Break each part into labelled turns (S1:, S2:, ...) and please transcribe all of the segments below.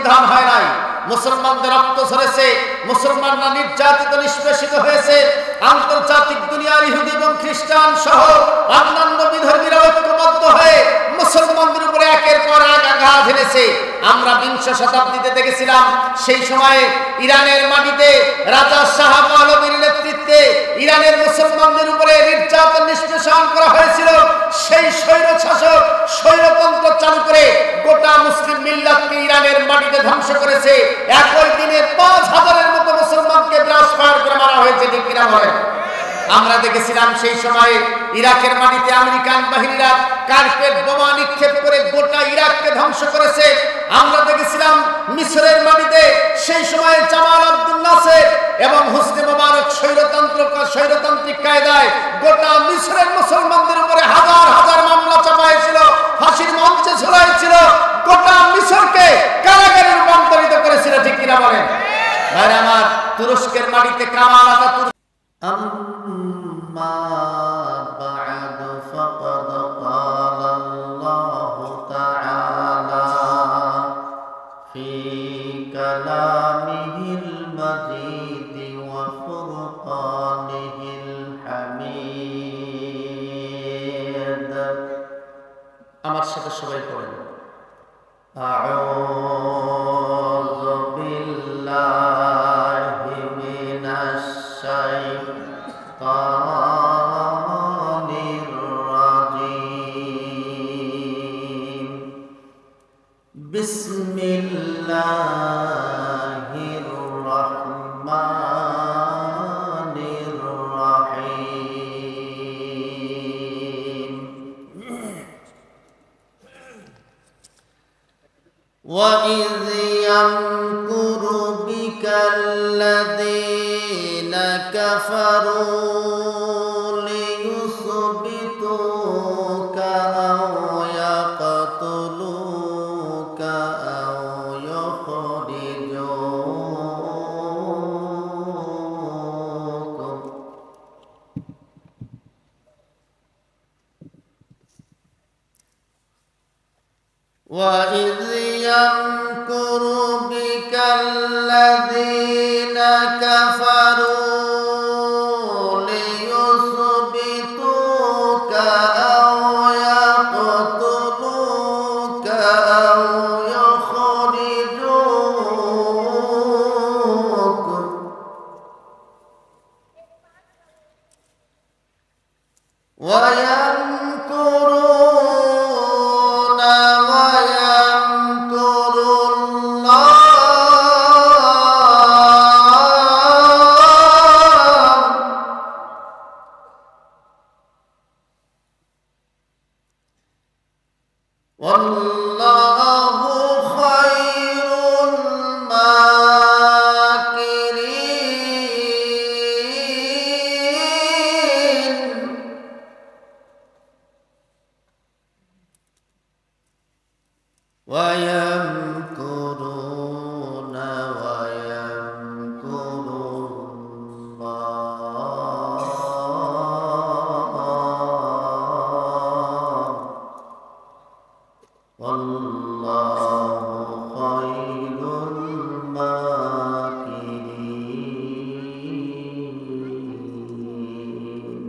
S1: বিধান হয় নাই, মুসলমানদের রক্ত ঝরেছে, মুসলমানরা নির্যাতিত নিষ্পেষিত হয়েছে। আন্তর্জাতিক দুনিয়ার ইহুদি এবং খ্রিস্টান সহ অন্যান্য বিধর্মীরা ঐক্যবদ্ধ হয়ে মুসলমানদের উপরে একের পর এক আঘাত হেনেছে। আমরা বিংশ শতাব্দীতে দেখেছিলাম, সেই সময়ে ইরানের মাটিতে রাজা শাহ পাহলভীর নেতৃত্বে ইরানের মুসলমানদের উপরে নির্যাতন নিষ্পেষণ করা হয়েছিল। সেই স্বৈরশাসক স্বৈরতন্ত্র চালু করে গোটা মুসলিম মিল্লাতকে ইরানের মাটিতে ধ্বংস করেছে। একই দিনে ৫,০০০-এর মতো মুসলমানকে ব্রাশ ফায়ার করে মারা হয়েছে। ঠিক কিনা বলেন? আমরা দেখেছিলাম সেই সময়ে ইরাকের মাটিতে আমেরিকান বাহিনীরা কার্পেট বোমা নিক্ষেপ করে গোটা ইরাককে ধ্বংস করেছে। আমরা দেখেছিলাম মিশরের মাটিতে সেই সময়ে জামাল আব্দুল নাসের এবং হোসনি মোবারক স্বৈরতান্ত্রিক কায়দায় গোটা মিশরের মুসলমানদের উপরে হাজার হাজার মামলা চাপাইছিল, ফাঁসির মঞ্চে ঝুলাইছিল, গোটা মিশরকে কারাগারে রূপান্তরিত করেছিল। ঠিক কিনা বলেন? ভাইরা আমার, তুরস্কের মাটিতে কামাল আতাতুর্ক أما بعد فقد قال الله تعالى في كلامه المجيد وفرقانه الحميد আমার সাথে সবাই পড়েন أعوذ بالله من الشيطان الرجيم بسم الله الرحمن الرحيم وإذ يمكر بك الذين كفروا ليثبتوك أو يقتلوك أو يخرجوك وإذ يمكر بك الذين كفروا ليثبتوك أو يقتلوك أو يخرجوك ويمكرون ويمكر الله والله خير الماكرين ويمكرون ويمكر الله والله خير الماكرين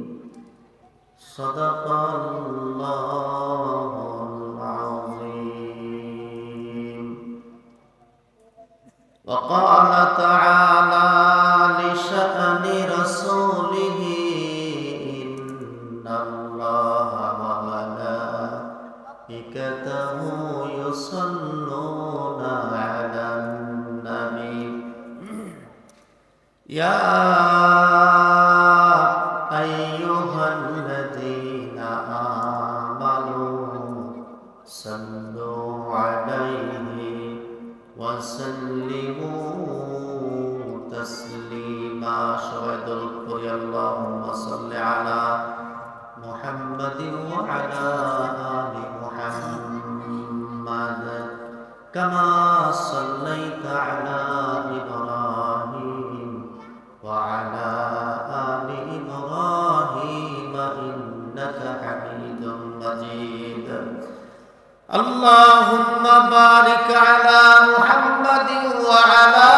S1: صدق الله العظيم وقال تعالى لشأن رسوله إن الله وملائكته يصلون على النبي يا أيها الذين آمنوا صلوا عليه وسلموا تسليما شهد القول اللهم صل على محمد وعلى آل محمد كما صليت على إبراهيم وعلى آل إبراهيم إنك حميد مجيد اللهم بارك على محمد মুহাম্মাদিন ওয়া আলা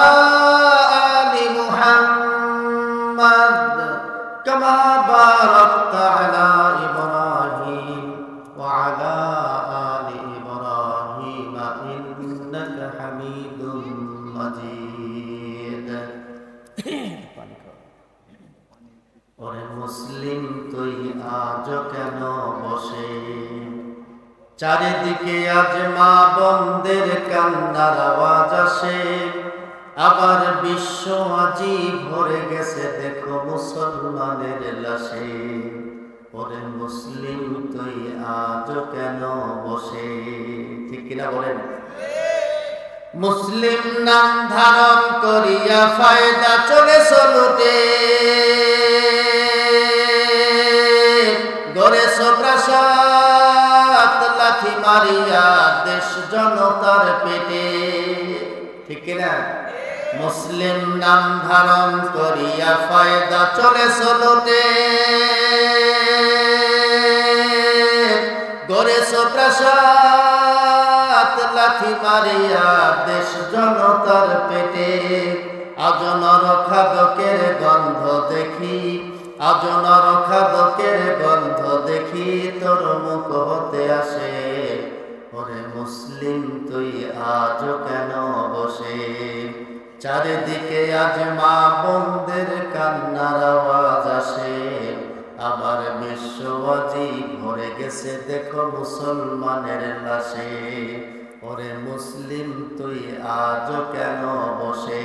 S1: আলি মুহাম্মাদ কামা বারাকতা আলা ইব্রাহিম ওয়া আলা আলি ইব্রাহিম ইন্নাকা হামিদুম মাজিদ। ওরে মুসলিম তুই আজ কেন বসে, চারিদিকে আজ মা বোনদের কান্নার আওয়াজ আসে, আবার বিশ্ব আজি ভরে গেছে দেখো মুসলমানের লাশে। ওরে মুসলিম তুই আজ কেন বসে, ঠিক কিনা বলেন? মুসলিম নাম ধারণ করিয়া ফায়দা চলেছ লুটে, গড়েছ প্রাসাদ লাথি মারিয়া দেশ জনতার পেটে, ঠিক কিনা? মুসলিম নাম ধারণ করিয়া ফায়দা চলেছ লুটে, গড়েছ প্রাসাদ লাথি মারিয়া দেশ জনতার পেটে। আজ নরখাদকের গন্ধ দেখি, আজ নরখাদকের গন্ধ দেখি তোর মুখ হতে আসে। ওরে মুসলিম তুই আজ কেন বসে, চারিদিকে আজ মা বোনদের কান্নার আওয়াজ আসে, আবার বিশ্ব আজি ভরে গেছে দেখো মুসলমানের লাশে। ওরে মুসলিম তুই আজ কেন বসে,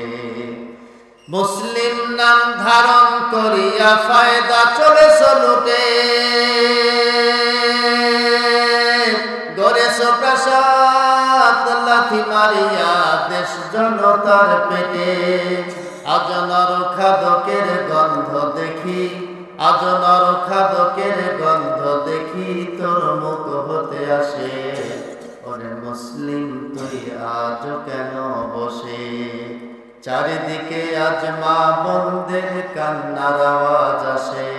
S1: মুসলিম নাম ধারণ করিয়া ফায়দা চলেছ লুটে, গড়েছ প্রাসাদ লাথি মারিয়া দেশ জনতার পেটে। আজ নরখাদকের গন্ধ দেখি, আজ নরখাদকের গন্ধ দেখি তোর মুখ হতে আসে। ওরে মুসলিম তুই আজ কেন বসে, চারিদিকে আজ মা বোনদের কান্নার আওয়াজ আসে,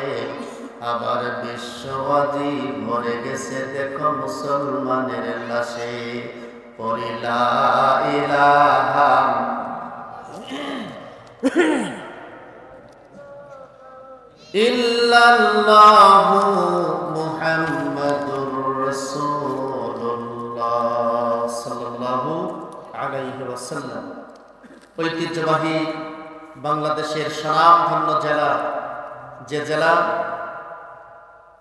S1: আবার বিশ্ব আজি ভরে গেছে দেখো মুসলমানের লাশে। পড়ি লা ইলাহা ইল্লাল্লাহু মুহাম্মাদুর রাসূলুল্লাহ সাল্লাল্লাহু আলাইহি ওয়াসাল্লাম। ঐতিহ্যবাহী বাংলাদেশের স্বনামধন্য জেলা, যে জেলা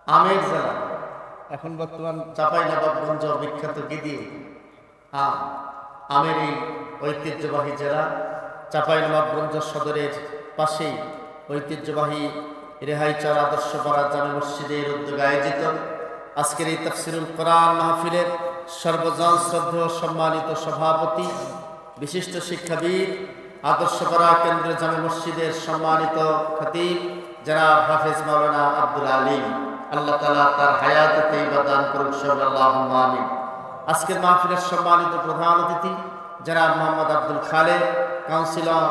S1: আমের জেলা, এখন বর্তমান চাঁপাইনবাবগঞ্জ বিখ্যাত গিদি আমের এই ঐতিহ্যবাহী জেলা চাঁপাইনবাবগঞ্জ সদরের পাশেই ঐতিহ্যবাহী রেহাইচর আদর্শপাড়া জামে মসজিদের উদ্যোগে আয়োজিত আজকের এই তাফসিরুল কোরআন মাহফিলের সর্বজন শ্রদ্ধেয় সম্মানিত সভাপতি, বিশিষ্ট শিক্ষাবিদ, আদর্শপাড়া কেন্দ্রীয় জামে মসজিদের সম্মানিত খতিব জনাব হাফেজ মাওলানা আব্দুল আলিম, আল্লাহ তাআলা তার হায়াতে তাইয়্যিবা দান করুন, আল্লাহুম্মা আমিন। আজকের মাহফিলের সম্মানিত প্রধান অতিথি জনাব মোহাম্মদ আব্দুল খালেক, কাউন্সিলর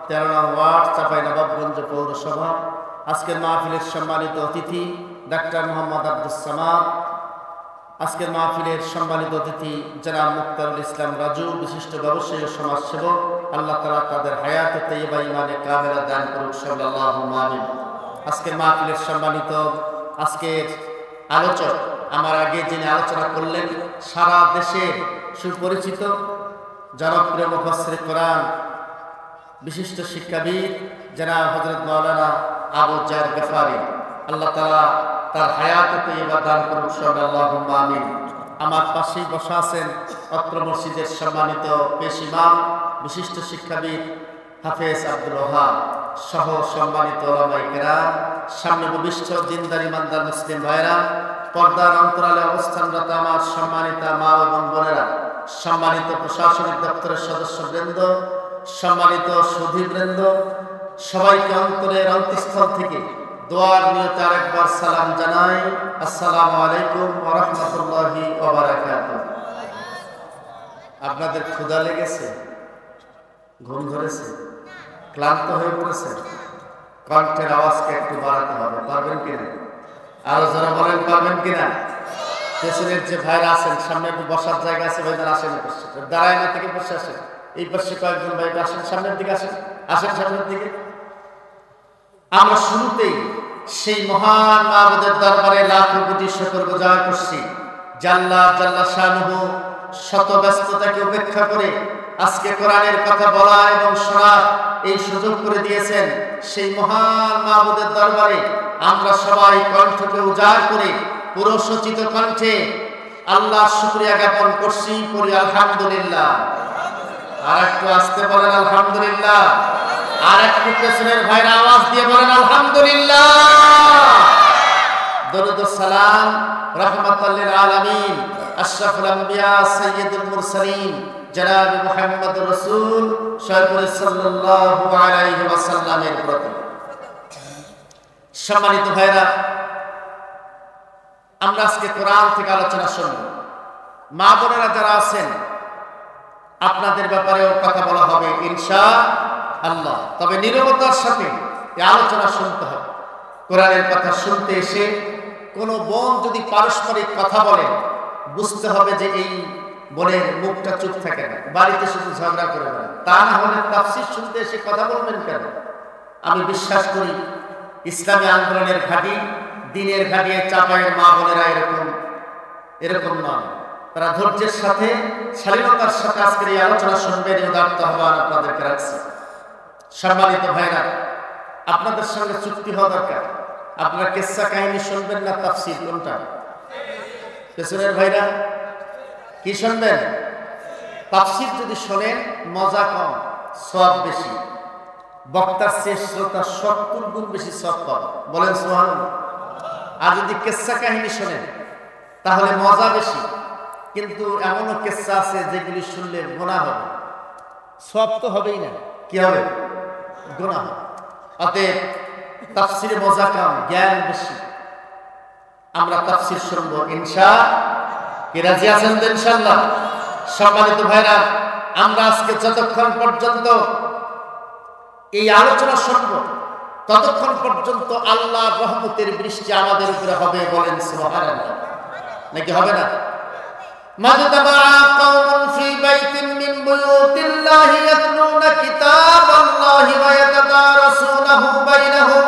S1: 13 নং ওয়ার্ড চাঁপাইনবাবগঞ্জ পৌরসভা। আজকের মাহফিলের সম্মানিত অতিথি ডাক্তার মোহাম্মদ আব্দুস সামাদ। আজকের মাহফিলের সম্মানিত অতিথি জনাব মুক্তারুল ইসলাম রাজু, বিশিষ্ট ব্যবসায়ী ও সমাজসেবক, আল্লাহ তাআলা তাদের হায়াতে তাইয়্যিবা ঈমানে কামিলা দান করুন, আল্লাহুম্মা আমিন। আজকের মাহফিলের সম্মানিত আজকের আলোচক, আমার আগে যিনি আলোচনা করলেন, সারা দেশে সুপরিচিত জনপ্রিয় মুফাসসির কোরআন, বিশিষ্ট শিক্ষাবিদ জনাব হযরত মাওলানা আবু জার গফারি, আল্লাহ তাআলা তার হায়াতে তাইয়্যিবা দান করুন, আল্লাহুম্মা আমিন। আমার পাশেই বসা আছেন অত্র মসজিদের সম্মানিত পেশ ইমাম, বিশিষ্ট শিক্ষাবিদ হাফেজ আব্দুল ওহাব সহ সম্মানিত উলামায়ে কেরাম, সামনে ভবিষ্যৎ দিনদার ইমানদার মুসলিম ভাইরা, পর্দার অন্তরালে অবস্থানরত আমার সম্মানিত মা এবং বোনেরা, সম্মানিত প্রশাসনিক দপ্তরের সদস্যবৃন্দ, সম্মানিত সুধীবৃন্দ, সবাইকে অন্তরের অন্তঃস্থল থেকে দোয়ার নিয়তে আরেকবার সালাম জানাই। আসসালামু আলাইকুম ওয়া রাহমাতুল্লাহি ওয়া বারাকাতুহু। আপনাদের ক্ষুধা লেগেছে, ঘুম ধরেছে, ক্লান্ত হয়ে পড়েছে, কণ্ঠের আওয়াজকে একটু বাড়াতে হবে, পারবেন কিনা? আরো যারা বলেন পারবেন কিনা? পেছনের যে ভাইরা আছেন, সামনে একটু বসার জায়গা আছে, ভাইদের আসেন, দাঁড়ায় না থেকে বসে আসেন, এই পাশে কয়েকজন ভাই আসেন, সামনের দিকে আসেন, আসেন সামনের দিকে। আমরা শুরুতেই সেই মহান মাবুদের দরবারে লাখো কোটি শুকর গুজার করছি যে আল্লাহ জাল্লা শানুহু শত ব্যস্ততাকে উপেক্ষা করে আজকে কোরআনের কথা বলা এবং শোনার এই সুযোগ করে দিয়েছেন। সেই মহান মাবুদের দরবারে আমরা সবাই কণ্ঠকে উজাড় করে পুরো সচিত কণ্ঠে আল্লাহর শুকরিয়া জ্ঞাপন করছি, করি আলহামদুলিল্লাহ। আর একটু আসতে বলেন আলহামদুলিল্লাহ। আর একটু পেছনের ভাইরা আওয়াজ দিয়ে বলেন আলহামদুলিল্লাহ। দরুদ ও সালাম রাহমাতাল লিল আলামিন আশরাফুল আম্বিয়া সাইয়্যিদুল মুরসালিন জনাব মুহাম্মদুর রাসূল সাল্লাল্লাহু আলাইহি ওয়াসাল্লামের প্রতি। সম্মানিত ভাইরা, আমরা আজকে কোরআন থেকে আলোচনা শুনব। মা বোনেরা যারা আছেন আপনাদের ব্যাপারেও কথা বলা হবে ইনশাআল্লাহ। তবে নীরবতার সাথে এই আলোচনা শুনতে হবে। কোরআনের কথা শুনতে এসে কোন বোন যদি পারস্পরিক কথা বলেন, বুঝতে হবে যে এই বোনের মুখটা চুপ থাকে না, বাড়িতে শুধু ঝগড়া করে বেড়ান। তা না হলে তাফসীর শুনতে এসে কথা বলবেন কেন? আমি বিশ্বাস করি ইসলামী আন্দোলনের ঘাঁটি, দিনের ঘাঁটি চাপায়ের মা বোনেরা এরকম নয়। তারা ধৈর্যের সাথে শালীনতার সাথে আজকের এই আলোচনা শুনবেন, এই উদাত্ত আহ্বান আপনাদেরকে রাখছি। সম্মানিত ভাইরা, আপনাদের সঙ্গে চুক্তি হওয়া দরকার। আপনারা কিসসা কাহিনী শুনবেন না তাফসীর, কোনটা? পেছনের ভাইরা কি শুনবেন? তাফসীর যদি শোনেন মজা কম, সওয়াব বেশি। বক্তার চেয়ে শ্রোতা 70 গুণ বেশি সওয়াব পাবে, বলেন সুবহানাল্লাহ। আর যদি কিসসা কাহিনী শোনেন তাহলে মজা বেশি, কিন্তু এমনও কিসসা আছে যেগুলি শুনলে গুনাহ হবে। সওয়াব তো হবেই না, কি হবে? গুনাহ হবে। অতএব তাফসীরে মজা কম, জ্ঞান বেশি। আমরা তাফসীর শুনবো ইনশাআল্লাহ। কি রাজি আছেন তো ইনশাআল্লাহ? সম্মানিত ভাইরা, আমরা আজকে যতক্ষণ পর্যন্ত এই আলোচনা শুনব ততক্ষণ পর্যন্ত আল্লাহর রহমতের বৃষ্টি আমাদের উপরে হবে, বলেন সুবহানাল্লাহ। নাকি হবে না? মাযতাবা কওমুন ফি বাইতিন মিন বুয়ুতিল্লাহি ইয়াতলুনা কিতাবাল্লাহি ওয়া ইয়াতাদারাসুনাহু বাইনাহুম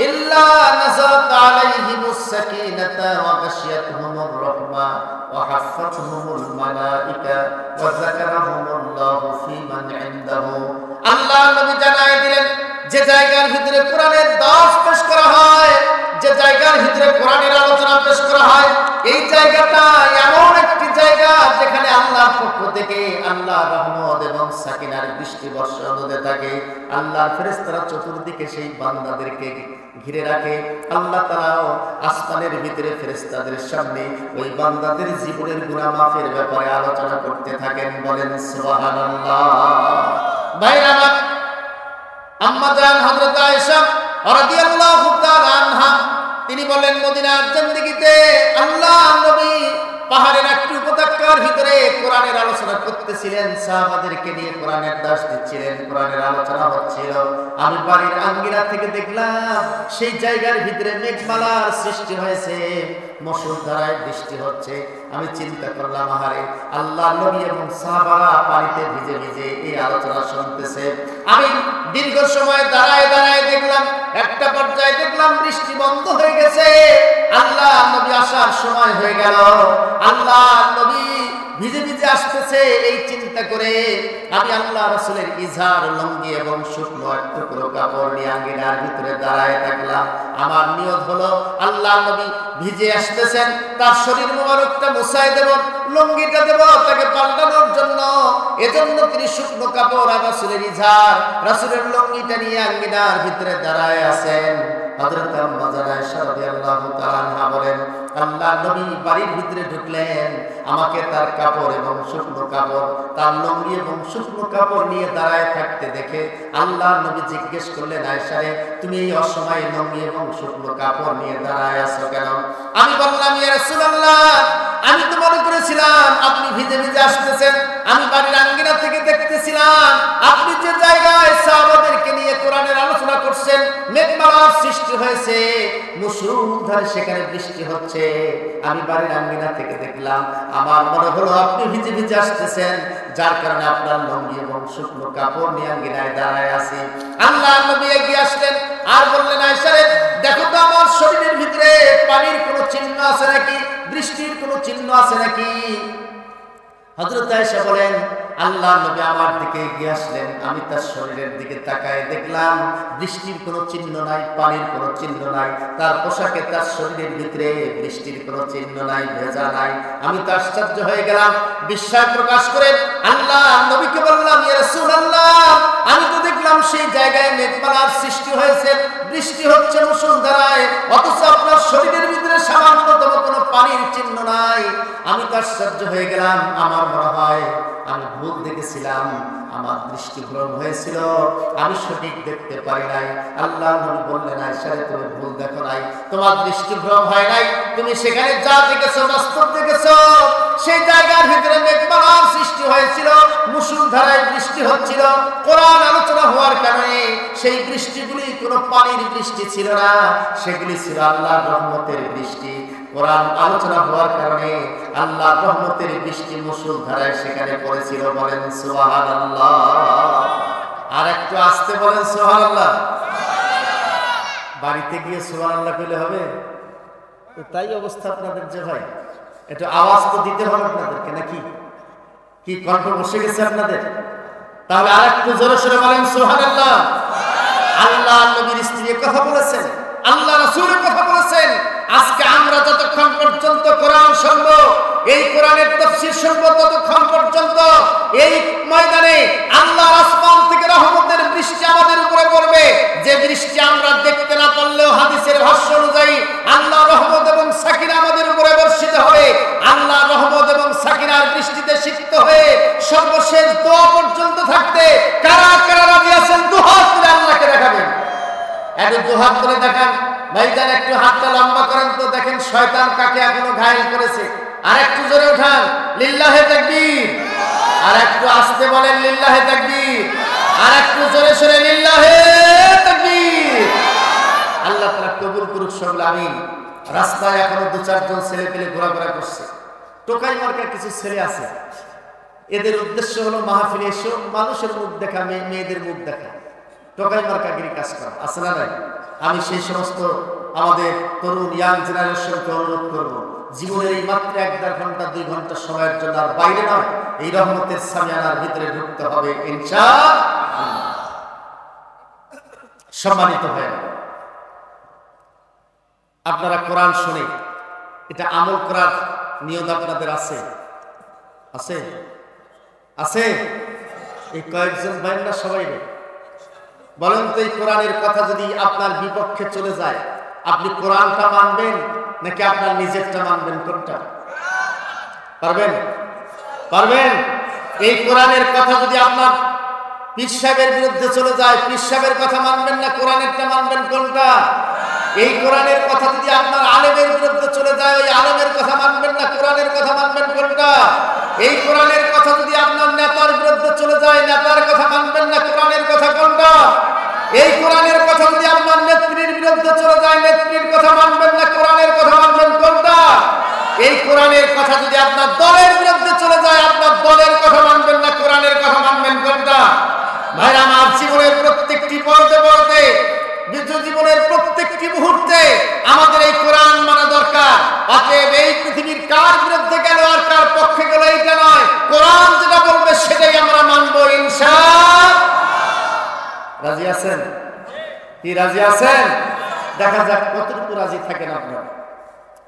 S1: ইল্লা নাযালাত আলাইহিমুস সাকিনাতু ওয়া গাশিয়াতুহুমুর রাহমা ওয়া হাফফাতুহুমুল মালায়েকা ওয়া যাকারাহুমুল্লাহু ফি মান ইনদাহু। আল্লাহ নবী জানায় দিলেন, যে জায়গার ভিতরে কোরআনের দর্শ পেশ করা হয়, যে জায়গার ভিতরে কোরআনের আলোচনা পেশ করা হয়, এই জায়গাটা এমন একটি জায়গা যেখানে আল্লাহর পক্ষ থেকে আল্লাহর রহমত এবং সাকিনার বৃষ্টি বর্ষণ হতে থাকে। আল্লাহর ফেরেশতারা চতুর্দিকে সেই বান্দাদেরকে ঘিরে রাখে। আল্লাহ তাআলাও আসমানের ভিতরে ফেরেশতাদের সামনে ওই বান্দাদের জীবনের গুনাহ মাফের ব্যাপারে আলোচনা করতে থাকেন, বলেন সুবহানাল্লাহ। ভাইরা আমার, আম্মা জান হযরত আয়েশা রাদিয়াল্লাহু তাআলা আনহা তিনি বলেন, মদিনার জিন্দেগিতে আল্লাহ নবী পাহাড়ের একটি উপত্যকার ভিতরে কোরআনের আলোচনা করতেছিলেন, সাহাবাদেরকে নিয়ে কোরআনের দাস দিচ্ছিলেন, কোরআনের আলোচনা হচ্ছিল। আমি বাড়ির আঙ্গিনা থেকে দেখলাম সেই জায়গার ভিতরে মেঘমালার সৃষ্টি হয়েছে, মুষলধারায় বৃষ্টি হচ্ছে। আমি চিন্তা করলাম, আহারে আল্লাহ নবী এবং সাহাবারা পানিতে ভিজে ভিজে এই আলোচনা শুনতেছে। আমি দীর্ঘ সময় দাঁড়ায় দাঁড়ায় দেখলাম, একটা পর্যায়ে দেখলাম বৃষ্টি বন্ধ হয়ে গেছে। আল্লাহ নবী আসার সময় হয়ে গেল। আল্লাহ নবী ভিজে ভিজে আসতেছে, এই চিন্তা করে আমি আল্লাহ রাসূলের ইজহার লুঙ্গি এবং শুকনো এক টুকরো কাপড় নিয়ে আঙ্গিনার ভিতরে দাঁড়ায় থাকলাম। আমার নিয়ত হলো আল্লাহ নবী ভিজে আসতেছেন, তার শরীর মোবারকটা মুছায় দেব, লুঙ্গিটা দেব তাকে পাল্টানোর জন্য। এজন্য তিনি শুকনো কাপড় আর রাসূলের ইজহার, রাসূলের লুঙ্গিটা নিয়ে আঙ্গিনার ভিতরে দাঁড়ায় আছেন। হযরত আম্মা জান আয়েশা রাদিয়াল্লাহু তাআলা আনহা বলেন, আল্লাহ নবী বাড়ির ভিতরে ঢুকলেন, আমাকে তার কাপড় এবং শুকনো কাপড়, তার লুঙ্গি এবং শুকনো কাপড় নিয়ে দাঁড়ায় থাকতে দেখে আল্লাহ নবী জিজ্ঞেস করলেন, আয়েশা রে, তুমি এই অসময়ে লুঙ্গি এবং শুকনো কাপড় নিয়ে দাঁড়ায় আছো কেন? আমি বললাম, ইয়া রাসূলুল্লাহ, আমি তো মনে করেছিলাম আপনি ভিজে ভিজে আসতেছেন, আমি বাড়ির আঙ্গিনা থেকে দেখতেছিলাম আপনি যে জায়গায় সাহাবাদেরকে নিয়ে কোরআনের আলোচনা করছেন, মেঘমালার সৃষ্টি হয়েছে, মুষলধারে সেখানে বৃষ্টি হচ্ছে। আমি বাড়ির আঙ্গিনা থেকে দেখলাম, আমার মনে হলো আপনি ভিজে ভিজে আসতেছেন, যার কারণে আপনার লুঙ্গি এবং শুকনো কাপড় নিয়ে আঙ্গিনায় দাঁড়ায় আছি। আল্লাহর নবী এগিয়ে আসলেন আর বললেন, আয়েশা রে, দেখো তো আমার শরীরের ভিতরে পানির কোনো চিহ্ন আছে নাকি, বৃষ্টির কোনো চিহ্ন আছে নাকি? হযরত আয়েশা বলেন, আল্লাহর নবী আমার দিকে এগিয়ে আসলেন, আমি তার শরীরের দিকে তাকায় দেখলাম বৃষ্টির কোনো চিহ্ন নাই, পানির কোনো চিহ্ন নাই, তার পোশাকে তার শরীরের ভিতরে বৃষ্টির কোনো চিহ্ন নাই, ভেজা নাই। আমি তো আশ্চর্য হয়ে গেলাম। বিশ্বাস প্রকাশ করে আল্লাহর নবীকে বললাম, ইয়া রাসূলুল্লাহ, আমি তো দেখলাম সেই জায়গায় মেঘমালার সৃষ্টি হয়েছে, বৃষ্টি হচ্ছে মুষলধারায়, অথচ আপনার শরীরের ভিতরে সামান্যতম কোনো পানির চিহ্ন নাই। আমি তো আশ্চর্য হয়ে গেলাম। আমার মনে হয় আমি ভুল দেখেছিলাম, আমার দৃষ্টিভ্রম হয়েছিল, আমি সঠিক দেখতে পারি নাই। আল্লাহর নবী বললেন, আয়েশা রে, তুমি ভুল দেখো নাই, তোমার দৃষ্টিভ্রম হয় নাই, তুমি সেখানে যা দেখেছো বাস্তব দেখেছো। সেই জায়গার ভিতরে মেঘমালার সৃষ্টি হয়েছিল, মুষলধারায় বৃষ্টি হচ্ছিল। কোরআন আলোচনা হওয়ার কারণে সেই বৃষ্টিগুলি কোনো পানির বৃষ্টি ছিল না, সেগুলি ছিল আল্লাহর রহমতের বৃষ্টি। কোরআন আলোচনা হওয়ার কারণে আল্লাহর রহমতের বৃষ্টি মুষলধারায় সেখানে পড়েছিল। বলেন সুবহানাল্লাহ। আর একটু আস্তে বলেন সুবহানাল্লাহ। বাড়িতে গিয়ে সুবহানাল্লাহ কইলে হবে? তো তাই অবস্থা আপনাদের যে ভাই, একটু আওয়াজ তো দিতে হবে আপনাদেরকে, নাকি কি কণ্ঠ বসে গেছে আপনাদের? তাহলে আর একটু জোরে সোরে বলেন সুবহানাল্লাহ। আল্লাহ নবীর স্ত্রী কথা বলেছেন, আল্লাহ রাসূলের কথা বলেছেন। আজকে আমরা যতক্ষণ পর্যন্ত কোরআন শুনব, এই কোরআনের তাফসীর শুনব, ততক্ষণ পর্যন্ত এই ময়দানে আল্লাহর আসমান থেকে রহমতের বৃষ্টি আমাদের উপরে পড়বে। যে বৃষ্টি আমরা দেখতে না পারলেও হাদিসের ভাষ্য অনুযায়ী আল্লাহর রহমত এবং সাকিনা আমাদের উপরে বর্ষিত হবে। আল্লাহর রহমত এবং সাকিনার বৃষ্টিতে সিক্ত হয়ে সর্বশেষ দোয়া পর্যন্ত থাকতে কারা কারা রাজি আছেন? দুহাত তুলে আল্লাহকে দেখাবেন। একটু দুহাত তুলে দেখান ভাইজান, একটু হাতটা লম্বা করেন তো, দেখেন শয়তান কাকে এখনো ঘায়েল করেছে। আর একটু জোরে উঠান, লিল্লাহে তাকবীর। আর একটু আস্তে বলেন, লিল্লাহে তাকবীর। আর একটু জোরে সোরে, লিল্লাহে তাকবীর। আল্লাহ তাআলা কবুল করুক সকলে, আমিন। রাস্তায় এখনো দু চারজন ছেলে পেলে ঘোরাঘোরা করছে, টোকাই মার্কা কিছু ছেলে আছে। এদের উদ্দেশ্য হলো মাহফিলে এসে মানুষের মুখ দেখা, মেয়েদের মুখ দেখা, টোকাই মার্কাগিরি কাজ করা, আছে না নাই? আমি সেই সমস্ত আমাদের তরুণ ইয়াং জেনারেশনকে অনুরোধ করব, জীবনের এই মাত্র 1-1.5 ঘন্টা 2 ঘন্টা সময়ের জন্য আর বাইরে নয়, এই রহমতের সামিয়ানার ভিতরে ঢুকতে হবে ইনশাআল্লাহ। সম্মানিত হয়, আপনারা কোরআন শুনে এটা আমল করার নিয়ত আপনাদের আছে? আছে? আছে? এই কয়েকজন ভাই না সবাই বলেন তো, এই কোরআনের কথা যদি আপনার বিপক্ষে চলে যায়, আপনি কোরআনটা মানবেন নাকি আপনার নিজেরটা মানবেন? কোনটা পারবেন? পারবেন? এই কোরআনের কথা যদি আপনার পীর সাহেবের বিরুদ্ধে চলে যায়, পীর সাহেবের কথা মানবেন না কোরআনেরটা মানবেন? কোনটা? এই কোরআনের কথা যদি আপনার আলেমের বিরুদ্ধে চলে যায়, ওই আলেমের কথা মানবেন না কোরআনের কথা মানবেন? কোনটা? এই কোরআনের কথা যদি আপনার নেতার বিরুদ্ধে চলে যায়, নেতার কথা মানবেন না কোরআনের কথা? কোনটা? এই কোরআনের কথা যদি আপনার নেত্রীর বিরুদ্ধে চলে যায়, নেত্রীর কথা মানবেন না কোরআনের কথা মানবেন? কোনটা? এই কোরআনের কথা যদি আপনার দলের বিরুদ্ধে চলে যায়, আপনার দলের কথা মানবেন না কোরআনের কথা মানবেন? কোনটা? ভাইরা আমার, জীবনের প্রত্যেকটি পর্বে পর্বে, জীবনের প্রত্যেকটি মুহূর্তে আমাদের এই কোরআন মানা দরকার। অতএব এই পৃথিবীর কার বিরুদ্ধে গেল আর কার পক্ষে গেল এইটা নয়, কোরআন যেটা বলবে সেটাই আমরা মানবো ইনশাআল্লাহ। রাজি আছেন? কি রাজি আছেন? দেখা যাক কতটুকু রাজি থাকেন আপনারা।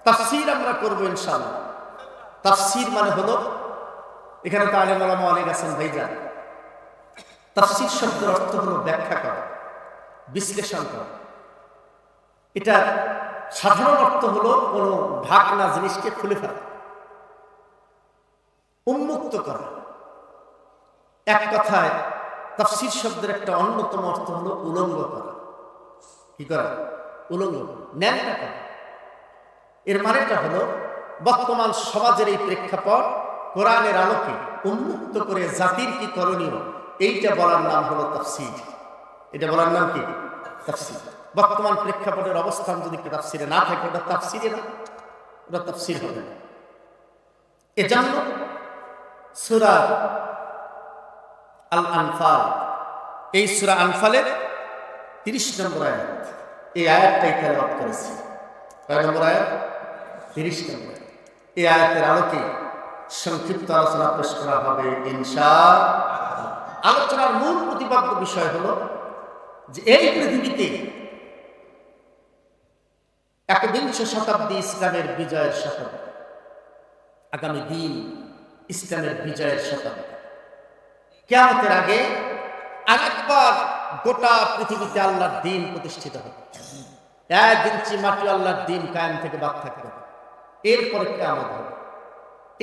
S1: তাফসীর আমরা করবো ইনশাআল্লাহ। তাফসীর মানে হলো, এখানে তো আলেম ওলামা অনেক আছেন ভাইজান। তাফসীর শব্দের অর্থ হলো ব্যাখ্যা করা, বিশ্লেষণ করা। এটার সাধারণ অর্থ হলো কোনো ঢাকনা জিনিসকে খুলে ফেলা, উন্মুক্ত করা। এক কথায় তাফসীর শব্দের একটা অন্যতম অর্থ হলো উলঙ্গ করা। কি করা? উলঙ্গ, ন্যাংটা করা। এর মানেটা হলো বর্তমান সমাজের এই প্রেক্ষাপট কোরআনের আলোকে উন্মুক্ত করে জাতির কি করণীয় এইটা বলার নাম হলো তাফসীর। এটা বলার নাম কি? তাফসীর। বর্তমান প্রেক্ষাপটের অবস্থান যদি তাফসীরে না থাকে ওটা তাফসীরে না, ওটা তাফসীর হবে না। এজন্য সূরা আল আনফাল, এই সূরা আনফালের 30 নম্বর আয়াত, এই আয়াতটাই তেলাওয়াত করেছি। কয় নম্বর আয়াত? 30 নম্বর। এই আয়াতের আলোকে সংক্ষিপ্ত আলোচনা পেশ করা হবে ইনশাআল্লাহ। আলোচনার মূল প্রতিপাদ্য বিষয় হলো যে এই পৃথিবীতে একবিংশ শতাব্দী ইসলামের বিজয়ের শতাব্দী, আগামী দিন ইসলামের বিজয়ের শতাব্দী। কিয়ামতের আগে আরেকবার গোটা পৃথিবীতে আল্লাহর দ্বীন প্রতিষ্ঠিত হবে। 1 ইঞ্চি মাটি আল্লাহর দ্বীন কায়েম থেকে বাদ থাকবে, এরপরে কিয়ামত হবে।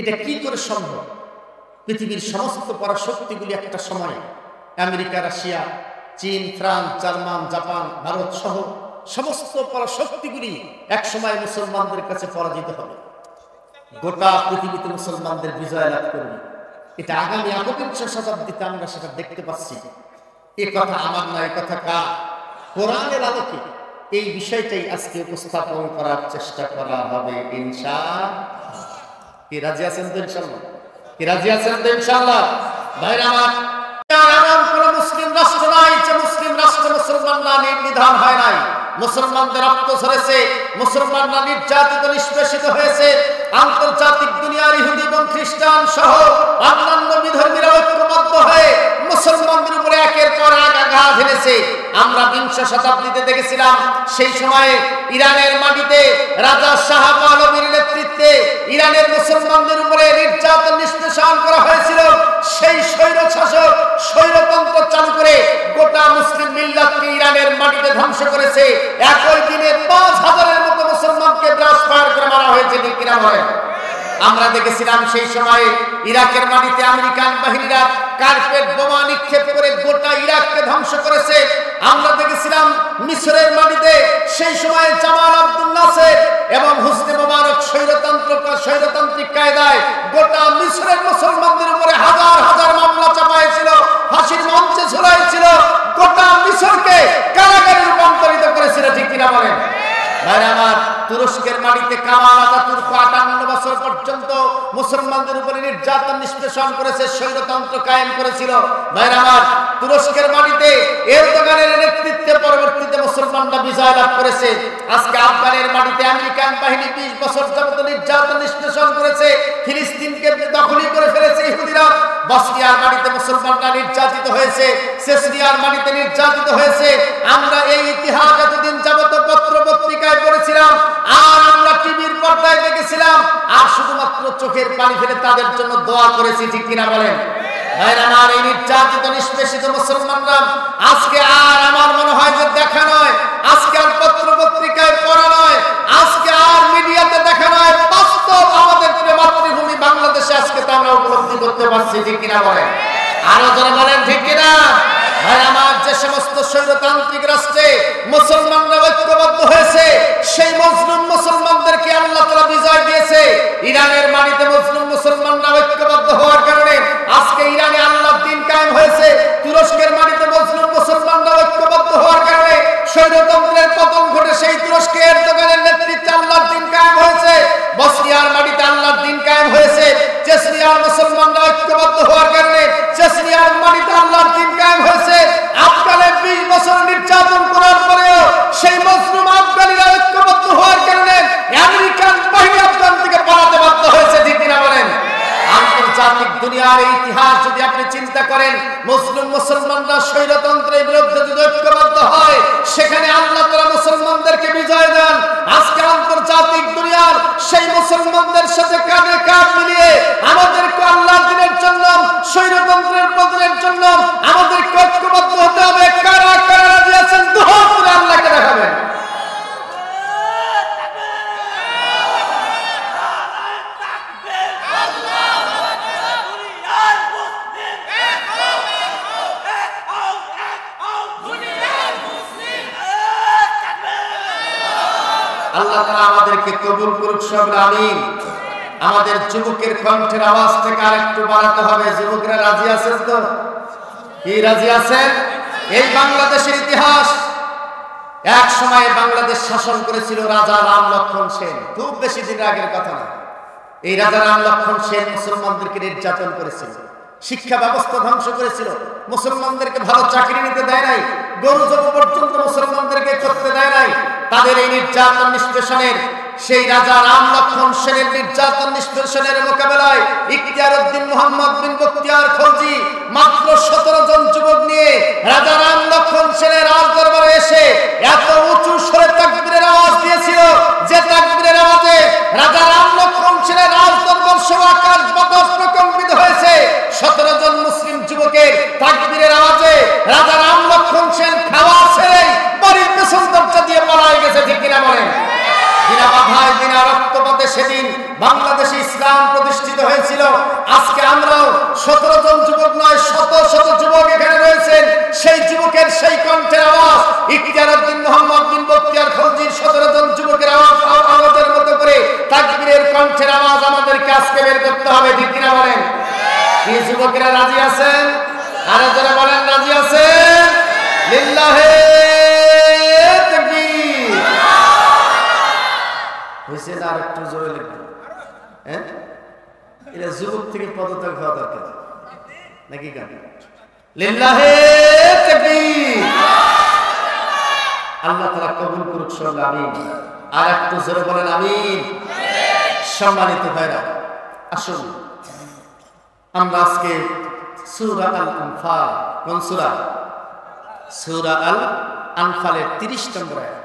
S1: এটা কি করে সম্ভব? পৃথিবীর সমস্ত পরাশক্তিগুলি একটা সময়, আমেরিকা, রাশিয়া, চীন, ফ্রান্স, জার্মান, জাপান, ভারত সহ সমস্ত পরাশক্তিগুলি এক সময় মুসলমানদের কাছে পরাজিত হবে, গোটা পৃথিবীতে মুসলমানদের বিজয় লাভ করবে। এটা আগামী একবিংশ শতাব্দীতে আমরা সেটা দেখতে পাচ্ছি। এ কথা আমার না, এ কথা কার? কোরআনের আলোকে এই বিষয়টাই আজকে উপস্থাপন করার চেষ্টা করা হবে ইনশাআল্লাহ। কি রাজি আছেন তো ইনশাআল্লাহ? কি রাজি আছেন তো ইনশাআল্লাহ? ভাইরা আমার, এমন কোন মুসলিম রাষ্ট্র নাই যে মুসলিম রাষ্ট্র মুসলমানরা নির্বিধান হয় নাই। মুসলমানদের রক্ত ঝরেছে, মুসলমানরা নির্যাতিত নিষ্পেষিত হয়েছে। আন্তর্জাতিক দুনিয়ার ইহুদি এবং খ্রিস্টান সহ অন্যান্য বিধর্মীরা ঐক্যবদ্ধ হয়ে মুসলমানদের উপরে একের পর এক আঘাত হেনেছে। আমরা 20 শতাব্দীতে দেখেছিলাম, সেই সময়ে ইরানের মাটিতে রাজা শাহ পাহলভীর নেতৃত্বে ইরানের মুসলমানদের উপরে নির্যাতন নিষ্পেষণ করা হয়েছিল। সেই স্বৈরশাসক স্বৈরতন্ত্র চালু করে গোটা মুসলিম মিল্লাতকে ইরানের মাটিতে ধ্বংস করেছে। একই দিনে 5000-এর মতো মুসলমানকে ব্রাশ ফায়ার করে মারা হয়েছে। ঠিক কিনা বলেন? আমরা দেখেছিলাম সেই সময়ে ইরাকের মাটিতে আমেরিকান বাহিনীরা কার্পেট বোমা নিক্ষেপ করে গোটা ইরাককে ধ্বংস করেছে। আমরা দেখেছিলাম মিশরের মাটিতে সেই সময়ে জামাল আব্দুল নাসের এবং হোসনি মোবারক স্বৈরতান্ত্রিক কায়দায় গোটা মিশরের মুসলমানদের উপরে হাজার হাজার মামলা চাপাইছিল, ফাঁসির মঞ্চে ঝুলাইছিল, গোটা মিশরকে কারাগারে রূপান্তরিত করেছিল। ঠিক কিনা বলেন? ভাইরা আমার, তুরস্কের মাটিতে কামাল আতাতুর্ক 58 বছর পর্যন্ত মুসলমানদের উপরে নির্যাতন নিষ্পেষণ করেছে, স্বৈরতন্ত্র কায়েম করেছিল। ভাইরা আমার, তুরস্কের মাটিতে এরদোগানের নেতৃত্বে পরবর্তীতে মুসলমানরা বিজয় লাভ করেছে। আজকে আফগানের মাটিতে আমেরিকান বাহিনী 20 বছর যাবত নির্যাতন নিষ্পেষণ করেছে, ফিলিস্তিনকে দখলই করে ফেলেছে ইহুদিরা। বসনিয়ার মাটিতে মুসলমানরা নির্যাতিত হয়েছে, চেচনিয়ার মাটিতে নির্যাতিত হয়েছে। আমরা এই ইতিহাস এতদিন যাবত পত্র পত্রিকায় পড়েছিলাম, আর আমরা টিভির পর্দায় দেখেছিলাম, আর শুধুমাত্র চোখের পানি ফেলে তাদের জন্য দোয়া করেছি। ঠিক কিনা বলেন? ভাইরা আমার, এই নির্যাতিত নিষ্পেষিত মুসলমানরা আজকে আর আমার মনে হয় যে দেখা নয়, আজকে আর পত্র পত্রিকায় পড়া নয়, আজকে আর মিডিয়াতে দেখা নয়, বাস্তব আমাদের মাতৃভূমি বাংলাদেশে আজকে তা আমরা উপলব্ধি করতে পারছি। ঠিক কিনা বলেন? আরো যারা বলেন ঠিক কিনা? ভাই আমার, যে সমস্ত স্বৈরতান্ত্রিক রাষ্ট্রে মুসলমানরা ঐক্যবদ্ধ হয়েছে, সেই মজলুম মুসলমানদেরকে আল্লাহ তাআলা বিজয় দিয়েছে। ইরানের মাটিতে মজলুম মুসলমানরা ঐক্যবদ্ধ হওয়ার কারণে আজকে ইরানে আল্লাহর দ্বীন কায়েম হয়েছে। তুরস্কের মাটিতে মজলুম মুসলমানরা ঐক্যবদ্ধ হওয়ার কারণে স্বৈরতন্ত্রের পতন ঘটে সেই তুরস্কে এরদোগানের নেতৃত্বে আল্লাহর দ্বীন কায়েম হয়েছে। বসনিয়ার মাটিতে আল্লাহর দ্বীন কায়েম হয়েছে। চেচনিয়ার মুসলমানরা ঐক্যবদ্ধ হওয়ার কারণে চেচনিয়ার মাটিতে আল্লাহর দ্বীন কায়েম হয়েছে। আফগানে 20 বছর নির্যাতন করার পরেও সেই মুসলিম আফগানিরা ঐক্যবদ্ধ হওয়ার কারণে আমেরিকান বাহিনী আফগান থেকে পালাতে বাধ্য হয়েছে। ঠিক কিনা বলেন? আন্তর্জাতিক দুনিয়ার এই ইতিহাস যদি আপনি চিন্তা করেন, মুসলমানরা স্বৈরতন্ত্রের বিরুদ্ধে যদি ঐক্যবদ্ধ হয়, সেখানে আল্লাহ তাআলা মুসলমানদেরকে বিজয় দেন। আজকে আন্তর্জাতিক দুনিয়ার সেই মুসলমানদের সাথে কাঁধে কাঁধ মিলিয়ে আমাদেরকে আল্লাহর দ্বীনের জন্য, স্বৈরতন্ত্রের পতনের জন্য আমাদেরকে ঐক্যবদ্ধ হতে হবে। কারা কারা রাজি আছেন দুহাত তুলে আল্লাহকে দেখাবেন। আল্লাহ তাআলা আমাদেরকে কবুল করুক, সবাই আমিন। আমাদের যুবকের কণ্ঠের আওয়াজ থেকে আরেকটু বাড়াতে হবে। যুবকরা রাজি আছেন তো? কি রাজি আছেন? এই বাংলাদেশের ইতিহাস, এক সময় বাংলাদেশ শাসন করেছিল রাজা রাম লক্ষণ সেন। খুব বেশি দিন আগের কথা না। এই রাজা রাম লক্ষণ সেন মুসলমানদেরকে নির্যাতন করেছিল, শিক্ষা ব্যবস্থা ধ্বংস করেছিল, মুসলমানদেরকে ভালো চাকরি নিতে দেয় নাই, গরু জব পর্যন্ত মুসলমানদেরকে করতে দেয় নাই। তাদের এই নির্যাতন নিষ্পেষণের, সেই রাজা রাম লক্ষণ সেনের নির্যাতন নিষ্পেষণের মোকাবেলায় ইখতিয়ারউদ্দিন মুহাম্মদ বিন বখতিয়ার খলজি মাত্র 17 জন যুবক নিয়ে রাজা রাম লক্ষণ সেনের রাজদরবারে এসে এত উঁচু স্বরে তাকবীরের আওয়াজ দিয়েছিল যে তাকবীরের আওয়াজে রাজা রাম লক্ষণ সেনের রাজদরবার সহ আকাশ বাতাস প্রকম্পিত হয়েছে। 17 জন মুসলিম যুবকের তাকবীরের আওয়াজে রাজা রাম লক্ষণ সেন খাওয়া ছেড়ে বাড়ির পেছন দরজা দিয়ে পালায় গেছে। ঠিক কিনা বলেন? বিনা বাধায় বিনা রক্তপাতে সেদিন বাংলাদেশে ইসলাম প্রতিষ্ঠিত হয়েছিল। আজকে আমরাও 17 জন যুবক নয়, শত শত যুবক এখানে রয়েছেন। সেই যুবকের সেই কণ্ঠের আওয়াজ ইখতিয়ারউদ্দিন মুহাম্মদ বিন বখতিয়ার খলজির 17 জন যুবকের আওয়াজের মতো করে তাকবীরের কণ্ঠের আওয়াজ আমাদেরকে আজকে বের করতে হবে। ঠিক কিনা বলেন? কি যুবকেরা রাজি আছেন? আরো যারা বলেন রাজি আছেন? লিল্লাহে তাকবীর। হয়েছে না? আর একটু জোরে লিখবেন। হ্যাঁ, এটা যুবক থেকে পদত্যাগ হওয়া দরকার নাকি? গান লিল্লাহে তাকবীর। আল্লাহ তাআলা কবুল করুক সবাই, আমিন। আর একটু জোরে বলেন আমিন। সম্মানিত ভাইরা, আসুন আমরা আজকে সূরা আল আনফাল, কোন সূরা? সূরা আল আনফালের 30 নম্বর আয়াত।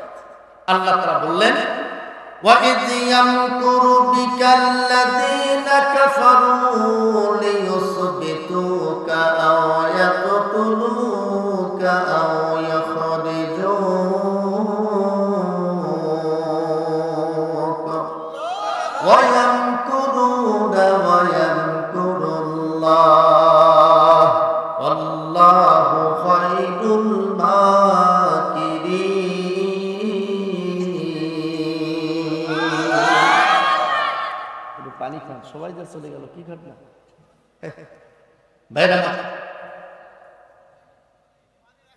S1: আল্লাহ তাআলা বললেন, وَإِذْ يَمْكُرُ بِكَ الَّذِينَ كَفَرُوا لِيُثْبِتُوكَ أَوْ يَقْتُلُوكَ أَوْ يَخْرِجُوكَ وَيَمْكُرُونَ وَيَمْكُرُ اللَّهُ وَاللَّهُ خَيْرُ الْمَاكِرِينَ। পানি খান, সবাই যা চলে গেল, কি ঘটনা ভাইরা?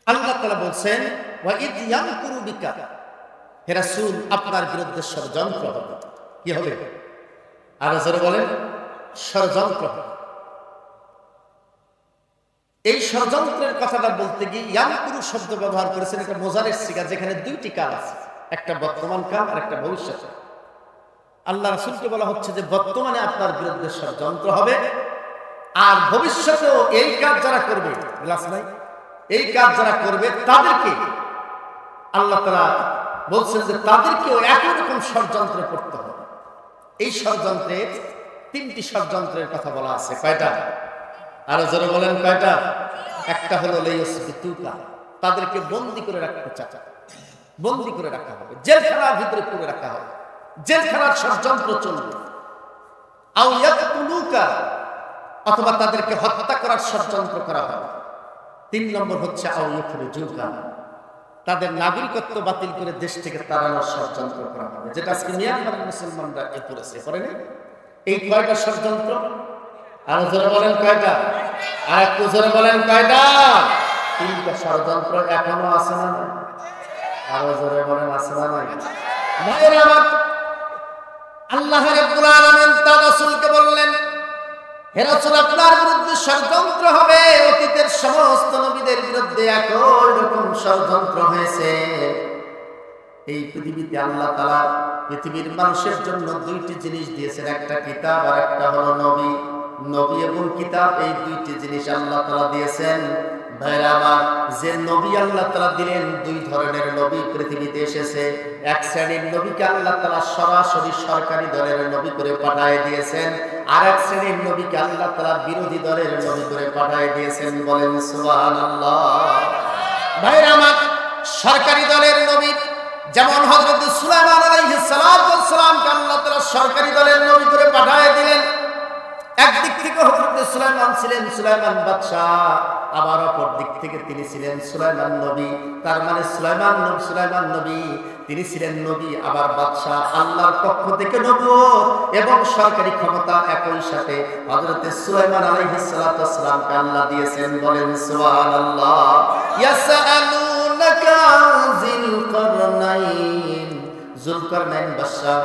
S1: আল্লাহ তাআলা বলছেন, ওয়া ইদ ইয়ামকুরু বিকা, হে রাসূল আপনার বিরুদ্ধে ষড়যন্ত্র হবে। কি হবে? আর যারা বলেন ষড়যন্ত্র। এই ষড়যন্ত্রের কথাটা বলতে গিয়ে ইয়ামকুরু শব্দ ব্যবহার করেছেন, একটা মোজারের সিগা, যেখানে দুইটি কাল আছে, একটা বর্তমান কাল আর একটা ভবিষ্যৎ। আল্লাহ রাসূলকে বলা হচ্ছে যে বর্তমানে আপনার বিরুদ্ধে ষড়যন্ত্র হবে, আর ভবিষ্যতেও এই কাজ যারা করবে, গ্লাস নাই, এই কাজ যারা করবে তাদেরকে আল্লাহ তাআলা বলছেন যে তাদেরকেও একই রকম ষড়যন্ত্রে পড়তে হবে। এই ষড়যন্ত্রের 3টি ষড়যন্ত্রের কথা বলা আছে। কয়টা? আরো যারা বলেন কয়টা? একটা হলো লিয়ুসবিতুকা, তাদেরকে বন্দী করে রাখতে চাচা, বন্দী করে রাখা হবে, জেলখানার ভিতরে পুরে রাখা হবে, জেলখানার ষড়যন্ত্র চলবে। আও ইয়াকতুলুকা, অথবা তাদেরকে হত্যা করার ষড়যন্ত্র করা হবে। 3 নম্বর হচ্ছে আও ইখরিজুকা, তাদের নাগরিকত্ব বাতিল করে দেশ থেকে তাড়ানোর ষড়যন্ত্র করা হবে, যেটা আজকে মিয়ানমারের মুসলমানরা করেছে, করেনি? এই কয়টা ষড়যন্ত্র? আরো জোরে বলেন কয়টা? আর একটু জোরে বলেন কয়টা? 3টা ষড়যন্ত্র এখনো আছে না? আরো জোরে বলেন আছে না? ভাইরা আমার, আল্লাহ রাব্বুল আলামিন তার রাসূলকে বললেন, হে রাসূল আপনার বিরুদ্ধে ষড়যন্ত্র হবে। অতীতের সমস্ত নবীদের বিরুদ্ধে একই রকম ষড়যন্ত্র হয়েছে। এই পৃথিবীতে আল্লাহ তাআলা পৃথিবীর মানুষের জন্য 2টি জিনিস দিয়েছেন, একটা কিতাব আর একটা হলো নবী। নবী এবং কিতাব, এই 2টি জিনিস আল্লাহ তাআলা দিয়েছেন। ভাইরা আমার, যে নবী আল্লাহ তাআলা দিলেন, 2 ধরনের নবী পৃথিবীতে এসেছে। এক শ্রেণীর নবীকে আল্লাহ তাআলা সরাসরি সরকারি দলের নবী করে পাঠিয়ে দিয়েছেন, আর এক শ্রেণীর নবীকে আল্লাহ তাআলা বিরোধী দলের নবী করে পাঠিয়ে দিয়েছেন। বলেন সুবহানাল্লাহ। ভাইরা আমার, সরকারি দলের নবী যেমন হযরত সুলাইমান আলাইহিস সালামকে আল্লাহ তাআলা সরকারি দলের নবী করে পাঠিয়ে দিলেন। একদিক থেকে হযরত সুলাইমান সুলাইমান ছিলেন সুলাইমান বাদশা, আবার অপর দিক থেকে তিনি ছিলেন সুলাইমান নবী। তার মানে সুলাইমান নবী, তিনি ছিলেন নবী আবার বাদশা। আল্লাহর পক্ষ থেকে নবুয়ত এবং সরকারি ক্ষমতা একই সাথে হযরত সুলাইমান আলাইহিস সালাতু ওয়াস সালামকে আল্লাহ দিয়েছেন। বলেন সুবহানাল্লাহ। ইয়াসআলুনাকা যিল করনাইন, যুলকারনাইন বাদশা,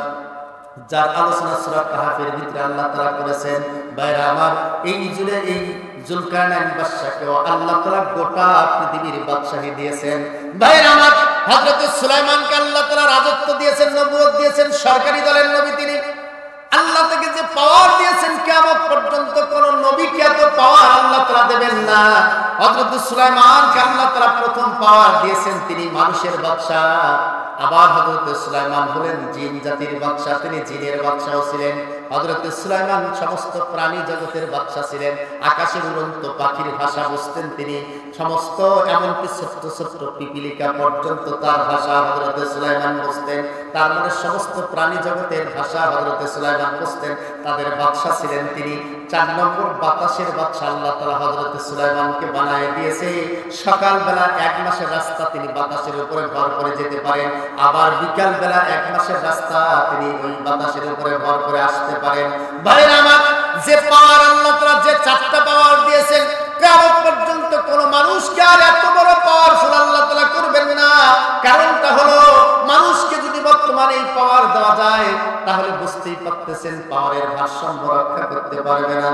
S1: যার আলোচনা সূরা কাহফের ভিতরে আল্লাহ তাআলা করেছেন। ভাইরা আমার, এই জুড়ে এই যুলকারনাইন বাদশাকে আল্লাহ তাআলা গোটা পৃথিবীর বাদশাহী দিয়েছেন। ভাইরা আমার, হযরত সুলাইমানকে আল্লাহ তাআলা রাজত্ব দিয়েছেন, নবুয়ত দিয়েছেন, সরকারি দলের নবী তিনি। আল্লাহ থেকে যে পাওয়ার দিয়েছেন, কিয়ামত পর্যন্ত কোন নবীকে এত পাওয়ার আল্লাহ তাআলা দেবেন না। হযরত সুলাইমানকে আল্লাহ তাআলা প্রথম পাওয়ার দিয়েছেন, তিনি মানুষের বাদশা। আবার হযরত সুলাইমান হলেন জিন জাতির বাদশা, তিনি জিনের বাদশাও ছিলেন। হযরত সুলাইমান সমস্ত প্রাণী জগতের বাদশা ছিলেন। আকাশের উড়ন্ত পাখির ভাষা বুঝতেন তিনি, সমস্ত এমনকি ছোট্ট ছোট্ট পিপিলিকা পর্যন্ত তার ভাষা হযরত সুলাইমান বুঝতেন। তার মানে সমস্ত প্রাণী জগতের ভাষা হযরত সুলাইমান বুঝতেন, তাদের বাদশা ছিলেন তিনি। 4 নম্বর বাতাসের বাদশা আল্লাহ তাআলা হযরত সুলাইমানকে বানায় দিয়েছে। সকালবেলা 1 মাসের রাস্তা তিনি বাতাসের উপরে ভর করে যেতে পারেন, আবার বিকাল বেলা 1 মাসের রাস্তা তিনি ওই বাতাসের উপরে ভর করে আসতে পারেন। ভাইরা আমার, যে পাওয়ার আল্লাহ তাআলা যে 4টা পাওয়ার দিয়েছেন, কিয়ামত পর্যন্ত কোন মানুষকে আর এত বড় পাওয়ারফুল আল্লাহ তাআলা করবেন না। কারণটা হলো, মানুষকে যদি বর্তমানে এই পাওয়ার দেওয়া যায়, তাহলে বুঝতেই পারতেছেন পাওয়ারের ভারসাম্য রক্ষা করতে পারবে না।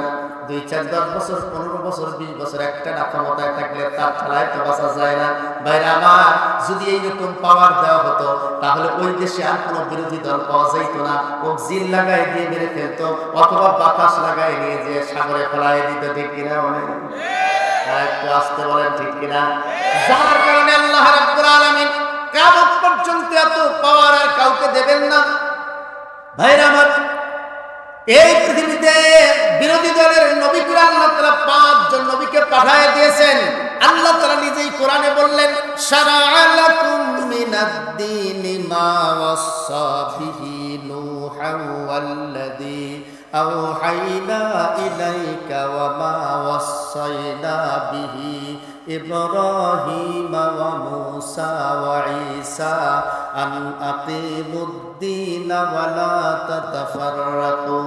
S1: 2, 4, 10 বছর, 15 বছর, 20 বছর একটা না ক্ষমতায় থাকলে তার ঠেলায় তো বাঁচা যায় না। ভাইরা আমার, যদি এইরকম পাওয়ার দেওয়া হতো, তাহলে ওই দেশে আর কোনো বিরোধী দল পাওয়া যাইতো না। ও জিল লাগাই দিয়ে মেরে ফেলতো, অথবা বাতাস লাগাই নিয়ে যে সাগরে ফেলাই দিত। ঠিক কিনা? অনেক একটু আসতে বলেন, ঠিক কিনা? যার কারণে আল্লাহ রাব্বুল আলামিন কিয়ামত পর্যন্ত এত পাওয়ার আর কাউকে দেবেন না। ভাইরা আমার, এই পৃথিবীতে বিরোধী দলের নবী করে আল্লাহ তাআলা 5 জন নবীকে পাঠিয়ে দিয়েছেন। আল্লাহ তাআলা নিজেই কোরআনে বললেন, শারা'a লাকুম মিনাদ-দীনি মা ওয়াসসা বিহি নূহান ওয়াল্লাযী আওহাইনা ইলাইকা ওয়া মা ওয়াসাইনা বিহি ইব্রাহিম ওয়া মূসা ওয়া ঈসা আন আকিমুদ-দীন ওয়া লা তাতাফাররাকু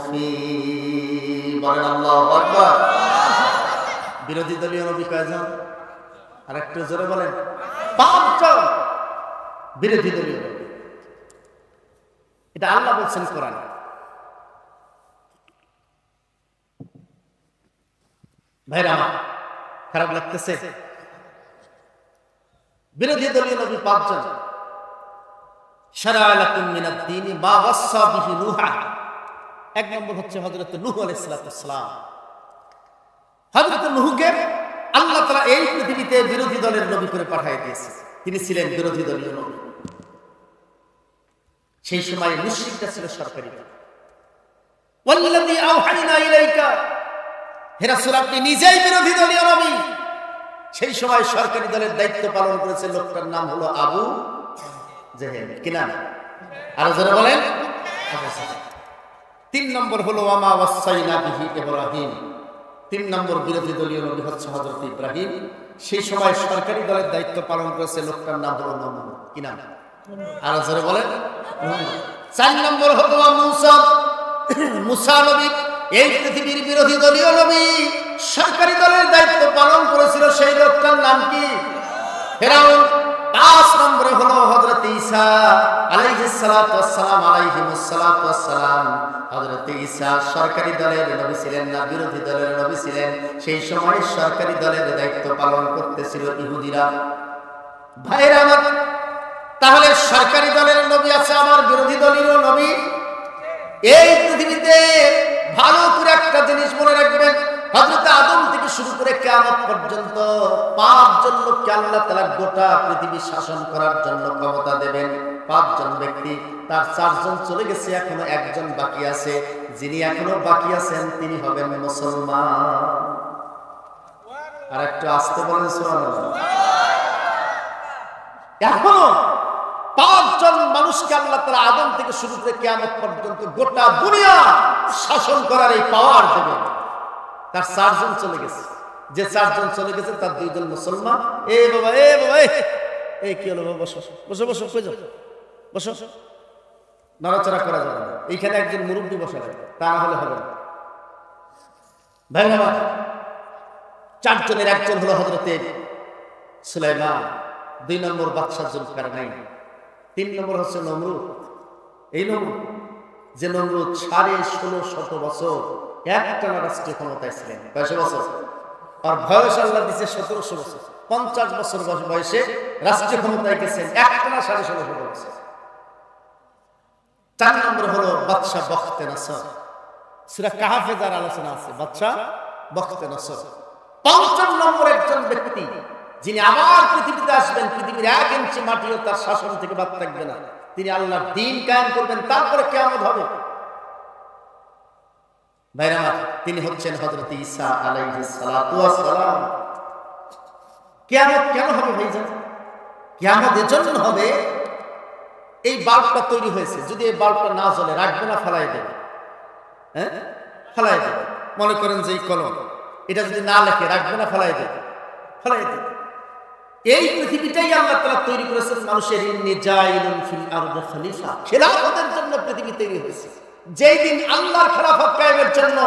S1: ফীহি। বলেন আল্লাহু আকবার। বিরোধী দলীয় নবী কয়জন? আর একটু জোরে বলেন। 5 জন বিরোধী দলীয় নবী। এটা আল্লাহ বলছেন কোরআনে। ভাইরা আমার, খারাপ লাগতেছে? বিরোধী দলীয় নবী 5 জন। শারা'a লাকুম মিনাদ-দীনি মা ওয়াসসা বিহি নূহা। 1 নম্বর হচ্ছে হযরত নূহ আলাইহিস সালাম। হযরত নূহকে আল্লাহ তাআলা এই পৃথিবীতে বিরোধী দলের নবী করে পাঠিয়ে দিয়েছে। তিনি ছিলেন বিরোধী দলীয় নবী। সেই সময় মুশরিকরা ছিল সরকারি দল। ওয়াল্লাযী আওহাইনা ইলাইকা, হে রাসূল আপনি নিজেই বিরোধী দলীয় নবী। সেই সময় সরকারি দলের দায়িত্ব পালন করেছে লোকটার নাম হলো আবু জেহেল। কি নাম? আরো যারা বলেন। 3 নম্বর হলো ওয়া মা ওয়াসাইনা বিহি ইব্রাহিম। 3 নম্বর বিরোধী দলীয় নবী হচ্ছে হযরত ইব্রাহিম। সেই সময় সরকারি দলের দায়িত্ব পালন করেছে লোকটার নাম হলো নমরুদ। কি নাম? আরো যারা বলেন। 4 নম্বর হলো মূসা। মূসা নবী এই পৃথিবীর বিরোধী দলীয় নবী, সরকারি দলের দায়িত্ব পালন করেছিল। সেই লোকটার নাম কি? ফেরাউন। 5 নম্বরে হলো হযরত ঈসা আলাইহিস সালাতু ওয়াস সালাম, আলাইহিমুস সালাতু ওয়াস সালাম। হযরত ঈসা সরকারি দলের নবী ছিলেন না, বিরোধী দলের নবী ছিলেন। সেই সময় সরকারি দলের দায়িত্ব পালন করতেছিল ইহুদিরা। ভাইরা আমার, তাহলে সরকারি দলের নবী আছে, আমার বিরোধী দলীয় নবী। এই পৃথিবীতে ভালো করে একটা জিনিস মনে রাখবেন, হযরত আদম থেকে শুরু করে কিয়ামত পর্যন্ত 5 জন লোককে আল্লাহ তাআলা গোটা পৃথিবী শাসন করার জন্য ক্ষমতা দেবেন। 5 জন ব্যক্তি, তার 4 জন চলে গেছে, এখনো 1 জন বাকি আছে। যিনি এখনো বাকি আছেন তিনি হবেন মুসলমান। আর একটু আসতে বলেন সুবহানাল্লাহ। এখনো 5 জন মানুষকে আল্লাহ তাআলা আদম থেকে শুরু করে কিয়ামত পর্যন্ত গোটা দুনিয়া শাসন করার এই পাওয়ার দেবেন। তার 4 জন চলে গেছে। যে 4 জন চলে গেছে তার 2 জন মুসলমান। এ বাবা এই কি হলো? বসো বসো বসো, কই যাও? বসো, নড়াচড়া করা যাবে না। এইখানে একজন মুরব্বী বসা যাবে, তা না হলে হবে না। ভাই আমার 4 জনের একজন হলো হযরতে সুলাইমান, 2 নম্বর বাদশা জুলকারনাইন, 3 নম্বর হচ্ছে নমরুদ। এই নমরুদ, যে নমরুদ 1650 বছর একটানা রাষ্ট্রীয় ক্ষমতায় ছিলেন। কয়শ বছর? আর বয়স আল্লাহ দিচ্ছে 1700 বছর। 50 বছর বয়সে রাষ্ট্রীয় ক্ষমতায় গেছেন একটানা 1650 বছর। 4 নম্বর হলো বাদশা বখতে নসর। সূরা কাহফে যার আলোচনা আছে, বাদশা বখতে নসর। 5 নম্বর একজন ব্যক্তি যিনি আবার পৃথিবীতে আসবেন, পৃথিবীর 1 ইঞ্চি মাটিও তার শাসন থেকে বাদ থাকবে না। তিনি আল্লাহর দ্বীন কায়েম করবেন, তারপরে কিয়ামত হবে। ভাইরা আমার, তিনি হচ্ছেন হযরত ঈসা আলাইহিস সালাতু ওয়াস সালাম। কিয়ামত কেন হবে ভাইজান? কিয়ামত এজন্য হবে, এই বাল্বটা তৈরি হয়েছে, যদি এই বাল্বটা না জ্বলে রাখবে না ফেলাই দেবে। হ্যাঁ, ফেলাই দেবে। মনে করেন যে এই কলম, এটা যদি না লেখে রাখবে না ফেলাই দেবে, ফেলাই দেবে। এই পৃথিবীটাই আল্লাহ তাআলা তৈরি করেছেন মানুষের ইন্নী জাইলুন ফিল আরদি খলিফা, খেলাফতের জন্য পৃথিবী তৈরি হয়েছে। যেই দিন আল্লাহর খেলাফত কায়েমের জন্য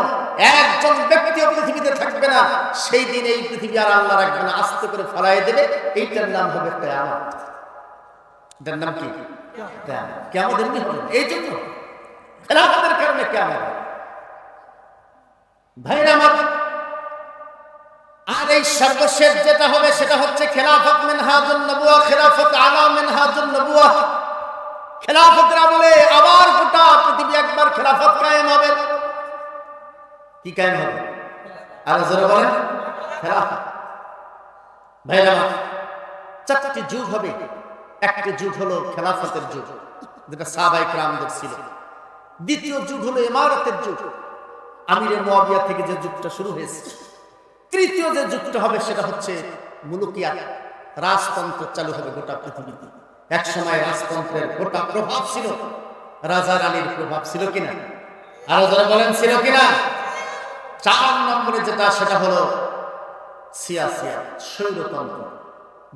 S1: একজন ব্যক্তিও পৃথিবীতে থাকবে না, সেই দিন এই পৃথিবী আর আল্লাহ রাখবে না, আস্তে করে ফেলাই দেবে। এইটার নাম হবে কিয়ামত। এটার নাম কি? কিয়ামত। কিয়ামত এমনি হবে, এই জন্য খেলাফতের কারণে কিয়ামত। ভাইরা আমার, আর এই সর্বশেষ যেটা হবে সেটা হচ্ছে খেলাফত মিনহাজুন নবুয়া, খেলাফত আলা মিনহাজুন নবুয়া। খেলাফতের আমলে আবার গোটা পৃথিবী একবার খেলাফত কায়েম হবে। কি কায়েম হবে? আর জোরে বলেন, খেলাফত। ভাইরা আমার, 4টি যুগ হবে। একটি যুগ হলো খেলাফতের যুগ, যেটা সাহাবায়ে কেরামদের ছিল। দ্বিতীয় যুগ হলো ইমারতের যুগ, আমিরে মুয়াবিয়া থেকে যে যুগটা শুরু হয়েছে। তৃতীয় যে যুগটা হবে সেটা হচ্ছে মুলুকিয়াত, রাজতন্ত্র চালু হবে গোটা পৃথিবীতে। এক সময় রাজতন্ত্রের গোটা প্রভাব ছিল, রাজা রানীর প্রভাব ছিল কিনা? আরো যারা বলেন ছিল কিনা? 4 নম্বরে যেটা, সেটা হলো সিয়াসিয়াত, স্বৈরতন্ত্র।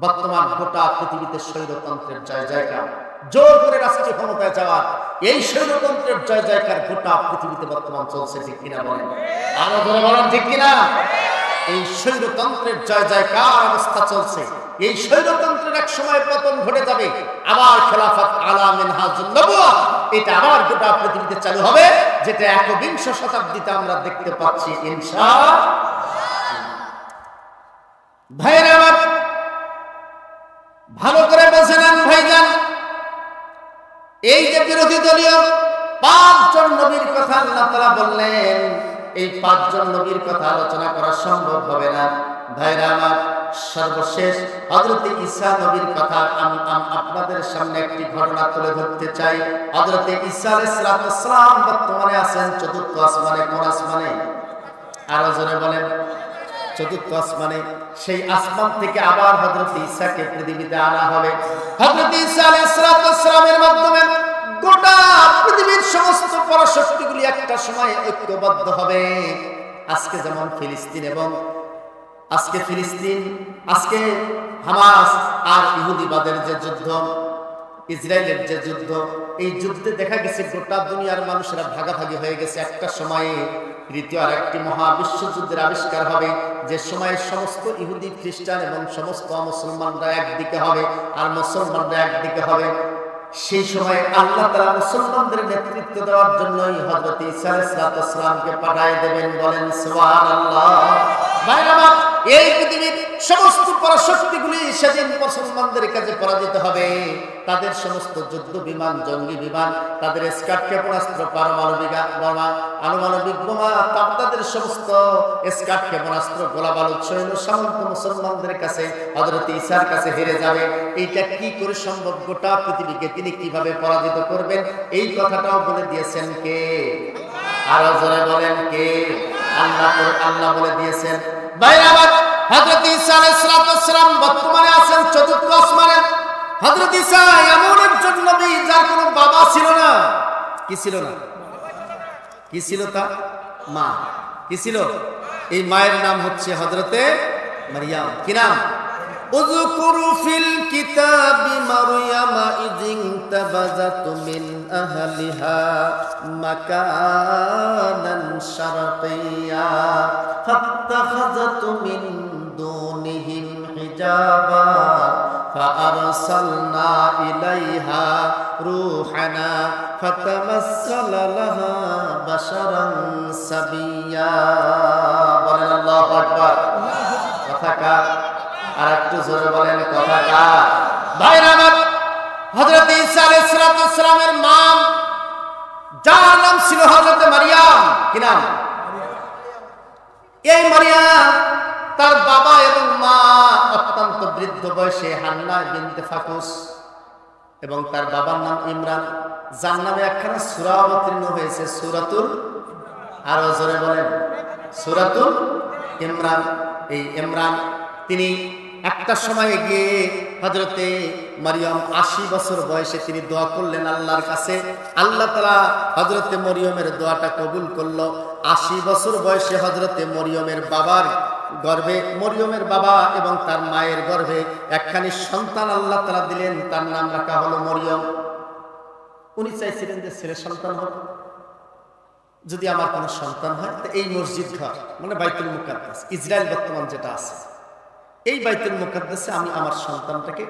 S1: বর্তমান গোটা পৃথিবীতে স্বৈরতন্ত্রের জয় জয়কার, জোর করে রাষ্ট্রীয় ক্ষমতায় যাওয়ার এই স্বৈরতন্ত্রের জয় জয়কার গোটা পৃথিবীতে বর্তমান চলছে। ঠিক কিনা বলেন? আরো যারা বলেন ঠিক কিনা? এই স্বৈরতন্ত্রের জয় জয়কার অবস্থা চলছে। এই স্বৈরতন্ত্রের এক সময় পতন ঘটে যাবে, আবার খেলাফত আলা মিনহাজুন নবুয়া, এটা আবার গোটা পৃথিবীতে চালু হবে, যেটা 21 শতাব্দীতে আমরা দেখতে পাচ্ছি ইনশাআল্লাহ। ভাইরা আমার, ভালো করে বুঝে নেন ভাইজান, এই যে বিরোধী দলীয় 5 জন নবীর কথা আল্লাহ তাআলা বললেন, এই 5 জন নবীর কথা আলোচনা করা সম্ভব হবে না। ভাইরা আমার, সর্বশেষ হযরত ঈসা নবীর কথা আপনাদের সামনে একটি ঘটনা তুলে ধরতে চাই। হযরত ঈসা আলাইহিস সালাম বর্তমানে আছেন 4র্থ আসমানে। কোন আসমানে? আরো জোরে বলেন, 4র্থ আসমানে। সেই আসমান থেকে আবার হযরত ঈসাকে পৃথিবীতে আনা হবে। হযরত ঈসা আলাইহিস সালামের মাধ্যমে গোটা পৃথিবীর সমস্ত পরাশক্তিগুলি একটা সময় ঐক্যবদ্ধ হবে। আজকে যেমন ফিলিস্তিন এবং আজকে হামাস আর ইহুদিবাদের যে যুদ্ধ, ইসরায়েলের যে যুদ্ধ, এই যুদ্ধে দেখা গেছে গোটা দুনিয়ার মানুষেরা ভাগাভাগি হয়ে গেছে। একটা সময়ে তৃতীয় আর একটি মহা বিশ্বযুদ্ধের আবিষ্কার হবে, যে সময়ে সমস্ত ইহুদি খ্রিস্টান এবং সমস্ত মুসলমানরা একদিকে হবে আর মুসলমানরা একদিকে হবে। সেই সময় আল্লাহ তাআলা মুসলমানদের নেতৃত্ব দেওয়ার জন্যই হযরত ঈসা আলাইহিস সালামকে পাঠিয়ে দেবেন। বলেন সুবহানাল্লাহ। ভাইরা আমার, এই পৃথিবীর সমস্ত পরাশক্তিগুলি সেদিন মুসলমানদের কাছে পরাজিত হবে। তাদের সমস্ত যুদ্ধ বিমান, জঙ্গি বিমান, তাদের স্কাট ক্ষেপণাস্ত্র, পারমাণবিক বোমা, তাদের সমস্ত স্কাট ক্ষেপণাস্ত্র, গোলা বারুদ সৈন্য সামন্ত মুসলমানদের কাছে, হযরত ঈসার কাছে হেরে যাবে। এইটা কি করে সম্ভব? গোটা পৃথিবীকে তিনি কিভাবে পরাজিত করবেন, এই কথাটাও বলে দিয়েছেন কে? আরো জোরে বলেন কে? আল্লাহ বলে দিয়েছেন। ভাইরা আমার, হযরত ঈসা আলাইহিস সালাম বর্তমানে আছেন 4র্থ আসমানে। হযরত ঈসা এমন একজন নবী যার কোনো বাবা ছিল না। কি ছিল না? কি ছিল? তা মা। কি ছিল? এই মায়ের নাম হচ্ছে হযরতে মারিয়াম। কি নাম? উযকুরু ফিল কিতাবি মারইয়ামা ইযিন তাবাযাত মিন আহলিহা মাকানান শারকিয়্যা ফাত্তাখাযাত মিন দুনিহিম হিজাবা ফাআরসালনা ইলাইহা রূহানা ফাতামাসসালা লাহা বাশারান সাবিয়্যা। বলেন আল্লাহু আকবার। কথা কার? আর একটু জোরে বলেন কথা কার? ভাইরা আমার, হযরত ঈসা আলাইহিস সালামের মা যার নাম ছিল হযরত মারিয়াম। কি নাম? এই মারিয়াম তার বাবা এবং মা অত্যন্ত বৃদ্ধ বয়সে হান্না বিনতে ফাকুস এবং তার বাবার নাম ইমরান, যার নামে একখানা সূরা অবতীর্ণ হয়েছে, সূরাতুল, আরো জোরে বলেন, সূরাতুল ইমরান। এই ইমরান তিনি একটা সময়ে গিয়ে হযরতে মারিয়াম 80 বছর বয়সে তিনি দোয়া করলেন আল্লাহর কাছে। আল্লাহ তাআলা হযরতে মরিয়মের দোয়াটা কবুল করলো। 80 বছর বয়সে হযরতে মরিয়মের বাবার গর্ভে, মরিয়মের বাবা এবং তার মায়ের গর্ভে একখানি সন্তান আল্লাহ তাআলা দিলেন। তার নাম রাখা হলো মরিয়ম। উনি চাইছিলেন যে ছেলে সন্তান হবে, যদি আমার কোনো সন্তান হয় তো এই মসজিদ ঘর মানে বাইতুল মুকাদ্দাস, ইসরায়েল বর্তমান যেটা আছে, এই বাইতুল মুকাদ্দাসে আমি আমার সন্তানটাকে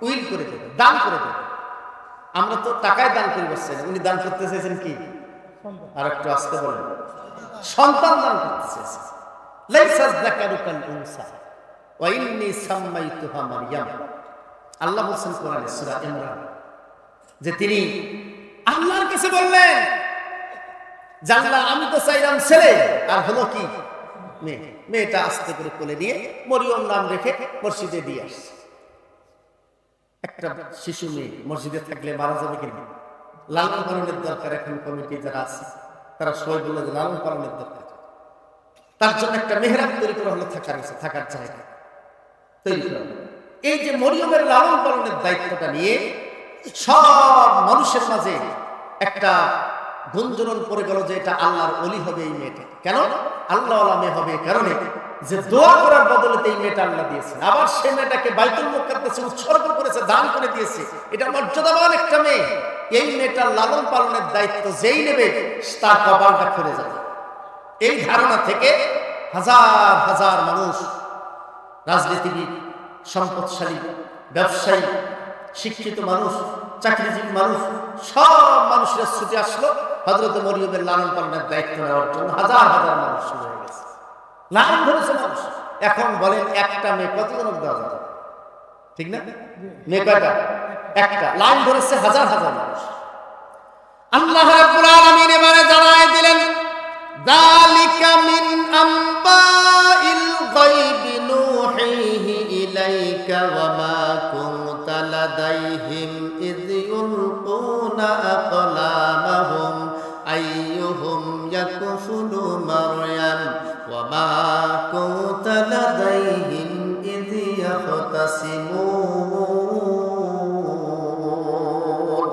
S1: উইল করে দেব, দান করে দেব। আমরা তো টাকায় দান করি বসছি না, উনি দান করতে চাইছেন কি? আর একটু আসতে বলেন, সন্তান দান করতে চাইছেন। লাইসা যাকারু কাল উনসা ওয়া ইন্নী সাম্মাইতুহা মারইয়াম। আল্লাহ বলেন কোরআনে সূরা ইমরান যে তিনি আল্লাহর কাছে বললেন যে আল্লাহ আমি তো চাইলাম ছেলে, আর হলো কি মেয়ে। মেয়েটা আস্তে করে কোলে নিয়ে মরিয়ম নাম রেখে মসজিদে দিয়ে আসছে। একটা শিশু মেয়ে মসজিদে থাকলে মারা যাবে কিনা? লালন পালনের দরকার। এখন কমিটি যারা আছে তারা সবাই বললো যে লালন পালনের দরকার, তার জন্য একটা মেহরাব তৈরি করা হলো, থাকার জায়গা তৈরি করা। এই যে মরিয়মের লালন পালনের দায়িত্বটা নিয়ে সব মানুষের মাঝে একটা গুঞ্জরণ পড়ে গেল যে এটা আল্লাহর ওলি হবে এই মেয়েটা। কেন আল্লাহ ওয়ালা মেয়ে হবে? কারণে যে দোয়া করার বদলে এই মেয়েটা আল্লাহ দিয়েছেন, আবার সে মেয়েটাকে বাইতুল মুকাদ্দাসে উৎসর্গ করেছে, দান করে দিয়েছে। এটা মর্যাদাবান একটা মেয়ে। এই মেয়েটার লালন পালনের দায়িত্ব যেই নেবে তার কপালটা খুলে যাবে। এই ধারণা থেকে হাজার হাজার মানুষ, রাজনীতিবিদ, সম্পদশালী, ব্যবসায়ী, শিক্ষিত মানুষ, চাকরিজীবী মানুষ, সব মানুষেরা ছুটে আসলো হযরত মরিয়মের লালন পালনের দায়িত্ব নেওয়ার জন্য। হাজার হাজার মানুষ শুরু হয়ে গেছে, লালন ধরেছে মানুষ। এখন বলেন একটা মেয়ে কতজন দেওয়া যাবে? ঠিক না? মেয়ে কয়টা? একটা। লালন ধরেছে হাজার হাজার মানুষ। আল্লাহ রাব্বুল আলামিন এবারে জানায় দিলেন যালিকা মিন আম্বাইল গায়বি নূহিহি ইলাইকা ওয়া মা কুনতা লাদাইহিম ইয ইউলকুনা আকলামাহুম আইয়ুহুম ইয়াকফুলু মারয়াম ওয়া মা কুনতা লাদাইহিম ইয ইয়াখতাসিমুন।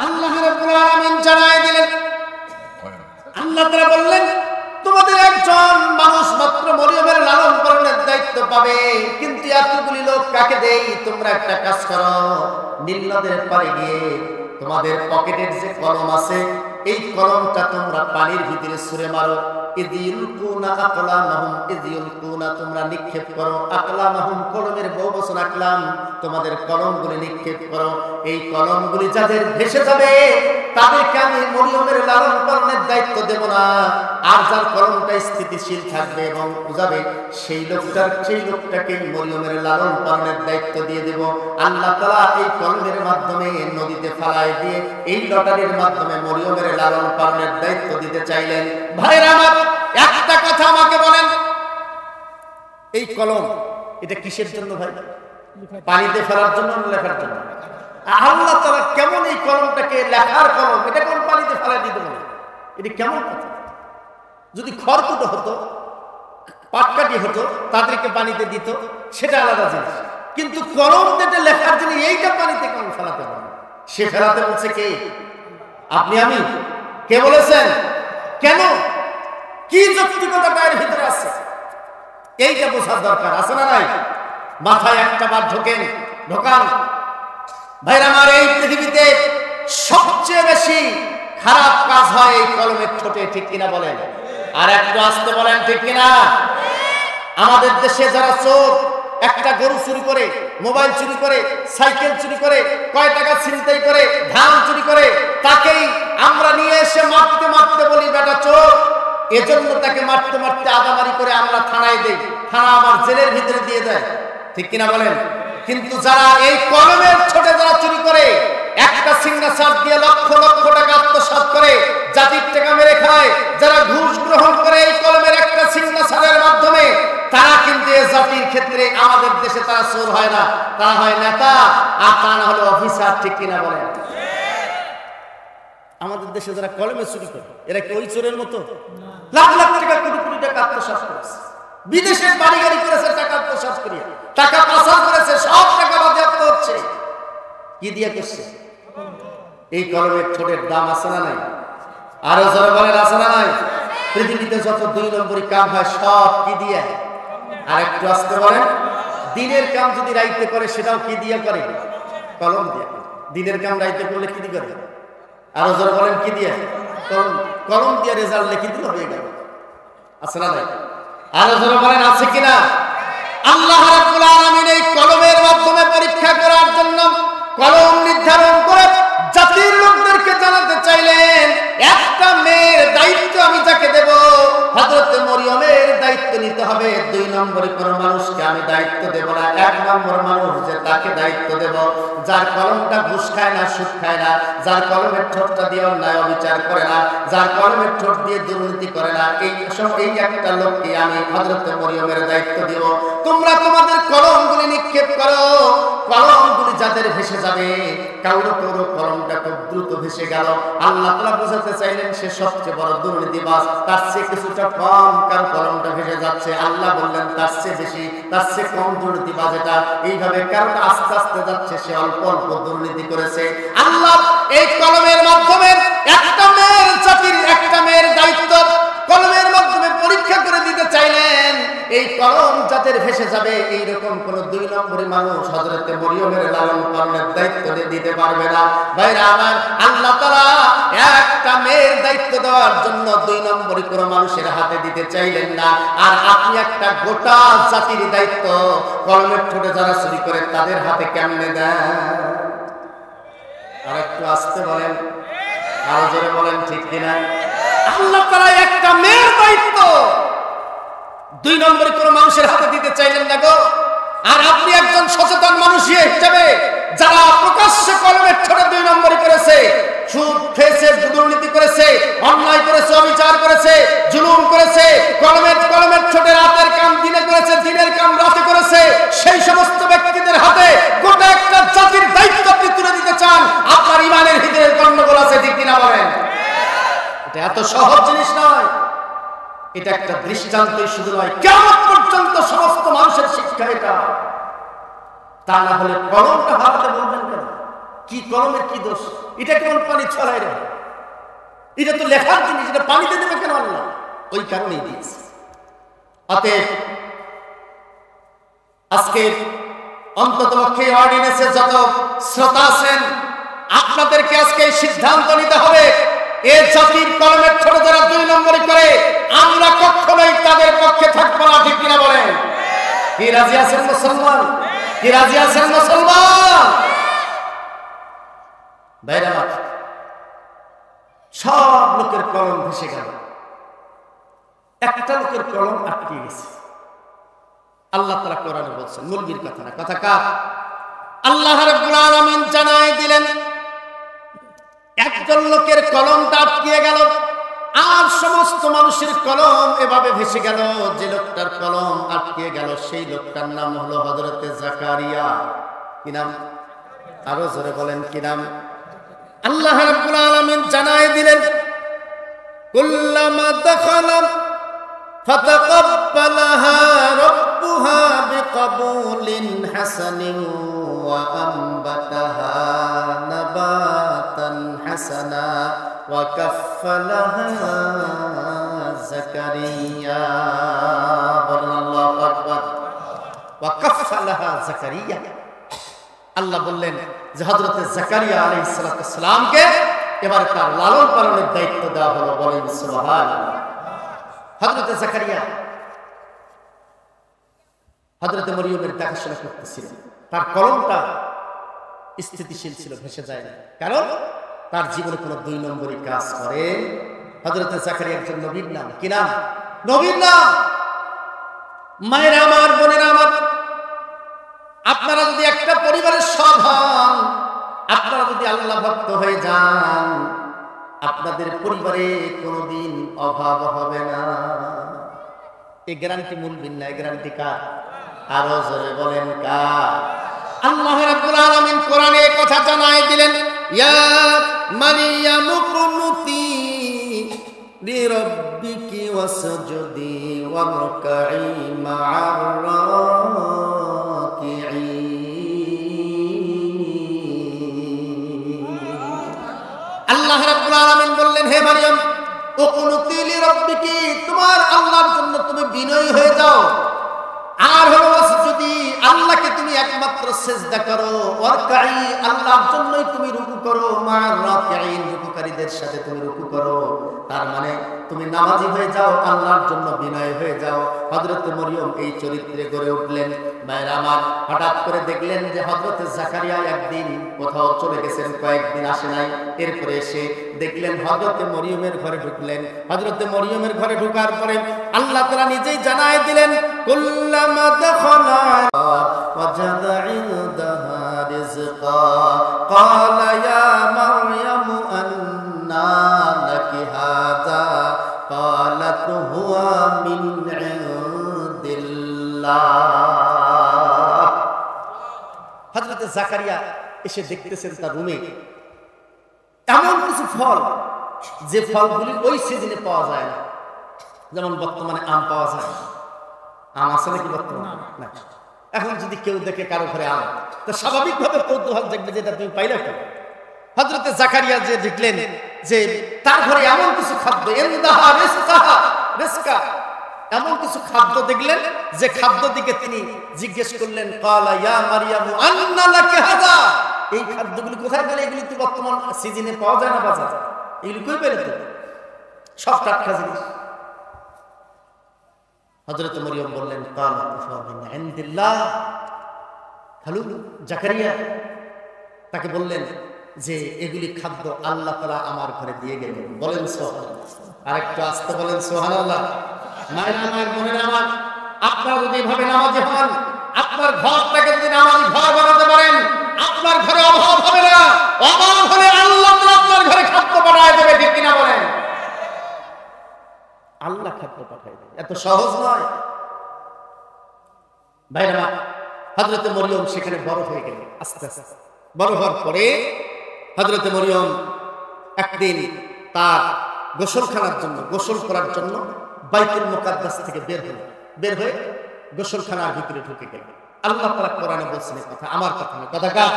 S1: আল্লাহ রাব্বুল আলামিন জানায় দিলেন, আল্লাহ তাআলা বললেন তোমাদের একজন মানুষ মাত্র মরিয়মের লালন পালনের দায়িত্ব পাবে, কিন্তু এতগুলি লোক কাকে দেই? তোমরা একটা কাজ করো, নীল নদের পাড়ে গিয়ে তোমাদের পকেটের যে কলম আছে এই কলমটা তোমরা পানির ভিতরে ছুঁড়ে মারো। ইযিলকুনা আকলামাহুম, ইযিলকুনা তোমরা নিক্ষেপ করো, আকলামাহুম কলমের বহুবচন আকলাম, তোমাদের কলমগুলি নিক্ষেপ করো। এই কলমগুলি যাদের ভেসে যাবে তাদেরকে আমি মরিয়মের লালন পালনের দায়িত্ব দেব না, আর যার কলমটা স্থিতিশীল থাকবে এবং বুঝাবে সেই লোকটাকে মরিয়মের লালন পালনের দায়িত্ব দিয়ে দেব। আল্লাহ তাআলা এই কলমের মাধ্যমে নদীতে ফালায় দিয়ে এই লটারির মাধ্যমে মরিয়মের লালন পালনের দায়িত্ব দিতে চাইলেন। ভাইরা আমার, একটা কথা আমাকে বলেন, এই কলম এটা কিসের জন্য ভাই? পানিতে ফেলার জন্য না লেখার জন্য? আল্লাহ তাআলা কেমন এই কলমটাকে লেখার কলম, এটা কোন পানিতে ফেলা দিতে বলে? এটা কেমন কথা? যদি খড়কুটো হতো, পাটকাঠি হতো, তাদেরকে পানিতে দিত, সেটা আলাদা জিনিস। কিন্তু কলম দিয়ে লেখার জন্য এইটা পানিতে কেন ফেলাতে হবে? সে ফেলাতে বলছে কে? আপনি? আমি? কে বলেছেন? কেন? কি যৌক্তিকতা এর ভিতরে আছে এইটা বোঝার দরকার আছে না নাই? মাথায় একটা বার ঢোকান ভাইরা আমার। এই পৃথিবীতে সবচেয়ে বেশি খারাপ কাজ হয় এই কলমের ঠোঁটে, ঠিক কিনা বলেন? আর একটু আসতে বলেন, ঠিক কিনা? আমাদের দেশে যারা চোর, একটা গরু চুরি করে, মোবাইল চুরি করে, সাইকেল চুরি করে, কয় টাকা ছিনতাই করে, ধান চুরি করে, তাকেই আমরা নিয়ে এসে মারতে মারতে বলি বেটা চোর। এজন্য তাকে মারতে মারতে আদামারি করে আমরা থানায় দেই, থানা আবার জেলের ভিতরে দিয়ে দেয়, ঠিক কিনা বলেন? কিন্তু যারা এই কলমের ঠোঁটে যারা চুরি করে, একটা সিগনেচার দিয়ে লক্ষ লক্ষ টাকা আত্মসাৎ করে, জাতির টাকা মেরে খায়, যারা ঘুষ গ্রহণ করে এই কলমের একটা সিগনেচারের মাধ্যমে, তারা কিন্তু এই জাতির ক্ষেত্রে আমাদের দেশে তারা চোর হয় না, তারা হয় নেতা, আর তারা না হলে অফিসার, ঠিক কিনা বলেন? আমাদের দেশে যারা কলমে চুরি করে এরা কি ওই চোরের মতো? লাখ লাখ টাকা, কোটি কোটি টাকা আত্মসাৎ করেছে, বিদেশের বাড়ি গাড়ি করেছে, টাকা আত্মসাৎ করিয়ে, টাকা পাচার করেছে, সব টাকা বাজেয়াপ্ত হচ্ছে। কি দিয়ে করছে? এই কলমের ঠোঁটের দাম আছে না নাই? আরো যারা বলেন আছে না নাই? পৃথিবীতে যত 2 নম্বরই কাম হয় সব কি দিয়ে? আর একটু আসতে বলেন, দিনের কাম যদি রাইতে করে সেটাও কি দিয়ে করে? কলম দিয়ে। দিনের কাম রাইতে করলে কি দিয়ে করে? আরো যারা বলেন কি দিয়ে? কলম দিয়ে রেজাল্ট লিখে দিলে হয়ে গেল, আছে না নাই? আরো যারা বলেন আছে কিনা? আল্লাহ রাব্বুল আলামিন এই কলমের মাধ্যমে পরীক্ষা করার জন্য কলম নির্ধারণ করে জাতির লোকদেরকে জানাতে চাইলেন, একটা মেয়ের দায়িত্ব আমি যাকে দেব, হযরত মরিয়মের দায়িত্ব নিতে হবে। 2 নম্বরে কোন মানুষকে আমি দায়িত্ব দেব না। 1 নম্বর মানুষ যে তাকে দায়িত্ব দেব, যার কলমটা ঘুষ খায় না, সুদ খায় না, যার কলমের ঠোঁটটা দিয়ে অন্যায় অবিচার করে না, যার কলমের ঠোঁট দিয়ে দুর্নীতি করে না, এই একটা লোককে আমি হযরত মরিয়মের দায়িত্ব দেব। তোমরা তোমাদের কলমগুলি নিক্ষেপ করো, কলমগুলি যাদের ভেসে যাবে, কারো কারো কলমটা খুব দ্রুত ভেসে গেল। আল্লাহ তাআলা বোঝাতে চাইলেন সে সবচেয়ে বড় দুর্নীতিবাজ, তার চেয়ে কিছুটা কম কার কলমটা ভেসে যাচ্ছে। আল্লাহ বললেন তার চেয়ে বেশি, তার চেয়ে কম দুর্নীতিবাজ এটা। এইভাবে কারোটা আস্তে আস্তে যাচ্ছে, সে অল্প অল্প দুর্নীতি করেছে। আল্লাহ এই কলমের মাধ্যমে একটা মেয়ের জাতির, একটা মেয়ের দায়িত্ব কলমের মাধ্যমে পরীক্ষা করে দিতে চাইলেন। এই কলম যাদের ভেসে যাবে, এইরকম কোন 2 নম্বরী মানুষ হযরত মরিয়মের লালন পালনের দায়িত্ব দিতে পারবে না। ভাইরা আমার, আল্লাহ তাআলা একটা মেয়ের দায়িত্ব দেওয়ার জন্য 2 নম্বরী কোন মানুষের হাতে দিতে চাইলেন না। আর আপনি একটা গোটা জাতির দায়িত্ব কলমের ঠোঁটে যারা চুরি করে তাদের হাতে কেমনে দেন? আর একটু আসতে বলেন, আর জোরে বলেন, ঠিক কিনা? আল্লাহ তাআলা একটা মেয়ের দায়িত্ব 2 নম্বরে কোন মানুষের হাতে দিতে চাইলেন না গো। আর আপনি একজন সচেতন মানুষ হিসেবে যারা প্রকাশ্যে কলমের ঠোঁটে 2 নম্বরই করেছে, সুদ খেয়েছে, দুর্নীতি করেছে, অন্যায় করেছে, অবিচার করেছে, জুলুম করেছে, কলমের ঠোঁটে রাতের কাম দিনে করেছে, দিনের কাম রাতে করেছে, সেই সমস্ত ব্যক্তিদের হাতে গোটা একটা জাতির দায়িত্ব আপনি তুলে দিতে চান, আপনার ইমানের ভিতরে গন্ডগোল আছে, ঠিক কিনা বলেন? এটা এত সহজ জিনিস নয়। এটা একটা দৃষ্টান্তই শুধু নয়, কিয়ামত পর্যন্ত সমস্ত মানুষের শিক্ষা এটা। তা না হলে কলমটা হাতে বলবেন কেন? কি কলমের কি দোষ? এটা কেমন পানি ছড়ায় রে? এটা তো লেখার জিনিস, এটা পানিতে দেবে কেন আল্লাহ? ওই কারণেই দিয়েছে। অতএব আজকে অন্ততপক্ষে অর্ডিনেন্সের যত শ্রোতা আছেন, আপনাদেরকে আজকে এই সিদ্ধান্ত নিতে হবে, এই জাতির কলমের ঠোঁটে যারা 2 নম্বরই করে, আমরা কখনোই তাদের পক্ষে থাকবো না, ঠিক কিনা বলেন? কি রাজি আছেন মুসলমান? কি রাজি আছেন মুসলমান? ভাইরা, সব লোকের কলম ভেসে গেল, একটা লোকের কলম আটকে গেছে। আল্লাহ তাআলা কোরআনে বলছেন, মুলবির কথা না, কথা কার? আল্লাহ রাব্বুল আলামিন জানায় দিলেন একজন লোকের কলমটা আটকে গেল, আর সমস্ত মানুষের কলম এভাবে ভেসে গেল। যে লোকটার কলম আটকে গেল সেই লোকটার নাম হলো হযরতে জাকারিয়া। কি নাম? আরো জোরে বলেন, কি নাম? আল্লাহ রাব্বুল আলামিন জানায় দিলেন, কুল্লামা দাখালা ফাতাকাব্বালাহা রাব্বুহা বিকাবুলিন হাসানিন ওয়া আনবাতাহা নাবাতান হাসানা ওয়া কাফফালাহা জাকারিয়া, বলেন আল্লাহু আকবার। ওয়া কাফালাহা জাকারিয়া, আল্লাহ বললেন যে হযরত জাকারিয়া আলাইহিস সালামকে এবার তার লালন পালনের দায়িত্ব দেওয়া হলো, বলেন সুবহানাল্লাহ। হযরত জাকারিয়া হযরত মরিয়মের দেখাশোনা করতেছিলেন, তার কলমটা স্থিতিশীল ছিল, ভেসে যায় না, কারণ তার জীবনে কোনো দুই নম্বরই কাজ করে। হযরত জাকারিয়া একজন নবীর নাম, কি নাম? নবীর নাম। মায়েরা আমার, বোনেরা আমার, আপনারা যদি একটা পরিবারের সব হন, আপনারা যদি আল্লাহ ভক্ত হয়ে যান, আপনাদের পরিবারে কোনোদিন অভাব হবে না। এই গ্যারান্টি মুলবিন না, এই গ্যারান্টি কার? আরো জোরে বলেন কার? আল্লাহ রাব্বুল আলামিন কোরআনে কথা জানায় দিলেন, ইয়া মারিয়াম কুনুতি লিরাব্বিকি ওয়াসজুদি ওয়ারকাই মা'আর রাকিঈন। আল্লাহ রাব্বুল আলামিন বললেন, হে মারিয়াম, কুনুতি লিরাব্বিকি, তোমার আল্লাহর জন্য তুমি বিনয়ী হয়ে যাও, আর হলো যদি আল্লাহকে তুমি একমাত্র সিজদা করো, ওয়ারকাই, আল্লাহর জন্যই তুমি রুকু করো, মা'আর রাকিঈন, রুকুকারীদের সাথে তুমি রুকু করো। তার মানে তুমি নামাজি হয়ে যাও, আল্লাহর জন্য বিনয় হয়ে যাও। হযরত মরিয়ম এই চরিত্রে গড়ে উঠলেন। মায়েরা আমার, হঠাৎ করে দেখলেন যে হযরত জাকারিয়া একদিন কোথাও চলে গেছেন, কয়েকদিন আসে নাই। এরপরে এসে দেখলেন হযরত মরিয়মের ঘরে ঢুকলেন। হযরত মরিয়মের ঘরে ঢোকার পরে আল্লাহ তাআলা নিজেই জানায় দিলেন, কুল্লামা দাখালা ওয়াজাদা ইনদাহা রিজকা ক্বালা ইয়া মারইয়াম আন্না লাকি হাযা ক্বালাত হুয়া মিন ইনদিল্লাহ। হযরত জাকারিয়া এসে দেখতেছেন তার রুমে এমন কিছু ফল, যে ফলগুলি ওই সিজনে পাওয়া যায় না। যেমন বর্তমানে আম পাওয়া যায়, আম আছে নাকি বর্তমানে? না। এখন যদি কেউ দেখে কারো ঘরে আম, তো স্বাভাবিকভাবে কৌতূহল দেখবে যে এটা তুমি পাইলে কেন। হযরত জাকারিয়া যে দেখলেন যে তার ঘরে এমন কিছু খাদ্য, ইনদাহা রিজকা, এমন কিছু খাদ্য দেখলেন যে খাদ্য দিকে তিনি জিজ্ঞেস করলেন, ক্বালা ইয়া মারইয়াম আন্না লাকি হাযা, এই খাদ্যগুলি কোথায় পেলে? এগুলি তো বর্তমান সিজনে পাওয়া যায় না বাজারে, এগুলি কই পেলে? তো সব টাটকা জিনিস। হযরত মরিয়ম বললেন, ক্বালাত হুয়া মিন ইনদিল্লাহ। খালু জাকারিয়া তাকে বললেন যে এগুলি খাদ্য আল্লাহ তাআলা আমার ঘরে দিয়ে গেলেন, বলেন সুবহানাল্লাহ। আরেকটু আস্তে বলেন সুবহানাল্লাহ। মায়েরা আমার, বোনেরা আমার, আপনারা যদি এভাবে নামাজি হন, আপনার ঘরটাকে যদি নামাজি ঘর বানাতে পারেন, আপনার ঘরে অভাব হবে না। অভাব হলে আল্লাহ তাআলা আপনার ঘরে খাদ্য পাঠায় দেবে, ঠিক কিনা বলেন? আল্লাহ খাদ্য পাঠায় দেবে, এত সহজ নয় ভাইরা। হযরত মরিয়ম সেখানে বড় হয়ে গেলেন। আস্তে আস্তে বড় হওয়ার পরে হযরত মরিয়ম একদিন তার গোসলখানার জন্য, গোসল করার জন্য বাইতুল মুকাদ্দাস থেকে বের হয়ে গোসলখানার ভিতরে ঢুকে গেলেন। আল্লাহ তাআলা কোরআনে বলছেন কথা, আমার কথা না, কথা কার?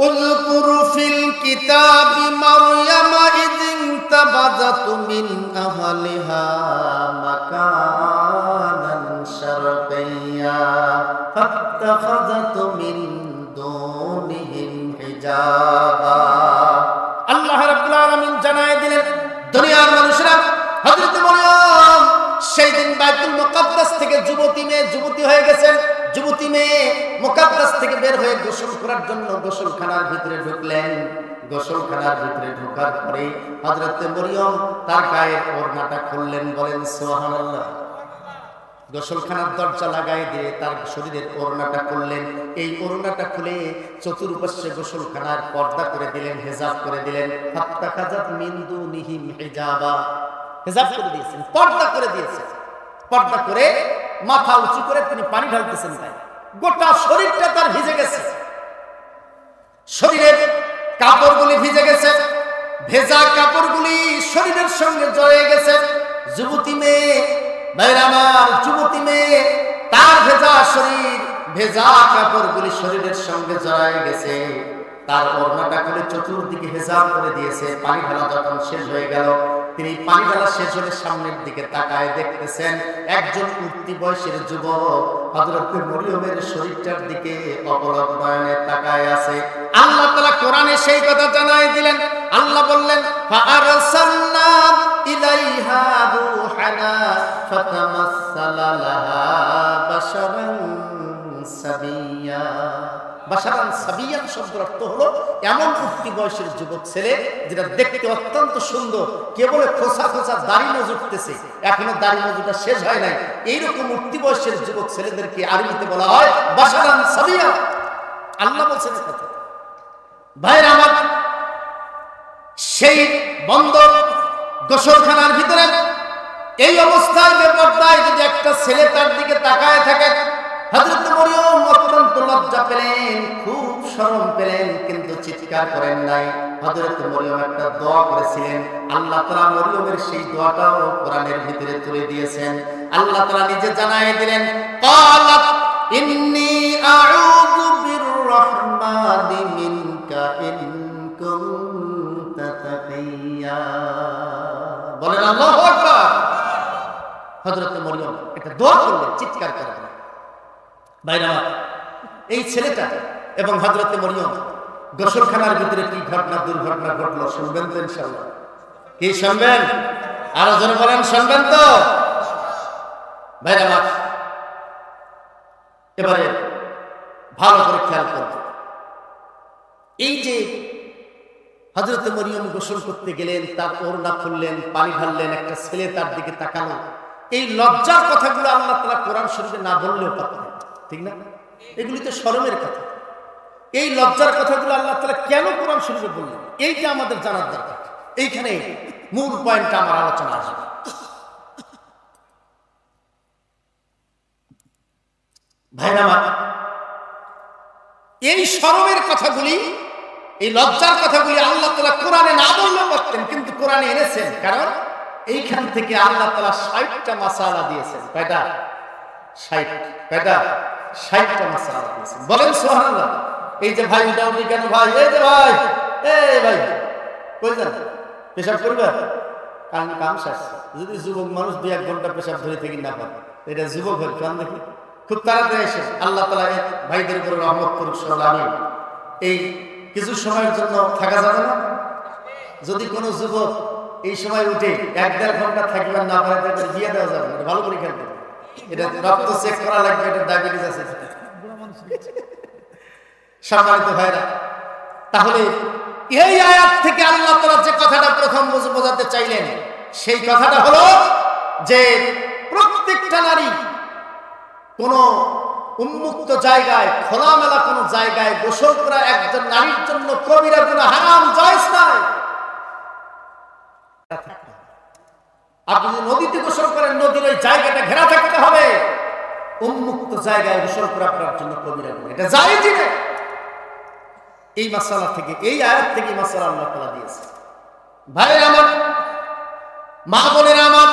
S1: উযকুরু ফিল কিতাবি মারইয়ামা ইযিনতাবাযাত মিন আহলিহা মাকানান শারকিয়্যা ফাত্তাখাযাত মিন দুনিহিম হিজাবা। আল্লাহ রাব্বুল আলামিন জানায় দিলেন, দুনিয়ার মানুষরা হযরত মরিয়ম সেই দিন বাইতুল মুকাদ্দাস থেকে যুবতী হয়ে গেছেন। যুবতী মেয়ে মুকাদ্দাস থেকে বের হয়ে গোসল করার জন্য গোসলখানার ভিতরে ঢুকলেন। গোসলখানার ভিতরে ঢোকার পরে হযরত মরিয়ম তার গায়ের ওড়নাটা খুললেন, বলেন সুবহানাল্লাহ। গোসলখানার দরজা লাগাই দিয়ে তার শরীরের ওড়নাটা খুললেন। এই ওড়নাটা খুলে চতুর্পাশে গোসলখানার পর্দা করে দিলেন, হেজাব করে দিলেন। ফাত্তাখাযাত মিন দুনিহিম হিজাবা, হেজাব করে দিয়েছেন, পর্দা করে দিয়েছেন। পর্দা করে মাথা উঁচু করে তিনি পানি ঢালতেছেন গায়ে। গোটা শরীরটা তার ভিজে গেছে, শরীরের কাপড়গুলি ভিজে গেছে, ভেজা কাপড়গুলি শরীরের সঙ্গে জড়িয়ে গেছে। যুবতী মেয়ে, ভাইরা আমার, যুবতী মেয়ে, তার ভেজা শরীর, ভেজা কাপড়গুলি শরীরের সঙ্গে জড়িয়ে গেছে। তার ওড়নাটা খুলে চতুর্দিকে হেজাব করে দিয়েছে। পানি ঢালা যখন শেষ হয়ে গেল, তিনি পানি ঢালা শেষ হলে সামনের দিকে তাকায় দেখতেছেন একজন উঠতি বয়সের যুবক হযরত মরিয়মের শরীরটার দিকে অপলক নয়নে তাকায় আছে। আল্লাহ তাআলা কোরআনে সেই কথা জানাই দিলেন। আল্লাহ বললেন, ফাআরসালনা ইলাইহা রূহানা ফাতামাসসালা লাহা বাশারান সাবিয়া। বাশারান সাবিয়ান শব্দের অর্থ হলো এমন উঠতি বয়সের যুবক ছেলে যেটা দেখতে অত্যন্ত সুন্দর, কেবল খোসা খোসা দাড়ি নজ উঠতেছে, এখনো দাড়ি নজটা শেষ হয় নাই। এইরকম উঠতি বয়সের যুবক ছেলেদেরকে আরবিতে বলা হয় বাশারান সাবিয়া। আল্লাহ বলছেন কথা। ভাইরা আমার, সেই বন্দর গোসলখানার ভিতরে এই অবস্থায় বেপরদায় যদি একটা ছেলে তার দিকে তাকায় থাকে, হযরত মরিয়ম অত্যন্ত লজ্জা পেলেন, খুব শরম পেলেন, কিন্তু চিৎকার করেন নাই। হযরত মরিয়ম একটা দোয়া করেছিলেন, আল্লাহ তাআলা মরিয়মের সেই দোয়াটাও কোরআনের ভিতরে তুলে দিয়েছেন। আল্লাহ তাআলা নিজে জানায় দিলেন, ক্বালাত ইন্নী আউযু বিররহমানি মিনকা ইন কুনতা তাকিয়া। বলেন আল্লাহু আকবার। হযরত মরিয়ম একটা দোয়া করলেন, চিৎকার করলেন। ভাইরা, এই ছেলেটা এবং হযরত মরিয়ম গোসলখানার ভিতরে কি ঘটনা দুর্ঘটনা ঘটলো শুনবেন তো ইনশাআল্লাহ? কি শুনবেন? আরো জোরে বলেন, শুনবেন তো? ভাইরা, এবারে ভালো করে খেয়াল করবেন। এই যে হযরত মরিয়ম গোসল করতে গেলেন, তার ওড়না খুললেন, পানি ঢাললেন, একটা ছেলে তার দিকে তাকালো, এই লজ্জার কথাগুলো আল্লাহ তাআলা কোরআন শরীফে না বললেও পারতেন, ঠিক না? এগুলি তো শরমের কথা। এই লজ্জার কথাগুলো আল্লাহ তাআলা কেন কোরআন শরীফে বললেন, এইটা আমাদের জানার দরকার। এইখানে মূল পয়েন্টটা আমার আলোচনা আসবে। ভাইরা আমার, এই শরমের কথাগুলি, এই লজ্জার কথাগুলি আল্লাহ তাআলা কোরআনে না বললেও পারতেন, কিন্তু কোরআনে এনেছেন। কারণ এইখান থেকে আল্লাহ তাআলা ৬০টা মাসালা দিয়েছেন। কয়টা? ৬০। কয়টা? ৬০টা মাসালা দিয়েছেন। বলেন সুবহানাল্লাহ। এই যে ভাই উঠাউনি কেন ভাই? এই যে ভাই, এই ভাই কই যান? পেশাব করবে? কাম শেষ। যদি যুবক মানুষ ২-১ ঘন্টা পেশাব ধরে থেকে না পারে, এটা যুবক হয় কান দেখি খুব তাড়াতাড়ি এসে আল্লাহ তাআলা ভাইদের উপর রহমত করুক। আমিন। এই কিছু সময়ের জন্য থাকা যাবে না? যদি কোনো যুবক এই সময় উঠে ১-১.৫ ঘন্টা থাকবেন না পারে, তাদের বিয়ে দেওয়া যাবে না। ভালো করে খেয়াল করবেন, এটা রক্ত চেক করা লাগবে, এটা ডায়াবেটিস আছে। সম্মানিত ভাইরা, তাহলে এই আয়াত থেকে আল্লাহ তাআলা যে কথাটা প্রথম বোঝাতে চাইলেন, সেই কথাটা হলো যে প্রত্যেকটা নারী কোন উন্মুক্ত জায়গায়, খোলামেলা কোন জায়গায় গোসল করা একজন নারীর জন্য কবিরা গুনাহ, হারাম, জায়েজ নয়। আপনি যদি নদীতে গোসল করেন, নদীর ওই জায়গাটা ঘেরা থাকতে হবে। উন্মুক্ত জায়গায় গোসল করা আপনার জন্য কবিরা গুনাহ, এটা জায়েজই না। এই মাসালা থেকে, এই আয়াত থেকে মাসালা আল্লাহ তাআলা দিয়েছে। ভাই আমার, মা বোনের আমার,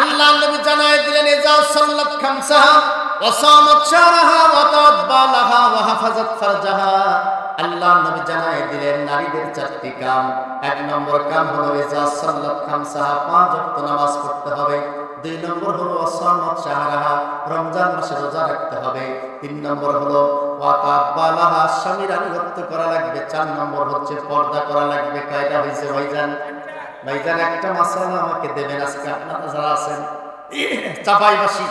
S1: আল্লাহ নবী জানায় দিলেন, ইজা সাল্লাত খামসাহা ওয়া সামাত শাহরাহা ওয়া তাবালাহা ওয়া হাফাজাত ফারজাহা। আল্লাহ নবী জানায় দিলেন নারীদের ৪টি কাম। ১ নম্বর কাম হলো ইজা সাল্লাত খামসাহা, ৫ ওয়াক্ত নামাজ পড়তে হবে। ২ নম্বর হলো ওয়া সামাত শাহরাহা, রমজান মাসে রোজা রাখতে হবে। ৩ নম্বর হলো ওয়া তাবালাহা, স্বামীর আনুগত্য করা লাগবে। ৪ নম্বর হচ্ছে পর্দা করা লাগবে। কয়টা হইছে ভাইজান? ভাইজান একটা মাসালা আমাকে দেবেন আজকে, আপনারা যারা আছেন চাপাইবাসী,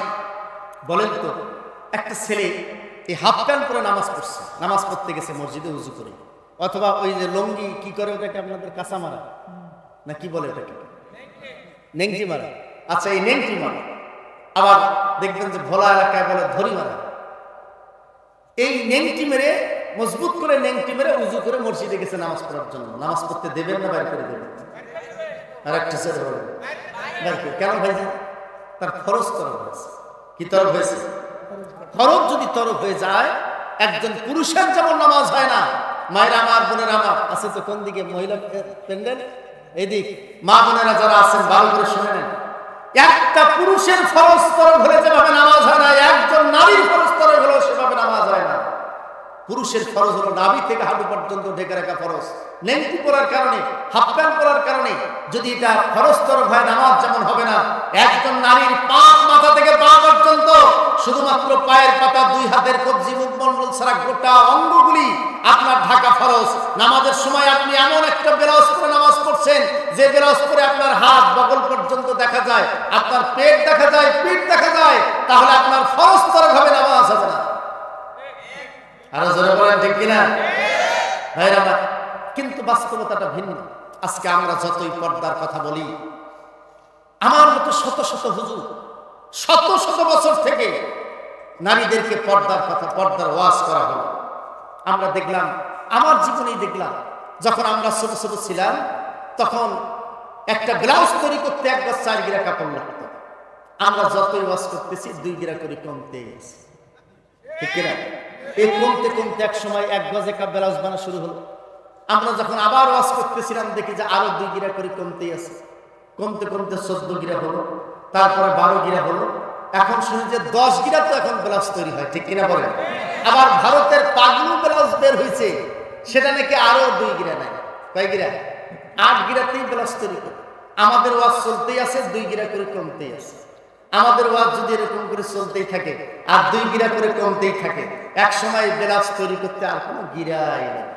S1: বলেন তো, একটা ছেলে এই হাফ প্যান্ট পরে নামাজ পড়ছে, নামাজ পড়তে গেছে মসজিদে উজু করে, অথবা ওই যে লঙ্গি কি করে ওটাকে আপনাদের কাঁচা মারা না কি বলে ওটাকে, নেংটি মারা। আচ্ছা, এই নেংটি মারা, আবার দেখবেন যে ভোলা এলাকায় বলে ধরি মারা। এই নেংটি মেরে, মজবুত করে নেংটি মেরে উজু করে মসজিদে গেছে নামাজ পড়ার জন্য। নামাজ পড়তে দেবেন না বাইর করে দেবেন? আর একটা ছেলে বলেন কেন ভাইজান? তার খরচ তরফ হয়েছে। কি তরফ হয়েছে? খরচ যদি তরফ হয়ে যায়, একজন পুরুষের যেমন নামাজ হয় না, মায়ের আমার, বোনের আমার আছে তো কোন দিকে মহিলা প্যান্ডেল, এদিক মা বোনেরা যারা আছেন ভালো করে শুনে নেন, একটা পুরুষের ফরজ তরফ হলে যেভাবে নামাজ হয় না, একজন নারীর ফরজ তরফ হলেও সেভাবে নামাজ হয় না। পুরুষ পুরুষের ফরজ হলো নাভি থেকে হাঁটু পর্যন্ত ঢেকে রাখা ফরজ। নেংটি পরার কারণে, হাফ প্যান্ট পরার কারণে যদি এটা ফরজ তরফ হয়, নামাজ যেমন হবে না। একজন নারীর পা, মাথা থেকে পা পর্যন্ত শুধুমাত্র পায়ের পাতা, দুই হাতের কবজি, মুখমণ্ডল ছাড়া গোটা অঙ্গগুলি আপনার ঢাকা ফরজ। নামাজের সময় আপনি এমন একটা ব্লাউজ পরে নামাজ পড়ছেন যে ব্লাউজ পরে আপনার হাত বগল পর্যন্ত দেখা যায়, আপনার পেট দেখা যায়, পিঠ দেখা যায়, তাহলে আপনার ফরজ তরফ হবে, নামাজ হবে না। আরো জোরে বলেন ঠিক কিনা ভাইরা আমার? কিন্তু বাস্তবতাটা ভিন্ন। আজকে আমরা যতই পর্দার কথা বলি, আমার মতো শত শত হুজুর শত শত বছর থেকে নারীদেরকে পর্দার কথা, পর্দার ওয়াজ করা হলো। আমরা দেখলাম, আমার জীবনেই দেখলাম, যখন আমরা ছোট ছোট ছিলাম তখন একটা ব্লাউজ তৈরি করতে এক গজ 4 গিরা কাপড় লাগতো। আমরা যতই ওয়াজ করতেছি 2 গিরা করে কমতে গেছে, ঠিক কিনা? এই কমতে কমতে এক সময় 1 গজে ব্লাউজ বানা শুরু হলো। আমরা যখন আবার ওয়াজ করতেছিলাম দেখি যে আরো 2 গিরা করে কমতেই আছে। কমতে কমতে 14 গিরা হলো, তারপরে 12 গিরা হলো। এখন শুনি যে 10 গিরা তো এখন ব্লাউজ তৈরি হয়, ঠিক কিনা বলেন? আবার ভারতের পাগলু ব্লাউজ বের হয়েছে, সেটা নাকি আরো 2 গিরা নাই, কয় গিরা? 8 গিরাতেই ব্লাউজ তৈরি করে। আমাদের ওয়াজ চলতেই আছে, 2 গিরা করে কমতেই আছে। আমাদের ওয়াজ যদি এরকম করে চলতেই থাকে আর 2 গিরা করে কমতেই থাকে, এক সময় ব্লাউজ তৈরি করতে আর কোনো গিরাই নেই,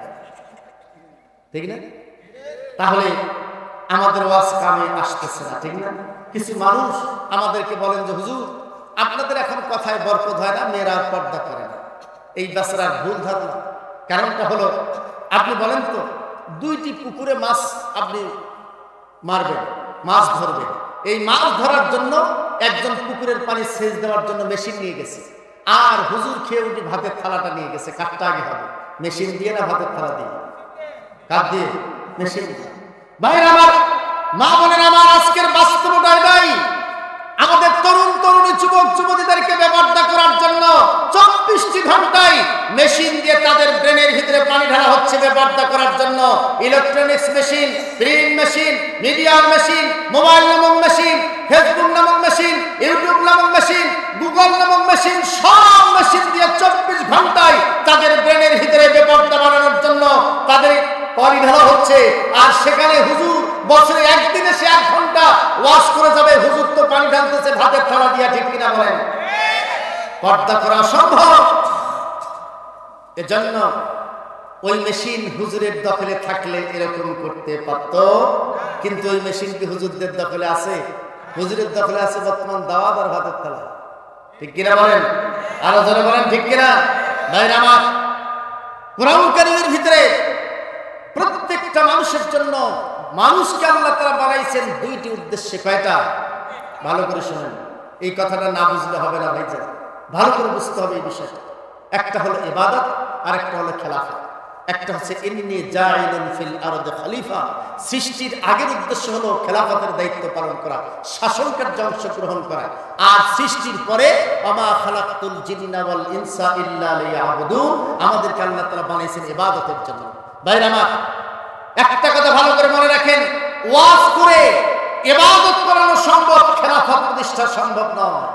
S1: ঠিক না? তাহলে আমাদের ওয়াজ কামে আসতেছে না, ঠিক না? কিছু মানুষ আমাদেরকে বলেন যে হুজুর, আপনাদের এখন কথায় বরকত হয় না, মেয়েরা পর্দা করে না। এই বেচারার ভুল ধারণা। কারণটা হলো, আপনি বলেন তো, 2টি পুকুরে মাছ আপনি মারবেন, মাছ ধরবেন। এই মাছ ধরার জন্য একজন পুকুরের পানি সেচ দেওয়ার জন্য মেশিন নিয়ে গেছে, আর হুজুর খেয়ে উঠে ভাতের থালাটা নিয়ে গেছে। কাঠটা আগে হবে, মেশিন দিয়ে না ভাতের থালা দিয়ে? কাঠ দিয়ে, মেশিন দিয়ে। ভাইরা আমার, মা বোনের আমার, আজকের বাস্তবতায় ভাই আমাদের তরুণ তরুণী যুবক যুবতীদেরকে ব্যবহার করার জন্য 24টি ঘন্টায় মেশিন দিয়ে তাদের ব্রেনের ভিতরে পানি ঢালা হচ্ছে ব্যবহার করার জন্য। ইলেকট্রনিক্স মেশিন, প্রিন্ট মেশিন, মিডিয়ার মেশিন, মোবাইল নামক মেশিন, ফেসবুক নামক মেশিন, ইউটিউব নামক মেশিন, গুগল নামক মেশিন, সব মেশিন দিয়ে 24 ঘন্টায় তাদের ব্রেনের ভিতরে ব্যবহার বানানোর জন্য তাদের পানি ঢালা হচ্ছে। আর সেখানে হুজুর বছরে একদিনে সে 1 ঘন্টা ওয়াশ করে যাবে, হুজুর তো পানি ঢালতেছে ভাতের থালা দিয়া, ঠিক কিনা বলেন? পর্দা করা সম্ভব। এজন্য ওই মেশিন হুজুরের দখলে থাকলে এরকম করতে পারত, কিন্তু ওই মেশিন কি হুজুরদের দখলে আছে? হুজুরের দখলে আছে বর্তমান দাওয়াত আর ভাতের থালা, ঠিক কিনা বলেন? আরো জোরে বলেন, ঠিক কিনা? ভাইরা আমার, কোরআন কারীমের ভিতরে প্রত্যেকটা মানুষের জন্য মানুষকে আল্লাহ তাআলা বানাইছেন 2টি উদ্দেশ্যে। কয়টা? ভালো করে শুনেন, এই কথাটা না বুঝলে হবে না ভাইজান, ভালো করে বুঝতে হবে এই বিষয়টা। একটা হলো ইবাদত আর একটা হলো খেলাফত। একটা হচ্ছে ইন্নী জাইলুন ফিল আরদি খলিফা, সৃষ্টির আগের উদ্দেশ্য হলো খেলাফতের দায়িত্ব পালন করা, শাসন কার্যে অংশগ্রহণ করা। আর সৃষ্টির পরে ওমা খালাকতুল জিন্না ওয়াল ইনসা ইল্লা লিয়াবুদুন, আমাদেরকে আল্লাহ তাআলা বানাইছেন ইবাদতের জন্য। ভাইরা আমার, একটা কথা ভালো করে মনে রাখেন, ওয়াজ করে ইবাদত করানো সম্ভব, খেলাফত প্রতিষ্ঠা সম্ভব নয়।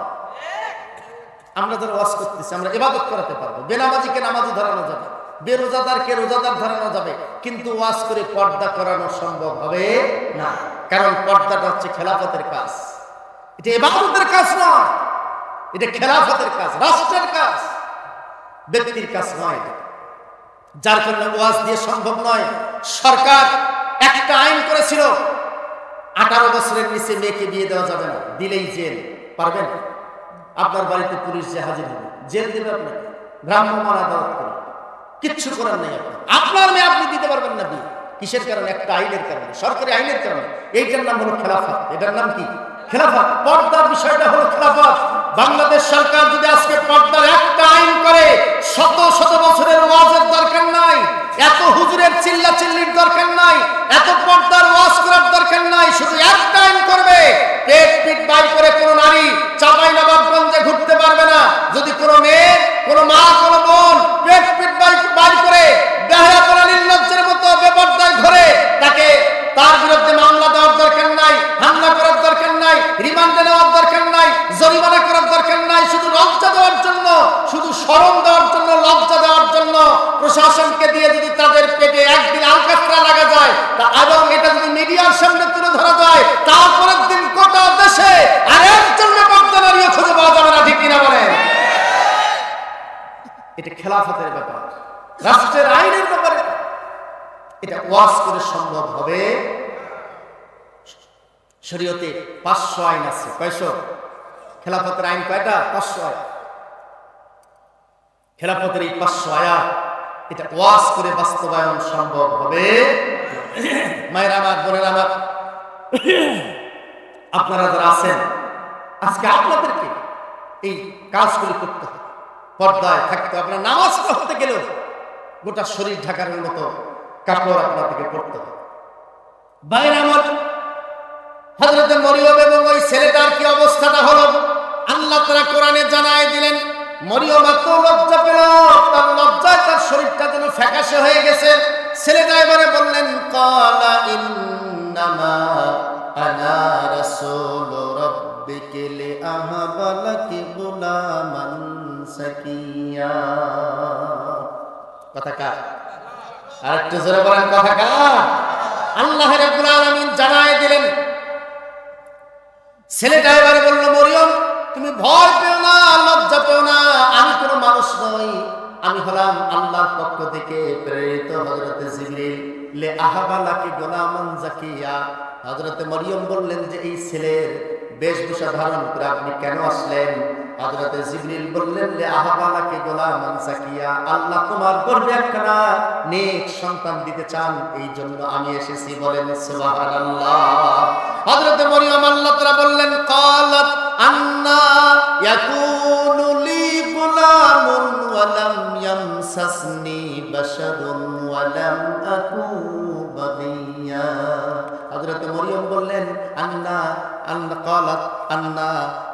S1: আমরা যারা ওয়াজ করতেছি আমরা ইবাদত করাতে পারবো, বেনামাজিকে নামাজি ধরানো যাবে, বেরোজাদারকে রোজাদার ধরানো যাবে, কিন্তু ওয়াজ করে পর্দা করানো সম্ভব হবে না। কারণ পর্দাটা হচ্ছে খেলাফতের কাজ, এটা ইবাদতের কাজ নয়, এটা খেলাফতের কাজ, রাষ্ট্রের কাজ, ব্যক্তির কাজ নয়। যার কারণে ওয়াজ দিয়ে সম্ভব নয়। সরকার একটা আইন করেছিল, 18 বছরের নিচে মেয়েকে বিয়ে দেওয়া যাবে না, দিলেই জেল। পারবেন? আপনার বাড়িতে পুলিশ যে হাজির হবে, জেল দেবে আপনাকে, ভ্রাম্যমাণ আদালত করে, কিচ্ছু করার নেই। আপনার মেয়ে আপনি দিতে পারবেন না বিয়ে। কিসের কারণে? একটা আইনের কারণে, সরকারি আইনের কারণে। এইটার নাম হলো খেলাফত। এটার নাম কি? খেলাফত। পর্দার বিষয়টা হলো খেলাফত। বাংলাদেশ সরকার যদি আজকে পর্দার একটা আইন করে, শত শত বছরের ওয়াজের দরকার নাই, এত হুজুরের চিল্লা চিল্লির দরকার নাই, এত পর্দার ওয়াজ করার দরকার নাই। শুধু একটা আইন করবে, পেট পিট বাইর করে কোনো নারী চাঁপাইনবাবগঞ্জে ঘুরতে পারবে না। যদি কোনো মেয়ে, কোনো মা, কোনো বোন পেট পিট বাইর করে বেহায়াপনা নির্লজ্জের মতো বেপরদায় ঘরে, তাকে তার বিরুদ্ধে মামলা দেওয়ার দরকার নাই, হামলা করার দরকার নাই, রিমান্ডে নেওয়ার দরকার নাই, জরিমানা করার দরকার নাই। শুধু লজ্জা দেওয়ার মিডিয়ার সামনে তুলে ধরা যায়, তারপরের দিন গোটা দেশে আর একজন পর্দা নারীও খুঁজে পাওয়া যাবে না, ঠিক কিনা বলেন? এটা খেলাফতের ব্যাপার, রাষ্ট্রের আইনের ব্যাপারে। এটা ওয়াজ করে সম্ভব হবে? শরীয়তে 500 আইন আছে। কয়শো? খেলাফতের আইন কয়টা? 500 আইন। খেলাফতের এই 500 আয়াত এটা ওয়াজ করে বাস্তবায়ন সম্ভব হবে? মায়ের আমার, বোনের আমার, আপনারা যারা আছেন আজকে আপনাদেরকে এই কাজগুলি করতে হবে, পর্দায় থাকতে হবে। আপনার নামাজ পড়তে গেলেও গোটা শরীর ঢাকার মতো কাপড় আপনাদেরকে পড়তে হবে। বাইরে আমার হযরত মরিয়ম এবং ওই ছেলেটার কি অবস্থাটা হলো আল্লাহ তাআলা কোরআনে জানায় দিলেন। মরিয়ম এত লজ্জা পেল, তার লজ্জায় তার শরীরটা যেন ফ্যাকাশে হয়ে গেছে। ছেলেটা এবারে বললেন, ক্বালা ইন্নামা আনা রাসূলু রাব্বিকি লিআহাবা লাকি গুলামান সাকিয়া। কথা কার? আরেকটু জোরে বলেন, কথা কার? আল্লাহ রাব্বুল আলামিন জানায় দিলেন। ছেলেটা এবারে বলল, মরিয়ম তুমি ভয় পেও না, লজ্জা পেও না, আমি কোনো মানুষ নই, আমি হলাম আল্লাহর পক্ষ থেকে প্রেরিত হযরত জিবরিল। লে আহাবা লাকি গোলামান জাকিয়া। হযরত মরিয়ম বললেন যে এই ছেলের বেশভূষা ধারণ করে আপনি কেন আসলেন? হযরত জিবরিল বললেন, লে আহাবা লাকি গোলামান জাকিয়া, আল্লাহ তোমার গর্ভে একখানা নেক সন্তান দিতে চান, এই জন্য আমি এসেছি। বলেন সুবহানাল্লাহ। হযরত মরিয়ম আল্লাহ তাআলা বললেন, ক্বালাত আন্না ইয়াকুনু লি গুলামুন ওয়া লাম ইয়ামসাসনি বাশারুন ওয়া লাম আকু বাগিয়া। হযরত মরিয়ম বললেন, ক্বালাত আন্না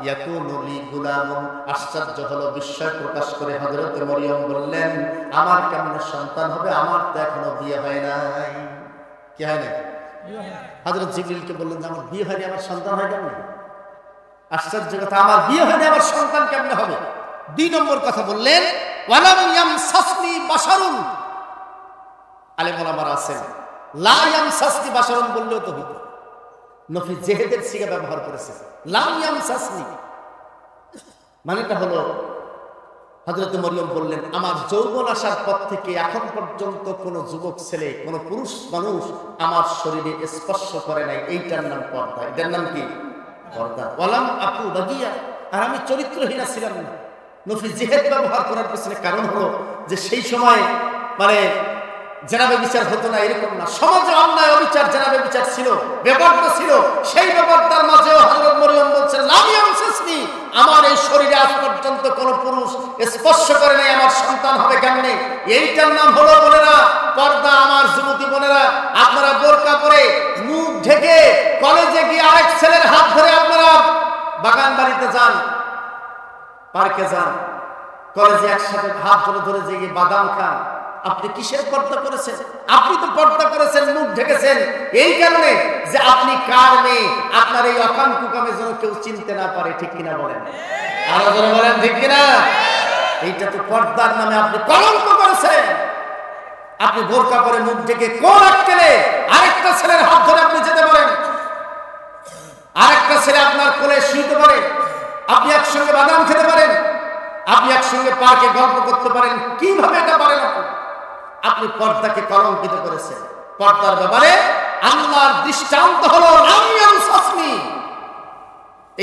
S1: ইয়াকুনু লি গুলামুন। আশ্চর্য হলো, বিস্ময় প্রকাশ করে হযরত মরিয়ম বললেন, আমার কেমন সন্তান হবে? আমার তো এখনো বিয়ে হয় নাই। কি হয় না? হযরত জিবরিলকে বললেন যে আমার বিয়ে হয়নি, আমার সন্তান হয় কেমন? আশ্চর্য কথা, আমার বিয়ে হয়নি, আমার সন্তান কেমনে হবে? 2 নম্বর কথা বললেন, ওয়ালাম ইয়ামসাসনি বাশারুন। আলেম ওলামারা আছেন, লা ইয়ামসাসনি বাশারুন বললেও তো হতো, নফি জেহেদের সিগা ব্যবহার করেছে। লাম ইয়ামসাসনি মানেটা হলো, হযরত মরিয়ম বললেন, আমার যৌবন আসার পর থেকে এখন পর্যন্ত কোন যুবক ছেলে, কোন পুরুষ মানুষ আমার শরীরে স্পর্শ করে নাই। এইটার নাম পর্দা। এটার নাম কি? পর্দা। ওয়ালাম আকু বাগিয়া, আর আমি চরিত্রহীনা ছিলাম না। নফি জেহেদ ব্যবহার করার পেছনে কারণ হলো যে সেই সময় মানে জেনাবে বিচার হতো না, এরকম না, সমাজে অন্যায় অবিচার জেনাবে বিচার ছিল, ব্যাপারটা ছিল। সেই ব্যাপারটার মাঝেও হযরত মরিয়ম বলছেন, লাম ইয়ামসাসনি, আমার এই শরীরে আজ পর্যন্ত কোন পুরুষ স্পর্শ করে নাই, আমার সন্তান হবে কেমনে? এইটার নাম হলো বোনেরা পর্দা। আমার যুবতী বোনেরা, আপনারা বোরকা পরে মুখ ঢেকে কলেজে গিয়ে আরেক ছেলের হাত ধরে আপনারা বাগান বাড়িতে যান, পার্কে যান, কলেজে একসাথে হাত ধরে ধরে যে গিয়ে বাদাম খান, আপনি কিসের পর্দা করেছেন? আপনি তো পর্দা করেছেন, মুখ ঢেকেছেন এই কারণে যে আপনি কার মেয়ে, আপনার এই অকাম কুকামে যেন কেউ চিনতে না পারে। ঠিক কিনা বলেন? আরো জোরে বলেন, ঠিক কিনা? এইটা তো পর্দার নামে আপনি কলঙ্ক করেছেন। আপনি বোরকা পরে মুখ ঢেকে কোন আটকেলে আরেকটা ছেলের হাত ধরে আপনি যেতে পারেন, আরেকটা ছেলে আপনার কোলে শুইতে পারে, আপনি একসঙ্গে বাদাম খেতে পারেন, আপনি একসঙ্গে পার্কে গল্প করতে পারেন। কিভাবে এটা পারেন? আপনি পর্দাকে কলঙ্কিত করেছেন। পর্দার ব্যাপারে আল্লাহর দৃষ্টান্ত হলো লাম ইয়ামসাসনি,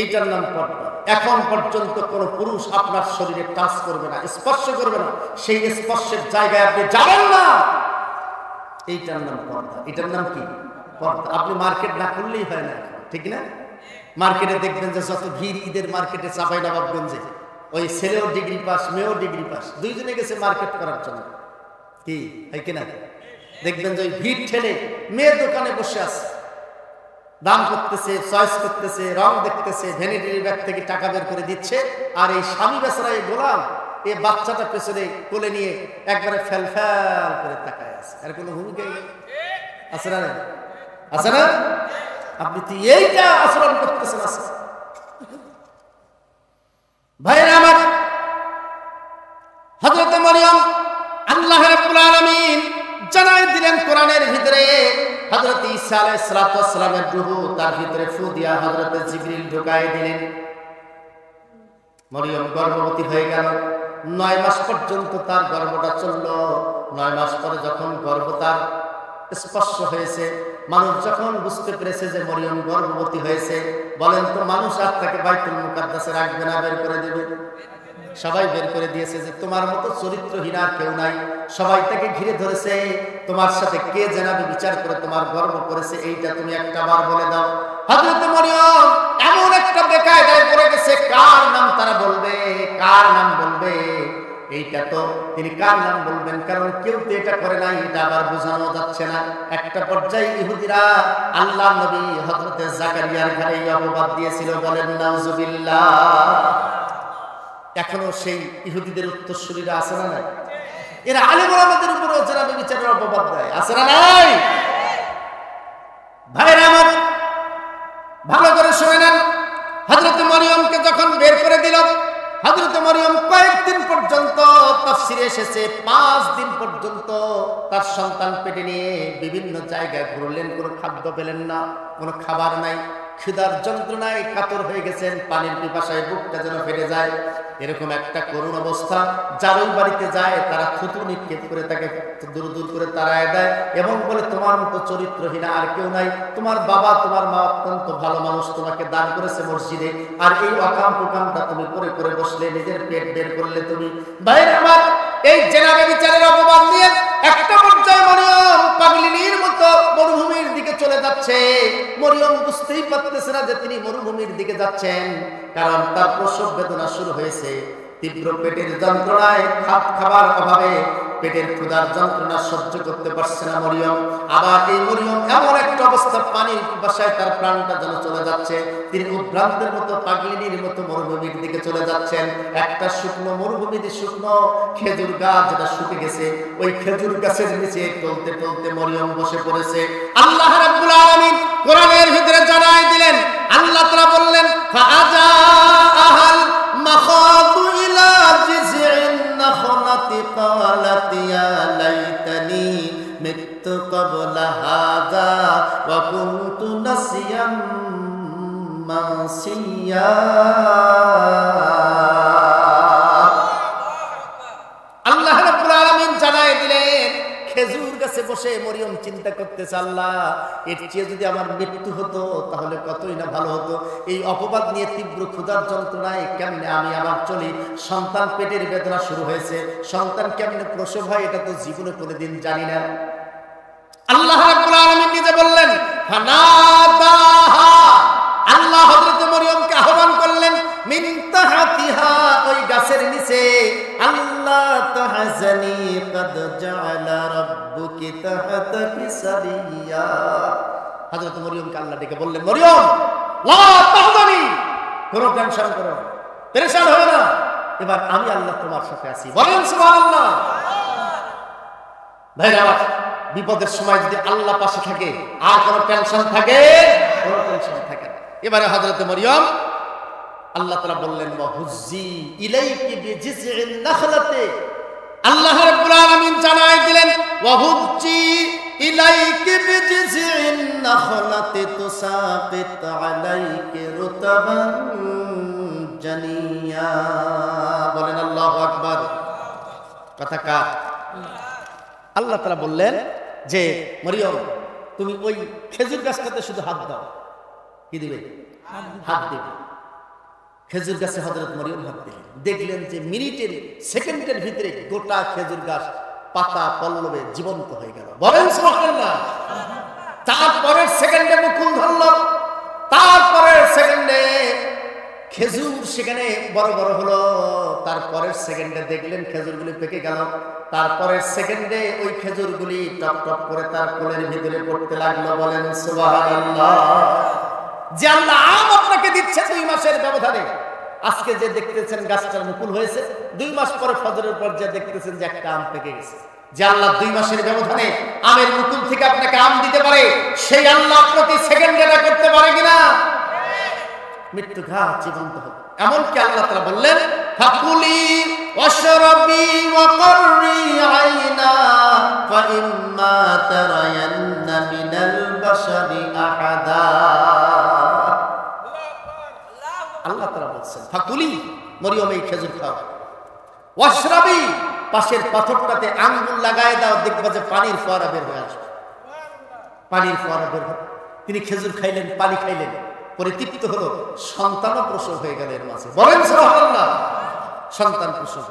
S1: এইটার নাম পর্দা। এখন পর্যন্ত কোন পুরুষ আপনার শরীরে টাচ করবে না, স্পর্শ করবে না, সেই স্পর্শের জায়গায় আপনি যাবেন না, এইটার নাম পর্দা। এটার নাম কি? পর্দা। আপনি মার্কেট না করলেই হয় না, ঠিক না? মার্কেটে দেখবেন যে যত ভিড়, ঈদের মার্কেটে চাঁপাইনবাবগঞ্জে ওই ছেলেও ডিগ্রি পাস, মেয়েও ডিগ্রি পাস, দুইজনে গেছে মার্কেট করার জন্য। কি হয় কিনা? দেখবেন যে ওই ভিড় ঠেলে মেয়ে দোকানে বসে আছে, দাম করতেছে, চয়েস করতেছে, রং দেখতেছে, ভ্যানিটি ব্যাগ থেকে টাকা বের করে দিচ্ছে, আর এই স্বামী বেচারা এই গোলাম এই বাচ্চাটা পেছনে কোলে নিয়ে একবারে ফেল ফেল করে তাকায় আছে। আর কোনো ভূমিকা আছে না? আছে না? আপনি তো এইটা আচরণ করতেছেন। আছে ভাইরা আমার, হযরত মরিয়ম আল্লাহ রাব্বুল আলামিন জানাই দিলেন কোরআনের ভিতরে, হযরত ঈসা ঈসা আলাইহিস সালামের রূহ তার ভিতরে ফু দিয়া হযরত জিবরিল ঢুকায় দিলেন। মরিয়ম গর্ভবতী হয়ে গেল। 9 মাস পর্যন্ত তার গর্ভটা চলল। 9 মাস পরে যখন গর্ভ তার স্পর্শ হয়েছে, মানুষ যখন বুঝতে পেরেছে যে মরিয়ম গর্ভবতী হয়েছে, বলেন তো মানুষ আর তাকে বাইতুল মুকাদ্দাসে রাখবে না, বের করে দেবে? সবাই বের করে দিয়েছে যে তোমার মতো চরিত্রহীন আর কেউ নাই। সবাই তাকে ঘিরে ধরেছে, তোমার সাথে কে জেনাবে বিচার করে তোমার গর্ব করেছে, এইটা তুমি একটা বার বলে দাও। হযরত মরিয়ম এমন একটা বেকায়দায় পড়ে গেছে, কার নাম তারা বলবে, কার নাম বলবে? এইটা তো তিনি কার নাম বলবেন, কারণ কেউ তো এটা করে নাই, এটা আবার বোঝানো যাচ্ছে না। একটা পর্যায়ে ইহুদিরা আল্লাহ নবী হযরত জাকারিয়ার ঘরে অপবাদ দিয়েছিল, বলেন নাউজুবিল্লাহ। এখনো সেই ইহুদিদের উত্তরসূরিরা আছে না নাই? এরা আলেম ওলামাদের উপরে জেনাবে বিচারের অপবাদ দেয়, আছে না নাই? ভাইরা আমার, ভালো করে শুনে নেন। হযরত মরিয়মকে যখন বের করে দিল, হযরত মরিয়ম কয়েকদিন পর্যন্ত, তাফসিরে এসেছে 5 দিন পর্যন্ত তার সন্তান পেটে নিয়ে বিভিন্ন জায়গায় ঘুরলেন, কোনো খাদ্য পেলেন না, কোনো খাবার নাই। ক্ষুধার যন্ত্রণায় কাতর হয়ে গেছেন, পানির পিপাসায় বুকটা যেন ফেটে যায়, এরকম একটা করুণ অবস্থা। যারই বাড়িতে যায় তারা থুতু নিক্ষেপ করে তাকে দূর দূর করে তাড়ায় দেয় এবং বলে তোমার মতো চরিত্রহীন আর কেউ নাই, তোমার বাবা তোমার মা অত্যন্ত ভালো মানুষ, তোমাকে দান করেছে মসজিদে, আর এই অকাম কুকামটা তুমি করে করে বসলে, নিজের পেট বের করলে তুমি। ভাইরা আমার, এই জেনাবে বিচারের অপবাদ নিয়ে একটা পর্যায়ে মরিয়ম পাগলিনীর মতো মরুভূমির দিকে চলে যাচ্ছে। মরিয়ম বুঝতেই পারতেছে না যে তিনি মরুভূমির দিকে যাচ্ছেন, কারণ তার প্রসব বেদনা শুরু হয়েছে। তীব্র পেটের যন্ত্রণায়, খাবার অভাবে পেটের ক্ষুধার যন্ত্রণা সহ্য করতে পারছে না মরিয়ম। আবার এই মরিয়ম এমন একটা অবস্থা, পানির পিপাসায় তার প্রাণটা যেন চলে যাচ্ছে। তিনি উদ্ভ্রান্তের মতো পাগলিনীর মতো মরুভূমির দিকে চলে যাচ্ছেন। একটা শুকনো মরুভূমিতে শুকনো খেজুর গাছ যেটা শুকে গেছে, ওই খেজুর গাছের নিচে টলতে টলতে মরিয়ম বসে পড়েছে। আল্লাহ রাব্বুল আলামিন কোরআনের ভিতরে জানাই দিলেন, আল্লাহ তাআলা বললেন ফাআজা আহাল মাখাদু ইলা জিযইন নাখলাতি قالت يا ليتني مت قبل هذا وكنت نسيا منسيا। আল্লাহ রাব্বুল আলামিন জানায় দিলেন, খেজুর গাছে বসে মরিয়ম চিন্তা করতেছে, আল্লাহ এর চেয়ে যদি আমার মৃত্যু হতো তাহলে কতই না ভালো হতো। এই অপবাদ নিয়ে তীব্র ক্ষুধার যন্ত্রণায় কেমনে আমি আবার চলি, সন্তান পেটের বেদনা শুরু হয়েছে, সন্তান কেমনে প্রসব হয় এটা তো জীবনে কোনোদিন জানি না। আল্লাহ রাব্বুল আলামিন নিজে বললেন ফানাদাহা, আল্লাহ হযরত মরিয়মকে আহ্বান করলেন মিন তাহতিহা, ওই গাছের নিচে, আল্লাহ তাহজানি কদ জাআলা রাব্বুকি তাহতাকি সারিয়া। হযরত মরিয়মকে আল্লাহ ডেকে বললেন, মরিয়ম লা তাহজানি, কোনো টেনশন করো না, পেরেশান হবে না, এবার আমি আল্লাহ তোমার সাথে আছি, বলেন সুবহানাল্লাহ। ভাইরা, বিপদের সময় যদি আল্লাহ পাশে থাকে আর কোনো টেনশন থাকে? কোনো টেনশন থাকে না। এবারে হযরত মরিয়ম, আল্লাহ তাআলা বললেন ওয়াহুজ্জি ইলাইকি বিজিযইন নাখলাতি, আল্লাহ রাব্বুল আলামিন জানাই দিলেন ওয়াহুজ্জি ইলাইকি বিজিযইন নাখলাতি তুসাকিত আলাইকি রুতাবান জানিয়া। বলেন আল্লাহু আকবার। কথা কার? আল্লাহ তাআলা বললেন যে মরিয়ম তুমি ওই খেজুর গাছটাতে শুধু হাত দাও। কি দিবে? হাত দিবে। খেজুর গাছে হযরত মরিয়ম হাত দিলেন, দেখলেন যে মিনিটের, সেকেন্ডের ভিতরে গোটা খেজুর গাছ পাতা পল্লবে জীবন্ত হয়ে গেল। বলেন সুবহানাল্লাহ। তারপরের সেকেন্ডে মুকুল ধরল, তারপরের সেকেন্ডে খেজুর সেখানে বড় বড় হলো, তারপরের সেকেন্ডে দেখলেন খেজুরগুলি পেকে গেল, তারপরের সেকেন্ডে ওই খেজুরগুলি টপ টপ করে তার কোলের ভিতরে পড়তে লাগলো। বলেন সুবহানাল্লাহ। যে আল্লাহ আম আপনাকে দিচ্ছে 2 মাসের ব্যবধানে, আজকে যে দেখতেছেন গাছটার মুকুল হয়েছে, 2 মাস পরে ফজরের পর যে দেখতেছেন যে একটা আম পেকে গেছে, যে আল্লাহ 2 মাসের ব্যবধানে আমের মুকুল থেকে আপনাকে আম দিতে পারে, সেই আল্লাহ প্রতি সেকেন্ডে এটা করতে পারে কিনা? মৃত্যু ঘা জীবন্ত হবে। এমনকি আল্লাহ তাআলা বললেন ফাকুলি ওয়াশরাবি ওয়া কাররি আইনা ফাইম্মা তারায়ান্না মিনাল বাশারি কুলি, মরিয়ম এই খেজুর খাও। ওয়াশরাবি, পাশের পাথরটাতে আঙ্গুল লাগায় দাও, দেখবা যে পানির ফোয়ারা বের হয়ে আসবে, পানির ফোয়ারা বের হবে। তিনি খেজুর খাইলেন, পানি খাইলেন, পরে তৃপ্ত হলো, সন্তানও প্রসব হয়ে গেল এর মাঝে। বলেন সুবহানাল্লাহ। সন্তান প্রসব,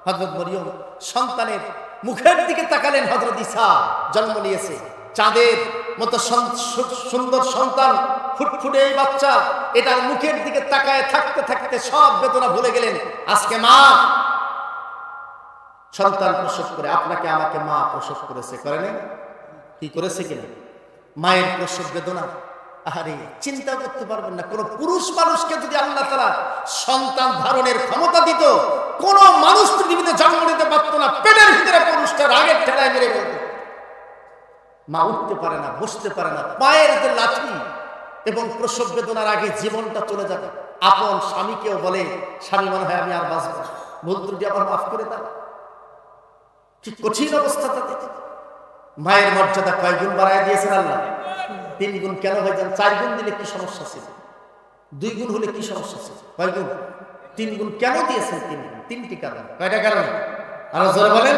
S1: হযরত মরিয়ম সন্তানের মুখের দিকে তাকালেন। হযরত ঈসা জন্ম নিয়েছে, চাঁদের মতো সুন্দর সন্তান, ফুটফুটে এই বাচ্চা, এটার মুখের দিকে তাকায় থাকতে থাকতে সব বেদনা ভুলে গেলেন। আজকে মা সন্তান প্রসব করে, আপনাকে আমাকে মা প্রসব করেছে, করে নাই? কি করেছে কিনা? মায়ের প্রসব বেদনা, আরে চিন্তা করতে পারবেন না। কোন পুরুষ মানুষকে যদি আল্লাহ তাআলা সন্তান ধারণের ক্ষমতা দিত, কোন মানুষ পৃথিবীতে জন্ম নিতে পারত না। পেটের ভিতরে পুরুষটা রাগের ঠেলায় মেরে ফেলত। মা উঠতে পারে না, বসতে পারে না, পায়ের যে লাঠি, এবং প্রসব বেদনার আগে জীবনটা চলে যাবে। আপন স্বামীকেও বলে, স্বামী মনে হয় আমি আর বাঁচব না, ভুল ত্রুটি আবার মাফ করে দাও। কি কঠিন অবস্থা তাদের। মায়ের মর্যাদা কয় গুণ বাড়ায় দিয়েছেন আল্লাহ? 3 গুণ। কেন ভাইজান? 4 গুণ দিলে কি সমস্যা ছিল? 2 গুণ হলে কি সমস্যা ছিল? কয় গুণ? 3 গুণ কেন দিয়েছেন? 3 গুণ। 3টি কারণ। কয়টা কারণ? আরো জোরে বলেন,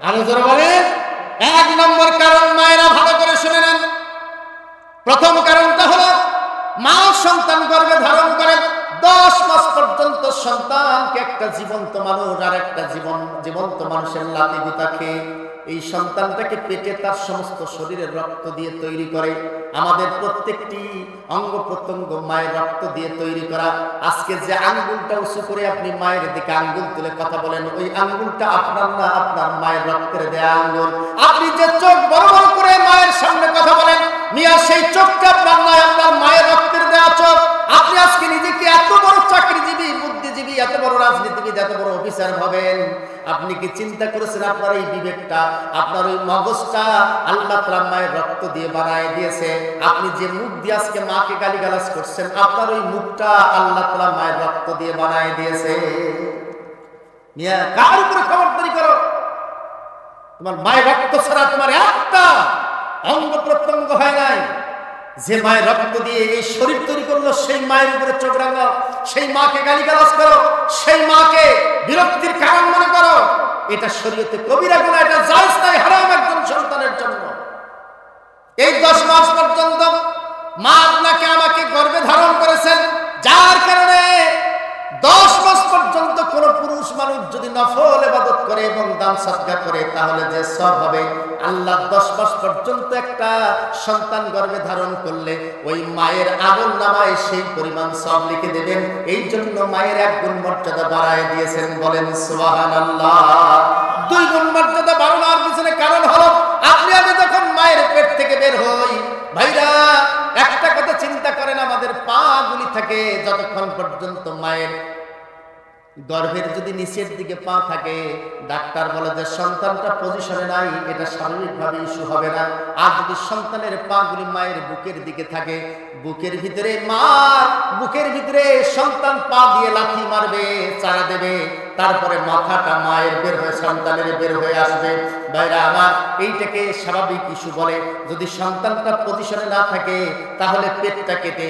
S1: আরো জোরে বলেন। 1 নম্বর কারণ, মায়েরা ভালো করে শুনে নেন। প্রথম কারণটা হলো, মা সন্তান গর্ভে ধারণ করেন 10 মাস পর্যন্ত সন্তানকে একটা জীবন্ত মানুষ আর একটা জীবন্ত মানুষের লাথি গুতা খেয়ে এই সন্তানটাকে পেটে তার সমস্ত শরীরের রক্ত দিয়ে তৈরি করে। আমাদের প্রত্যেকটি অঙ্গ প্রত্যঙ্গ মায়ের রক্ত দিয়ে তৈরি করা। আজকে যে আঙ্গুলটা উঁচু করে আপনি মায়ের দিকে আঙ্গুল তুলে কথা বলেন, ওই আঙ্গুলটা আপনার না, আপনার মায়ের রক্তের দেয়া আঙ্গুল। আপনি যে চোখ বড় বড় করে মায়ের সামনে কথা বলেন, মিয়া সেই চোখটা আপনার নয়, আপনার মায়ের রক্তের দেয়া চোখ। আপনি আজকে নিজেকে এত বড় চাকরিজীবী, বুদ্ধিজীবী, এত বড় রাজনীতিবিদ, এত বড় অফিসার ভাবেন। আপনি কি চিন্তা করেছেন আপনার এই বিবেকটা, আপনার ওই মগজটা আল্লাহ তাআলা মায়ের রক্ত দিয়ে বানায় দিয়েছে? আপনি যে মুখ দিয়ে আজকে মাকে গালিগালাজ করছেন, আপনার ওই মুখটা আল্লাহ তাআলা মায়ের রক্ত দিয়ে বানায় দিয়েছে। মিয়া কার উপরে খবরদারি করো? তোমার মায়ের রক্ত ছাড়া তোমার একটা অঙ্গ প্রত্যঙ্গ হয় নাই। যে মায়ের রক্ত দিয়ে এই শরীর তৈরি করলো, সেই মায়ের উপরে চোখ রাঙাও, সেই মাকে গালিগালাজ করো, সেই মাকে বিরক্তির কারণ মনে করো। এটা শরীয়তে কবিরা গুনাহ, এটা জায়েজ নাই, হারাম একজন সন্তানের জন্য। এই 10 মাস পর্যন্ত মা আপনাকে আমাকে গর্ভে ধারণ করেছেন, যার কারণে 10 মাস পর্যন্ত কোন পুরুষ মানুষ যদি নফল ইবাদত করে এবং দান সদকা করে, তাহলে যে সওয়াব হবে, আল্লাহ 10 মাস পর্যন্ত একটা সন্তান গর্ভে ধারণ করলে ওই মায়ের আমলনামায় সেই পরিমাণ সওয়াব লিখে দেবেন। এই জন্য মায়ের 1 গুণ মর্যাদা বাড়ায় দিয়েছেন। বলেন সুবহানাল্লাহ। 2 গুণ মর্যাদা বাড়ানোর পিছনে কারণ হলো, আপনি আমি যখন মায়ের পেট থেকে বের হই, ভাইরা একটা কথা চিন্তা করেন, আমাদের পা গুলি থাকে যতক্ষণ পর্যন্ত মায়ের গর্ভের যদি নিচের দিকে পা থাকে, ডাক্তার বলে যে সন্তানটা পজিশনে নাই, এটা শারীরিকভাবে ইস্যু হবে না। আর যদি সন্তানের পা গুলি মায়ের বুকের দিকে থাকে, বুকের ভিতরে বুকের ভিতরে সন্তান পা দিয়ে লাথি মারবে, চারা দেবে, তারপরে মাথাটা মায়ের বের হয়ে সন্তানের বের হয়ে আসবে। ভাইরা আমার, এইটাকে স্বাভাবিক ইস্যু বলে। যদি সন্তানটা পজিশনে না থাকে, তাহলে পেটটা কেটে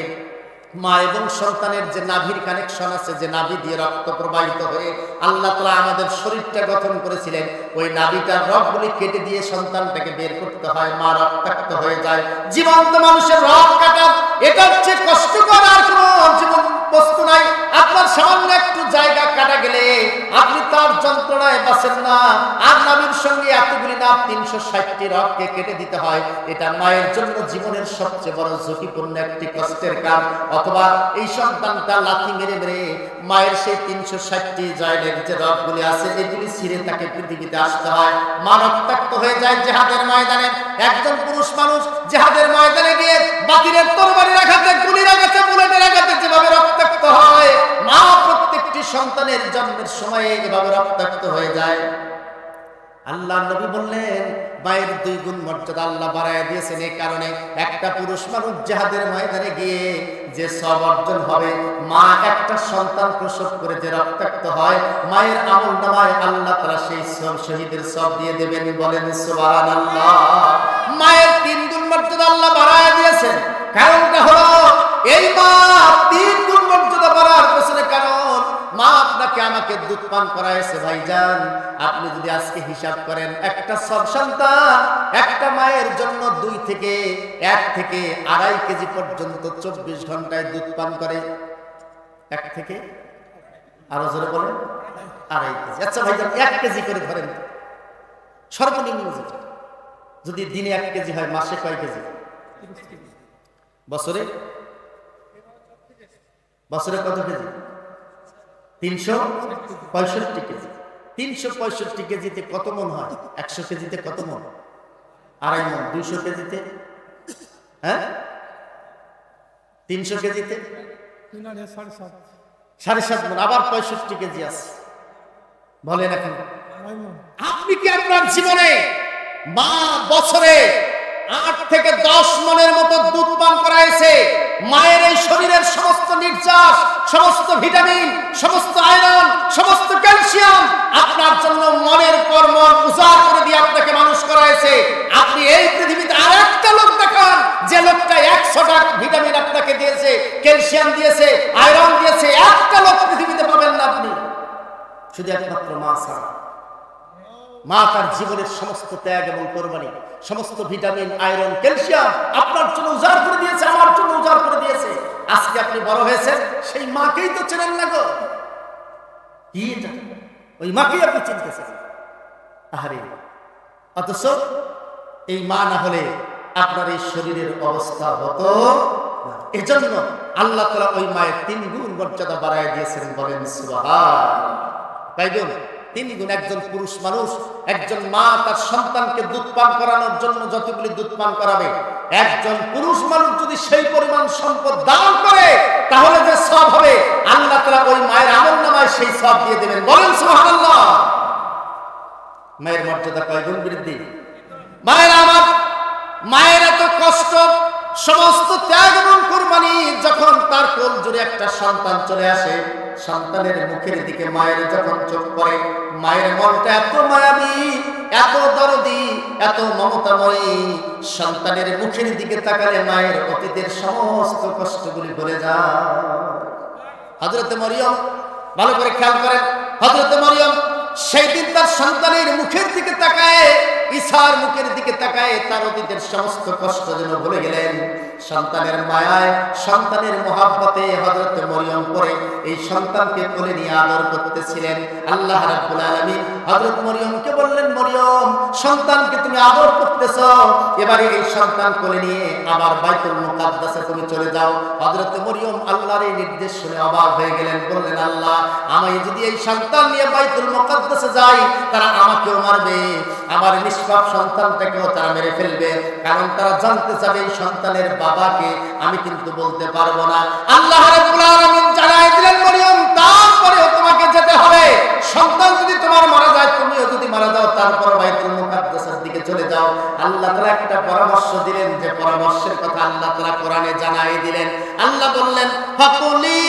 S1: মা এবং সন্তানের যে নাভির কানেকশন আছে, যে নাভি দিয়ে রক্ত প্রবাহিত হয়ে আল্লাহ তাআলা আমাদের শরীরটা গঠন করেছিলেন, ওই নাভিটার রগগুলি কেটে দিয়ে সন্তানটাকে বের করতে হয়। মা রক্তাক্ত হয়ে যায়। জীবন্ত মানুষের রগ কাটা, এটার চেয়ে কষ্টকর আর কোনো জীবন বস্তু নাই। আপনার সামান্য একটু জায়গা কাটা গেলে আপনি তার যন্ত্রণায় বাঁচেন না। আর নাভির সঙ্গে এতগুলি নাভ, 360টি রগকে কেটে দিতে হয়। এটা মায়ের জন্য জীবনের সবচেয়ে বড় ঝুঁকিপূর্ণ একটি কষ্টের কাজ। অথবা এই সন্তানটা লাথি মেরে মেরে মায়ের সেই 360টি জয়েন্টের যে রগগুলি আছে, এগুলি ছিঁড়ে তাকে পৃথিবীতে আসতে হয়। মা রক্তাক্ত হয়ে যায় জিহাদের ময়দানে। একজন পুরুষ মানুষ জিহাদের ময়দানে গিয়ে বাতিলের তরবারির আঘাতে, গুলির আঘাতে, বুলেটের আঘাতে যেভাবে রক্তাক্ত হয়, মা প্রত্যেকটি সন্তানের জন্মের সময়ে এভাবে রক্তাক্ত হয়ে যায়। আল্লাহ নবী বললেন, মায়ের 2 গুণ মর্যাদা আল্লাহ বাড়ায় দিয়েছেন। এই কারণে একটা পুরুষ মানুষ জিহাদের ময়দানে গিয়ে যে সওয়াব অর্জন হবে, মা একটা সন্তান প্রসব করে যে রক্তাক্ত হয়, মায়ের আমলনামায় আল্লাহ তাআলা সেই শহীদের সওয়াব দিয়ে দেবেন। বলেন সুবহানাল্লাহ। মায়ের 3 গুণ মর্যাদা আল্লাহ বাড়ায় দিয়েছেন। কারণটা হলো, এই মা 3 গুণ মর্যাদা বাড়ার পেছনে কারণ, মা আপনাকে আমাকে দুধ পান করাইছে ভাইজান, আপনি যদি আজকে হিসাব করেন একটা সন্তান একটা মায়ের জন্য 1 থেকে 2.5 কেজি পর্যন্ত 24 ঘন্টায় দুধ পান করে। 1 থেকে আরো জোরে বলেন 2.5 কেজি। আচ্ছা ভাইজান 1 কেজি করে ধরেন, সর্বনিম্ন যেটা, যদি দিনে 1 কেজি হয় মাসে কয় কেজি? বছরে কত কেজি? 365 কেজি। 365 কেজিতে কত মন হয়? 100 কেজিতে কত মন? 2.5 মন। 200 কেজিতে, হ্যাঁ 300 কেজিতে 7.5 মন। আবার 65 কেজি আছে। বলেন এখন আপনি কি আপনার জীবনে মা বছরে 8 থেকে 10 মনের মতো দুধ পান করাইছে? মায়ের এই শরীরের সমস্ত নির্যাস, সমস্ত ভিটামিন, সমস্ত আয়রন, সমস্ত ক্যালসিয়াম আপনার জন্য মনের পর মন উজাড় করে দিয়ে আপনাকে মানুষ করাইছে। আপনি এই পৃথিবীতে আরেকটা লোক দেখান যে লোকটা 100টা ভিটামিন আপনাকে দিয়েছে, ক্যালসিয়াম দিয়েছে, আয়রন দিয়েছে, একটা লোক পৃথিবীতে পাবেন না আপনি, শুধু একমাত্র মা ছাড়া। মা তার জীবনের সমস্ত ত্যাগ এবং কোরবানি, সমস্ত ভিটামিন, আয়রন, ক্যালসিয়াম আপনার জন্য উজাড় করে দিয়েছে, আমার জন্য উজাড় করে দিয়েছে। আজকে আপনি বড় হয়েছেন, সেই মাকেই তো চেনেন না গো। কি এটা? ওই মাকেই আপনি চিনতেছেন। আহারে, অথচ এই মা না হলে আপনার এই শরীরের অবস্থা হতো না। এজন্য আল্লাহ তাআলা ওই মায়ের 3 গুণ মর্যাদা বাড়ায় দিয়েছেন। বলেন সুবহানাল্লাহ। তাই বল 3 গুণ। একজন পুরুষ মানুষ, একজন মা তার সন্তানকে দুধ পান করানোর জন্য যতগুলি দুধ পান করাবে, একজন পুরুষ মানুষ যদি সেই পরিমাণ সম্পদ দান করে তাহলে যে সওয়াব হবে আল্লাহ তাআলা ওই মায়ের আমলনামায় সেই সওয়াব দিয়ে দেবেন। বলেন সুবহানাল্লাহ। মায়ের মর্যাদা কয় গুণ বৃদ্ধি? মায়ের আমার, মায়ের এত কষ্ট, সমস্ত ত্যাগ এবং কুরবানি, যখন তার কোল জুড়ে একটা সন্তান চলে আসে, সন্তানের মুখের দিকে মায়ের যখন চোখ পড়ে, মায়ের মনটা এত মায়াবী, এত দরদি, এত মমতাময়ী, সন্তানের মুখের দিকে তাকালে মায়ের অতীতের সমস্ত কষ্টগুলি ভুলে যায়। হযরত মরিয়ম, ভালো করে খেয়াল করেন, হযরত মরিয়ম সেই দিন তার সন্তানের মুখের দিকে তাকায়, ঈসার মুখের দিকে তাকায় তার অতীতের সমস্ত কষ্ট যেন ভুলে গেলেন। সন্তানের মায়ায়, সন্তানের মহাব্বতে হযরত মরিয়ম পরে এই সন্তানকে কোলে নিয়ে আদর করতেছিলেন। আল্লাহ রাব্বুল আলামিন হযরত মরিয়মকে বললেন, মরিয়ম, সন্তানকে তুমি আদর করতেছো, এবারে এই সন্তান কোলে নিয়ে আবার বাইতুল মুকাদ্দাসে তুমি চলে যাও। হযরত মরিয়ম আল্লাহর এই নির্দেশ শুনে অবাক হয়ে গেলেন। বললেন, আল্লাহ, আমি যদি এই সন্তান নিয়ে বাইতুল মুকাদ্দাসে যাই তারা আমাকেও মারবে, আমার নিষ্পাপ সন্তানটাকেও তারা মেরে ফেলবে, কারণ তারা জানতে চাবে এই সন্তানের বাবাকে। আমি কিন্তু বলতে পারবো না। আল্লাহ রাব্বুল আলামিন জানাই দিলেন, মরিয়ম, তারপরেও তোমাকে যেতে হবে। সন্তান যদি তোমার মারা যায়, তুমিও যদি মারা যাও, তারপর বাইতুল মুকাদ্দাসের দিকে চলে যাও। আল্লাহ তাআলা একটা পরামর্শ দিলেন, যে পরামর্শের কথা আল্লাহ তাআলা কোরআনে জানাই দিলেন। আল্লাহ বললেন, ফাকুলি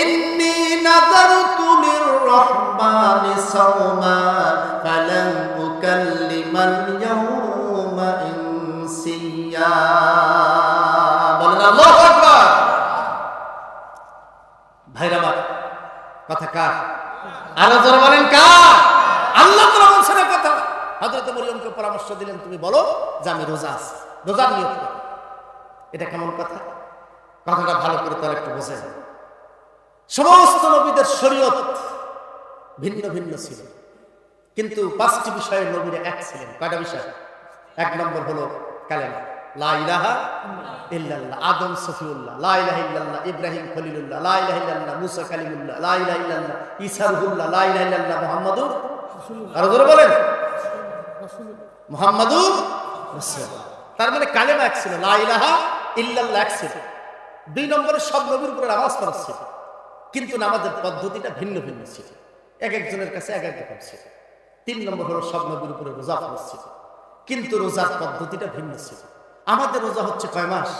S1: ইন্নী নাযারতু লির-রাহমানি সাওমা ফালান উকাল্লিমাল ইয়াওমা ইনসিয়া। বলেন আল্লাহু আকবার। ভাইরা আমার, কথা কার? আরো জোরে বলেন কার? আল্লাহ তাআলা বলছেন কথা। হযরত মরিয়মকে পরামর্শ দিলেন, তুমি বলো যে আমি রোজা আছি, রোজার নিয়ত করো। এটা কেমন কথা? কথাটা ভালো করে তাহলে একটু বোঝেন। সমস্ত নবীদের শরীয়ত ভিন্ন ভিন্ন ছিল, কিন্তু 5টি বিষয়ে নবীরা এক ছিলেন। কয়টা বিষয়? 1 নম্বর হলো কালেমা, লা ইলাহা ইল্লাল্লাহ। আদম সফিউল্লাহ, লা ইলাহা ইল্লাল্লাহ। ইব্রাহিম খলিলুল্লাহ, লা ইলাহা ইল্লাল্লাহ। মুসা কালিমুল্লাহ, লা ইলাহা ইল্লাল্লাহ। ঈসা রুহুল্লাহ, লা ইলাহা ইল্লাল্লাহ। মুহাম্মাদুর রাসূলুল্লাহ। আরো জোরে বলেন, মুহাম্মাদুর রাসূলুল্লাহ। তার মানে কালেমা এক ছিল, লা ইলাহা ইল্লাল্লাহ এক ছিল। 2 নম্বরে সব নবীর উপরে নামাজ ফরজ ছিল, কিন্তু নামাজের পদ্ধতিটা ভিন্ন ভিন্ন ছিল, এক একজনের কাছে এক এক রকম ছিল। 3 নম্বর হলো সব নবীর উপরে রোজা ফরজ ছিল, কিন্তু রোজার পদ্ধতিটা ভিন্ন ছিল। আমাদের রোজা হচ্ছে কয় মাস?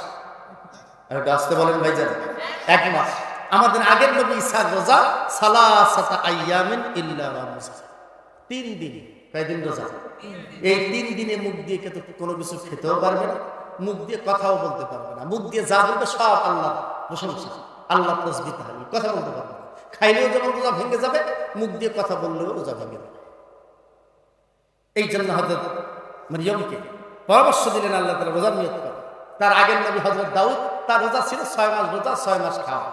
S1: আর একটু আসতে বলেন ভাইজান। 1 মাস। আমাদের আগের নবী ঈসার রোজা সালাসাতা আইয়ামিন ইল্লা রামজান, 3 দিন। কয়দিন রোজা? এই 3 দিনে মুখ দিয়ে কোনো কিছু খেতেও পারবে না, মুখ দিয়ে কথাও বলতে পারবে না, মুখ দিয়ে যা বলবে সব আল্লাহ প্রশংসা, আল্লাহ তাসবিহ, কথা বলতে পারবে না। খাইলেও যেমন রোজা ভেঙে যাবে, মুখ দিয়ে কথা বললেও রোজা ভেঙে যাবে। এই জন্য হযরত মরিয়মকে পরামর্শ দিলেন আল্লাহ তাআলা রোজার নিয়ত করে। তার আগের নবী হযরত দাউদ, তার রোজা ছিল 6 মাস রোজা, 6 মাস খাওয়া।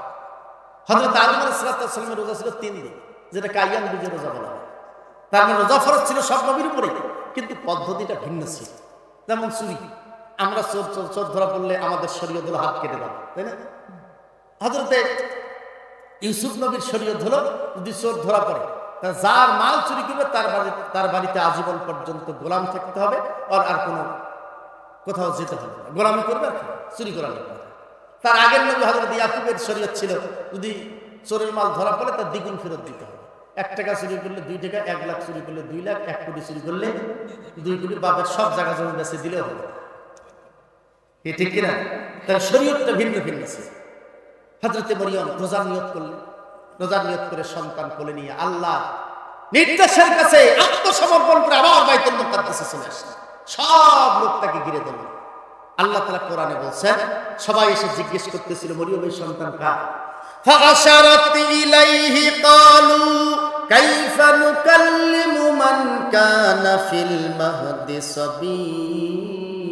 S1: হযরত আদম আলাইহিস সালামের রোজা ছিল 3 দিন, যেটাকে আইয়াম বীজের রোজা বলা হয়। তার মানে রোজা ফরজ ছিল সব নবীর উপরে, কিন্তু পদ্ধতিটা ভিন্ন ছিল। যেমন চুরি, আমরা চোর ধরা পড়লে আমাদের শরীয়ত হলো হাত কেটে দেওয়া, তাই না? হযরতে ইউসুফ নবীর শরীয়ত হলো যদি চোর ধরা পড়ে, যার মাল চুরি করবে তার বাড়িতে আজীবন পর্যন্ত গোলাম থাকতে হবে, আর কোনো কোথাও যেতে হবে না, গোলামি করবে আর চুরি করা লাগবে। তার আগের নবী হযরত ইয়াকুবের শরীয়ত ছিল যদি চোরের মাল ধরা পড়ে তার দ্বিগুণ ফেরত দিতে হবে। 1 টাকা চুরি করলে 2 টাকা, 1 লাখ চুরি করলে 2 লাখ, 1 কোটি চুরি করলে 2 কোটি, বাপের সব জায়গা জমি বেঁচে দিলেও হবে। ঠিক কিনা? তার শরীয়তটা ভিন্ন ভিন্ন ছিল। হযরতে মরিয়ম রোজার নিয়ত করলেন, রোজার নিয়ত করে সন্তান কোলে নিয়ে আল্লাহ নির্দেশের কাছে আত্মসমর্পণ করে আবার বাইতুল মুকাদ্দাসে চলে আসলেন। সব লোক তাকে ঘিরে ধরল। আল্লাহ তাআলা কোরআনে বলছেন, সবাই এসে জিজ্ঞেস করতেছিল মরিয়মের সন্তান কার? ফাআশারাত ইলাইহি ক্বালু কাইফা নুকাল্লিমু মান কানা ফিল মাহদি সাবিয়্যা।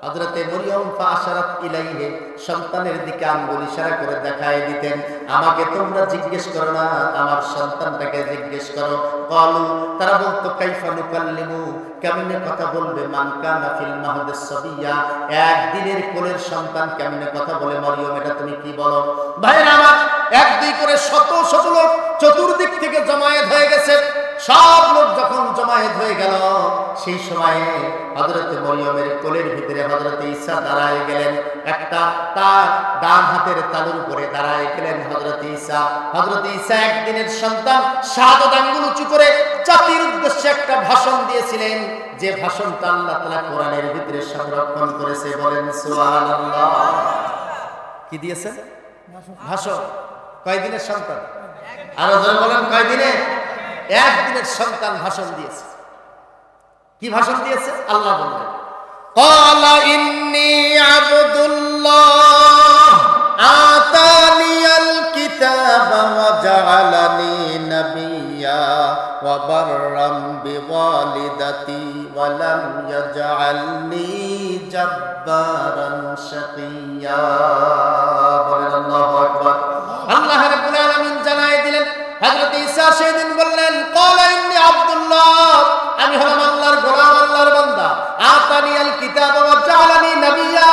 S1: হযরতে মরিয়ম ফাআশারাত ইলাইহি সন্তানের দিকে আঙ্গুল ইশারা করে দেখায় দিতেন, আমাকে তোমরা জিজ্ঞেস করো না, আমার সন্তানটাকে জিজ্ঞেস করো। ক্বালু, তারা বলতো কাইফা নুকাল্লিমু, কেমনে কথা বলবে, মান কানা ফিল মাহদি সাবিয়্যা, একদিনের কোলের সন্তান কেমনে কথা বলে? মরিয়ম, এটা তুমি কি বলো? ভাইরা আমার, 1-2 করে শত শত লোক চতুর্দিক থেকে জমায়েত হয়ে গেছে। সব লোক যখন জমায়েত হয়ে গেল, সেই সময়ে হযরত মরিয়মের কোলের ভিতরে হযরত ঈসা দাঁড়ায় গেলেন। একটা তার ডান হাতের তালুর উপরে দাঁড়ায় গেলেন হযরত ঈসা। হযরত ঈসা একদিনের সন্তান শাহাদাত আঙ্গুল উঁচু করে জাতির উদ্দেশ্যে একটা ভাষণ দিয়েছিলেন, যে ভাষণটা আল্লাহ তাআলা কোরআনের ভিতরে সংরক্ষণ করেছে। বলেন সুবহানাল্লাহ। কি দিয়েছেন? ভাষণ। কয় দিনের সন্তান? আরো জোরে বলেন, কয় দিনের? 1 দিনের সন্তান ভাষণ দিয়েছে। কি ভাষণ দিয়েছে? আল্লাহ বললেন, ক্বালা ইন্নী আবদুল্লাহ আতানিয়াল কিতাবা ওয়া জাআলানি নাবিয়্যা ওয়া বাররাম বিওয়ালিদাতি ওয়া লাম ইয়াজআলনি জাব্বারান শাকিয়্যা। বলেন আল্লাহু আকবার। আল্লাহ রাব্বুল আলামিন জানায় দিলেন, হযরত ঈসা সেদিন বললেন, ক্বালা ইন্নী আবদুল্লাহ, আমি হলাম আল্লাহর গোলাম, আল্লাহর বান্দা। আতানিয়াল কিতাব ওয়া জাআলানি নাবিয়্যা,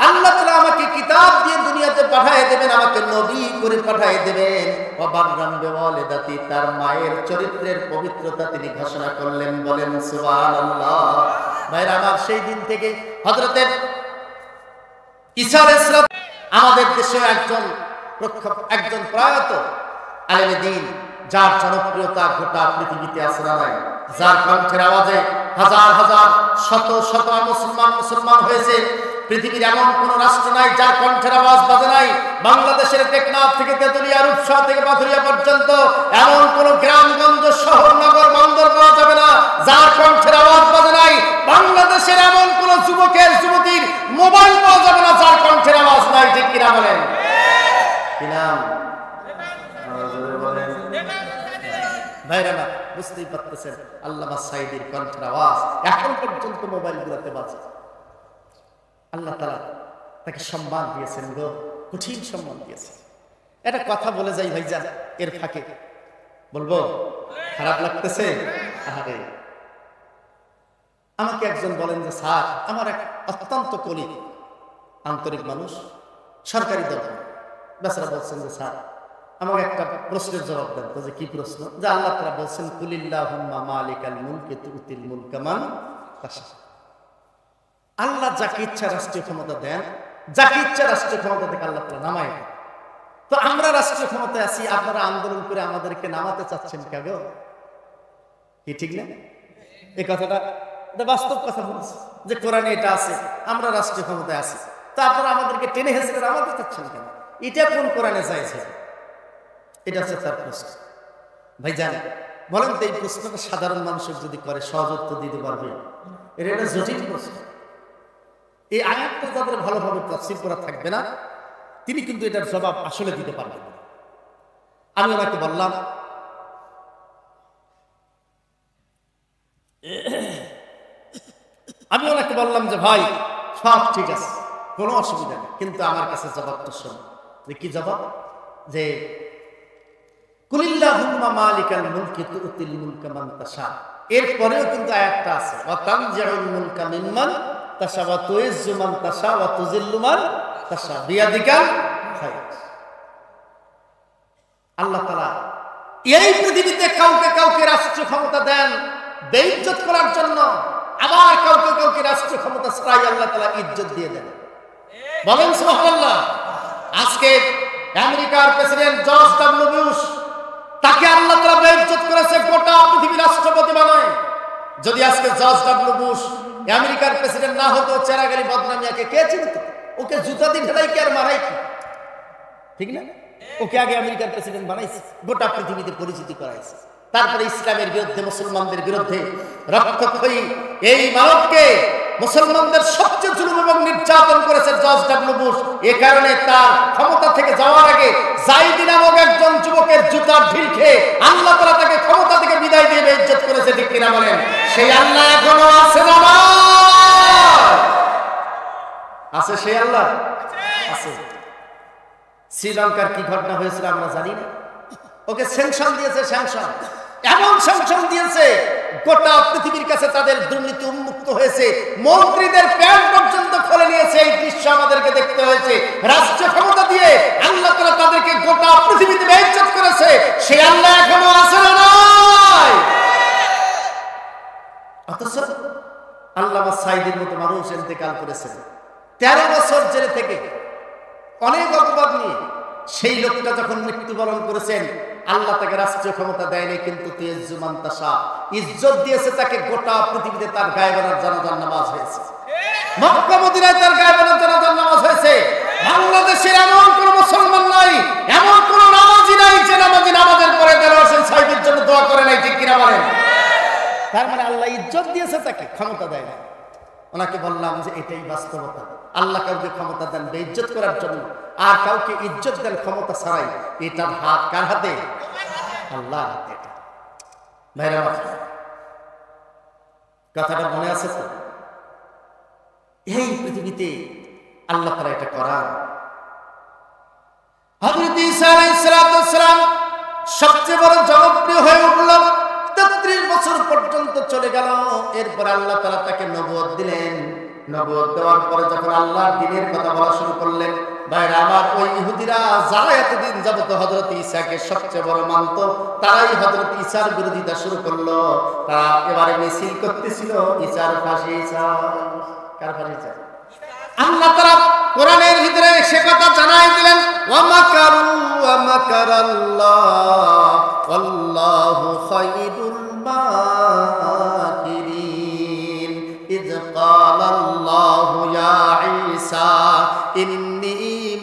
S1: আল্লাহ তাআলা আমাকে কিতাব দিয়ে দুনিয়াতে পাঠিয়ে দেবেন, আমাকে নবী করে পাঠিয়ে দেবেন। ওয়া বাররাম বিওয়ালিদাতি, তার মায়ের চরিত্রের পবিত্রতা তিনি ঘোষণা করলেন। বলেন সুবহানাল্লাহ। ভাইরা আমার, সেই দিন থেকে হযরতে ঈসা আলাইহিস সালাম আমাদের দেশে একজন প্রয়াত আলেমে দ্বীন, যার জনপ্রিয়তা গোটা পৃথিবীতে আছে না নাই, যার কণ্ঠের আওয়াজে হাজার হাজার শত শত মুসলমান হয়েছে। পৃথিবীর এমন কোন রাষ্ট্র নাই যার কণ্ঠের আওয়াজ বাজে নাই। বাংলাদেশের টেকনাফ থেকে তেতুলিয়া, রূপসা থেকে পাথুরিয়া পর্যন্ত এমন কোন গ্রামগঞ্জ, শহর, নগর, বন্দর পাওয়া যাবে না যার কণ্ঠের আওয়াজ বাজে নাই। বাংলাদেশের এমন কোন যুবকের, যুবতীর মোবাইল পাওয়া যাবে না যার কণ্ঠের আওয়াজ নাই। ঠিক কিনা বলেন? কি নাম? ভাইরা না, বুঝতেই পারতেছেন, আল্লামা সাঈদীর কণ্ঠের আওয়াজ এখন পর্যন্ত মোবাইলগুলোতে বাজে। আল্লাহ তাআলা তাকে সম্মান দিয়েছেন গো, কঠিন সম্মান দিয়েছেন। এটা কথা বলে যাই ভাইজান, এর ফাঁকে বলবো, খারাপ লাগতেছে? আরে, আমাকে একজন বলেন যে স্যার, আমার এক অত্যন্ত কলিগ, আন্তরিক মানুষ, সরকারি দপ্তর, বেচারা বলছেন যে স্যার আমাকে একটা প্রশ্নের জবাব দেন তো। যে কি প্রশ্ন? যে আল্লাহ তাআলা বলছেন, কুলিল্লাহুম্মা মালিকাল মুলকি তুতিল মুলকা মান তাশা। আল্লাহ যাকে ইচ্ছা রাষ্ট্রীয় ক্ষমতা দেন, যাকে ইচ্ছা রাষ্ট্রীয় ক্ষমতা থেকে আল্লাহ তাআলা নামায় দেন। তো আমরা রাষ্ট্রীয় ক্ষমতায় আছি, আপনারা আন্দোলন করে আমাদেরকে নামাতে চাচ্ছেন কেন? কি ঠিক না? এই কথাটা এটা বাস্তব কথা বলছে, যে কোরআনে এটা আছে, আমরা রাষ্ট্রীয় ক্ষমতায় আছি, তো আপনারা আমাদেরকে টেনে হেসে নামাতে চাচ্ছেন কেন? এটা কোন কোরআনে চাইছে? এটা হচ্ছে তার প্রশ্ন। ভাই জানেন, বলেন তো এই প্রশ্নটা সাধারণ মানুষের যদি করে সহজ উত্তর দিতে পারবে? এটা একটা জটিল প্রশ্ন। এই আয়াতটা যাদের ভালোভাবে তাফসীর করা থাকবে না, তিনি কিন্তু এটার জবাব আসলে দিতে পারবেন না। আমি ওনাকে বললাম যে ভাই সব ঠিক আছে, কোনো অসুবিধা নেই, কিন্তু আমার কাছে জবাবটা শোনো। কি জবাব? যে কুলিল্লাহুম্মা মালিকাল মুলকি তুতিল মুলকা মান তাশা। এরপরেও কিন্তু আয়াতটা আছে, ওয়া তানজিউল মুলকা মিম্মান তাশা ওয়া তুইজ্জু মান তাশা ওয়া তুযিল্লু মান তাশা বিয়াদিকাল খায়র। আল্লাহ তাআলা এই পৃথিবীতে কাউকে কাউকে রাষ্ট্রীয় ক্ষমতা দেন বেইজ্জত করার জন্য, আবার কাউকে কাউকে রাষ্ট্রীয় ক্ষমতা ছাড়াই আল্লাহ তাআলা ইজ্জত দিয়ে দেন। বলেন সুবহানাল্লাহ। আজকে আমেরিকার প্রেসিডেন্ট জর্জ ডব্লিউ বুশ, তাকে আল্লাহ তাআলা বেইজ্জত করেছে, গোটা পৃথিবীর রাষ্ট্রপতি বানায়। যদি আজকে জর্জ ডব্লিউ বুশ আমেরিকার প্রেসিডেন্ট না হতো, চেরাগালি বদনামিয়াকে কে চিনত? ওকে জুতা দিয়ে ঢেলাই কি আর মারাই কি? ঠিক না? ওকে আগে আমেরিকার প্রেসিডেন্ট বানাইছে, গোটা পৃথিবীতে পরিচিতি করাইছে। তারপরে ইসলামের বিরুদ্ধে, মুসলমানদের বিরুদ্ধে রক্তক্ষয়ী এই মানবকে মুসলমানদের সবচেয়ে জুলুম এবং নির্যাতন করেছে জর্জ ডব্লিউ বুশ। এ কারণে তার ক্ষমতা থেকে যাওয়ার আগে জাইদি নামক একজন যুবকের জুতার ঢিল খেয়ে আল্লাহ তাআলা তাকে ক্ষমতা থেকে বিদায় দিয়ে বেইজ্জত করেছে। ঠিক কিনা বলেন? সেই আল্লাহ এখনো আছে না? আছে সেই আল্লাহ আছে। শ্রীলঙ্কার কি ঘটনা হয়েছিল আমরা জানি না। ওকে স্যাংশন দিয়েছে, স্যাংশন, এমন স্যাংশন দিয়েছে গোটা পৃথিবীর কাছে তাদের দুর্নীতি উন্মুক্ত হয়েছে, মন্ত্রীদের প্যান্ট পর্যন্ত খুলে নিয়েছে। এই দৃশ্য আমাদেরকে দেখতে হয়েছে। রাষ্ট্রীয় ক্ষমতা দিয়ে আল্লাহ তাআলা তাদেরকে গোটা পৃথিবীতে বেইজ্জত করেছে। সেই আল্লাহ এখনো আছে না নাই? অথচ আল্লামা সাঈদীর মতো মানুষ ইন্তেকাল করেছেন 13 বছর জেলে থেকে অনেক অপবাদ নিয়ে। সেই লোকটা যখন মৃত্যুবরণ করেছেন, আল্লাহ তাকে রাষ্ট্রীয় ক্ষমতা দেয়নি, কিন্তু তুইজ্জু মান তাশা, ইজ্জত দিয়েছে তাকে। গোটা পৃথিবীতে তার গায়েবানার জানাজার নামাজ হয়েছে, মক্কা মদিনায় তার গায়েবানার জানাজার নামাজ হয়েছে। বাংলাদেশে এমন কোন মুসলমান নাই, এমন কোন নামাজি নাই যে নামাজি নামাজের পরে দেলোয়ার হোসেন সাঈদীর জন্য দোয়া করে নাই। ঠিক কিনা বলেন? তার মানে আল্লাহ ইজ্জত দিয়েছে তাকে, ক্ষমতা দেয় না। ওনাকে বললাম যে এটাই বাস্তবতা। আল্লাহ কাউকে ক্ষমতা দেন বেইজ্জত করার জন্য, আর কাউকে ইজ্জত দেন ক্ষমতা ছাড়াই। এটার হাত কার হাতে? আল্লাহ হাতে। ভাইরা, কথাটা মনে আছে তো? এই পৃথিবীতে আল্লাহ তাআলা এটা করার। হযরত ঈসা আলাইহিস সালাম সবচেয়ে বড় জনপ্রিয় হয়ে উঠল, 33 বছর পর্যন্ত চলে গেল। এরপর আল্লাহ তাআলা তাকে নবুয়ত দিলেন। নবুয়ত দেওয়ার পরে যখন আল্লাহর দ্বীনের কথা বলা শুরু করলেন, ভাইরা আমার, ওই ইহুদিরা যারা এতদিন যাবত হযরত ঈসাকে সবচেয়ে বড় মানত, তারাই হযরত ঈসার বিরোধিতা শুরু করলো। তারা এবারে মিছিল করতেছিল ঈসার ফাঁসি চাই। কার ফাঁসি চাই? আল্লাহ তাআলা কোরআনের ভিতরে সে কথা জানাই দিলেন, ওয়া মাকারু ওয়া মাকারাল্লাহ ওয়াল্লাহু খায়রুল মাকিরিন। ইয ক্বালাল্লাহু ইয়া ঈসা ইন্নী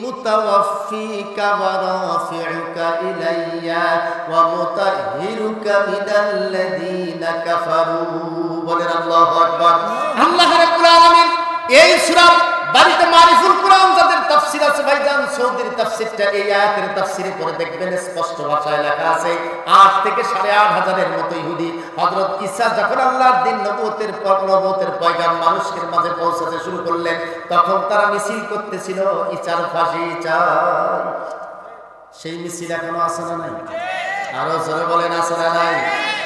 S1: মুতাওয়াফফিকা ওয়া রাফি'ুকা ইলাইয়া ওয়া মুতাহহিরুকা মিনাল্লাযীনা কাফারু। বলেন আল্লাহু আকবার। আল্লাহ রাব্বুল আলামিন এই সূরা বাড়িতে মারিফুল কোরআন যাদের তাফসীর আছে ভাইজান, সৌদির তাফসীরটা এই আয়াতের তাফসীরে পড়ে দেখবেন স্পষ্ট ভাষায় লেখা আছে 8 থেকে 8,500 এর মতো ইহুদি হযরত ঈসা যখন আল্লাহর দিন নবুয়তের পয়গাম মানুষের মাঝে পৌঁছাতে শুরু করলেন, তখন তারা মিছিল করতেছিল ঈসার ফাঁসি চাই। সেই মিছিল এখনো আছে না নাই? আরো জোরে বলেন, আছে না নাই?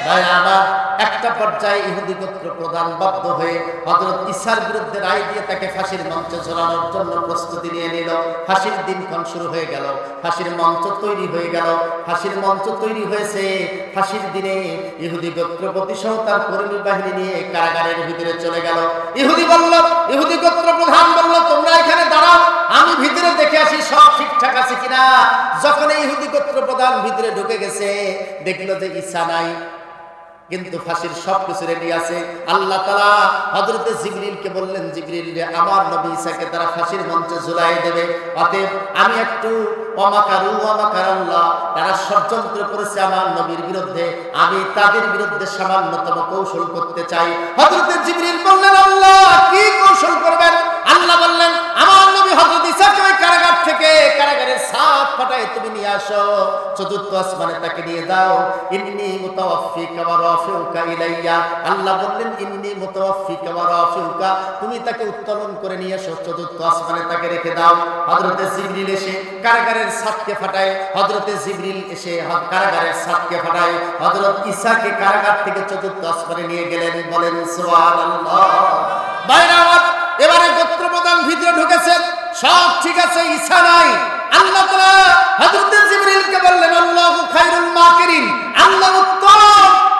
S1: ভাই আমার, একটা পর্যায়ে ইহুদি গোত্র প্রধান বাধ্য হয়ে হযরত ঈসার বিরুদ্ধে রায় দিয়ে তাকে ফাঁসির মঞ্চে ঝোলানোর জন্য প্রস্তুতি নিয়ে নিল। ফাঁসির দিনক্ষণ শুরু হয়ে গেল, ফাঁসির মঞ্চ তৈরি হয়ে গেল। ফাঁসির মঞ্চ তৈরি হয়েছে। ফাঁসির দিনে ইহুদি গোত্রপতি সহ তার কর্মী বাহিনী নিয়ে কারাগারের ভিতরে চলে গেল। ইহুদি গোত্র প্রধান বলল, তোমরা এখানে দাঁড়াও, আমি ভিতরে দেখে আসি সব ঠিকঠাক আছে কিনা। যখন ইহুদি গোত্র প্রধান ভিতরে ঢুকে গেছে, দেখলো যে ঈসা নাই, কিন্তু ফাঁসির সবকিছু রেডি আছে। আল্লাহ তাআলা হযরত জিবরিলকে বললেন, জিবরিল রে, আমার নবী ঈসাকে তারা ফাঁসির মঞ্চে ঝুলাই দেবে, অতএব আমি একটু ওয়ামাকারু ওয়ামাকারাল্লাহ, তারা ষড়যন্ত্র করেছে আমার নবীর বিরুদ্ধে, আমি তাদের বিরুদ্ধে সামান্যতম কৌশল করতে চাই। হযরত জিবরিল বললেন, আল্লাহ কি কৌশল করবেন? আল্লাহ বললেন, আমার নবী হযরত ঈসাকে ওই কারাগার থেকে কারাগারের ছাদ ফাটায় তুমি নিয়ে আসো, চতুর্থ আসমানে তাকে নিয়ে দাও। ইন্নী মুতাওয়াফিকা ওয়া রাফিউকা ইলাইয়া, আল্লাহ বললেন ইন্নী মুতাওয়াফিকা ওয়া রাফিউকা, তুমি তাকে উত্তোলন করে নিয়ে এসো, চতুর্থ আসমানে তাকে রেখে দাও। হযরতে জিবরিল এসে কারাগারের ছাদকে ফাটায়, হযরতে জিবরিল এসে কারাগারের ছাদকে ফাটায়, হযরত ঈসাকে কারাগার থেকে চতুর্থ আসমানে নিয়ে গেলেন। বলেন সুবহানাল্লাহ। বাইরে আমার এবারে গোত্র প্রধান ভিতরে ঢুকেছে, সব ঠিক আছে, ঈসা নাই। আল্লাহ তাআলা হযরত জিবরিলকে বললেন আল্লাহু খায়রুল মাকিরিন, আল্লাহ উত্তম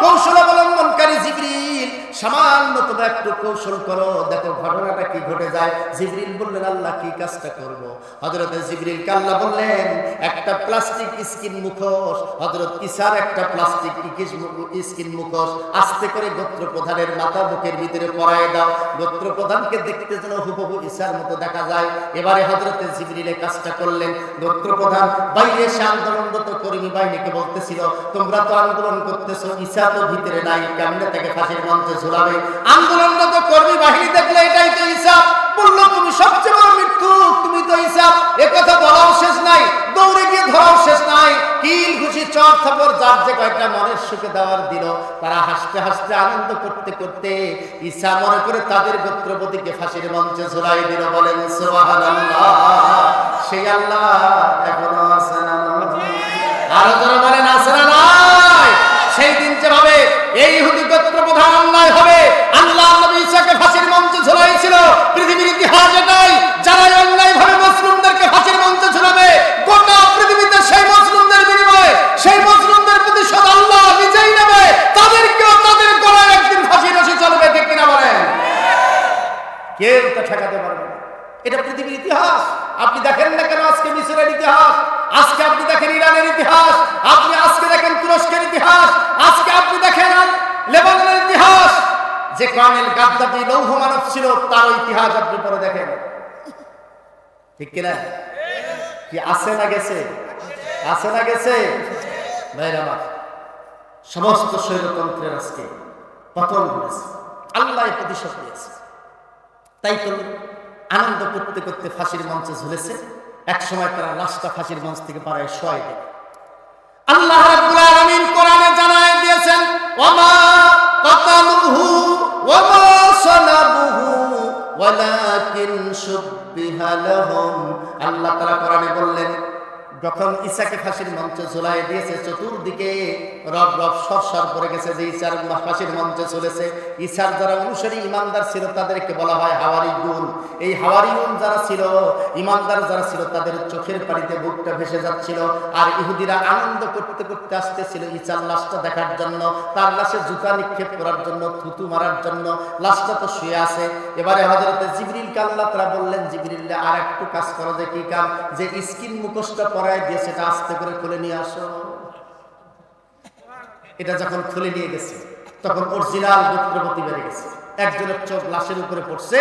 S1: কৌশল অবলম্বনকারী। জিবরিল সামান্য তোমরা একটু কৌশল করো, দেখো ঘটনাটা কি ঘটে যায়। জিবরিল বললেন আল্লাহ কি কাজটা করব? হযরত জিবরিলকে আল্লাহ বললেন একটা প্লাস্টিক স্কিন মুখোশ, হযরত ঈসার একটা প্লাস্টিক স্কিন মুখোশ আস্তে করে গোত্র প্রধানের মাথা বুকের ভিতরে পরায় দাও, গোত্র প্রধানকে দেখতে যেন হুবহু ঈসার মতো দেখা যায়। এবারে হযরত জিবরিলে কাজটা করলেন। গোত্র প্রধান বাইরে এসে আন্দোলনরত কর্মী বাহিনীকে বলতেছিল তোমরা তো আন্দোলন করতেছো, ঈসা তো ভিতরে নাই, কেমনে তাকে ফাঁসির মঞ্চে ঝুলাবে? আন্দোলনরত কর্মী বাহিনী দেখলে এটাই তো ঈসা, বললো তুমি সবচেয়ে বড় মৃত্যু, তুমি তো ঈসা। একথা বলাও শেষ নাই, দৌড়ে গিয়ে ধরাও শেষ নাই, কিল ঘুষি চর থাপড় যার যে কয়েকটা মনের সুখে দেওয়ার দিল। তারা হাসতে হাসতে আনন্দ করতে করতে ঈসা মনে করে তাদের গোত্রপতিকে ফাঁসির মঞ্চে ঝুলাই দিল। বলেন সুবহানাল্লাহ। সেই আল্লাহ এখনো আছে না? আরো যারা বলেন আছে না নাই? সেই দিন যেভাবে এই ইহুদি গোত্র প্রধান অন্যায় হবে, আল্লাহ নবী ঈসাকে ফাঁসির মঞ্চে ঝুলাইছিল, পৃথিবীর ইতিহাস এটাই, যারা অন্যায় ভাবে মুসলিমদেরকে ফাঁসির মঞ্চে ঝুলাবে গোটা পৃথিবীতে সেই মুসলিমদের বিনিময়ে সেই মুসলিমদের প্রতিশোধ আল্লাহ নিজেই নেবে, তাদেরকেও তাদের গলায় একদিন ফাঁসির রশি চলবে। ঠিক কিনা বলেন? কেউ তা ঠেকাতে পারবে না, এটা পৃথিবীর ইতিহাস। আপনি দেখেন না কেন আজকে মিশরের ইতিহাস, আজকে আপনি দেখেন ইরানের ইতিহাস, আপনি আজকে দেখেন তুরস্কের ইতিহাস, আজকে আপনি দেখেন লেবাননের ইতিহাস। যে কর্নেল গাদ্দাফি লৌহ মানব ছিল তার ইতিহাস আপনি পরে দেখেন। ঠিক কিনা? কি আছে না গেছে? আছে না গেছে? ভাইরা আমার, সমস্ত স্বৈরতন্ত্রের আজকে পতন হয়েছে, আল্লাহ প্রতিশোধ দিয়েছে। তাই তো আনন্দ করতে করতে ফাঁসির মঞ্চে ঝুলেছে, এক সময় তারা লাশটা ফাঁসির মঞ্চ থেকে পাড়ায় শোয়াই দেয়। আল্লাহ রাব্বুল আলামিন কোরআনে জানায় দিয়েছেন ওয়ামা কাতালুহু ওয়ামা সালাবুহু ওয়ালাকিন শুববিহা লাহুম। আল্লাহ তাআলা কোরআনে বললেন যখন ঈসাকে ফাঁসির মঞ্চে ঝুলাই দিয়েছে, চতুর্দিকে রব রব সরসর করে গেছে যে ঈসার ফাঁসির মঞ্চে চলেছে। ঈসার যারা অনুসারী ইমানদার ছিল তাদেরকে বলা হয় হাওয়ারিয়ুন। এই হাওয়ারিয়ুন যারা ছিল, ইমানদার যারা ছিল, তাদের চোখের পানিতে বুকটা ভেসে যাচ্ছিল। আর ইহুদিরা আনন্দ করতে করতে আসতেছিল ঈসার লাশটা দেখার জন্য, তার লাশে জুতা নিক্ষেপ করার জন্য, থুতু মারার জন্য। লাশটা তো শুয়ে আছে। এবারে হযরত জিবরিলকে আল্লাহ তাআলা বললেন জিবরিল আর একটু কাজ করো। যে কি কাম? যে স্কিন মুখোশটা পরায় দিয়ে সেটা আস্তে করে খুলে নিয়ে আসো। এটা যখন খুলে নিয়ে গেছে তখন অরিজিনাল গোত্রপতি বেড়ে গেছে। একজনের চোখ লাশের উপরে পড়ছে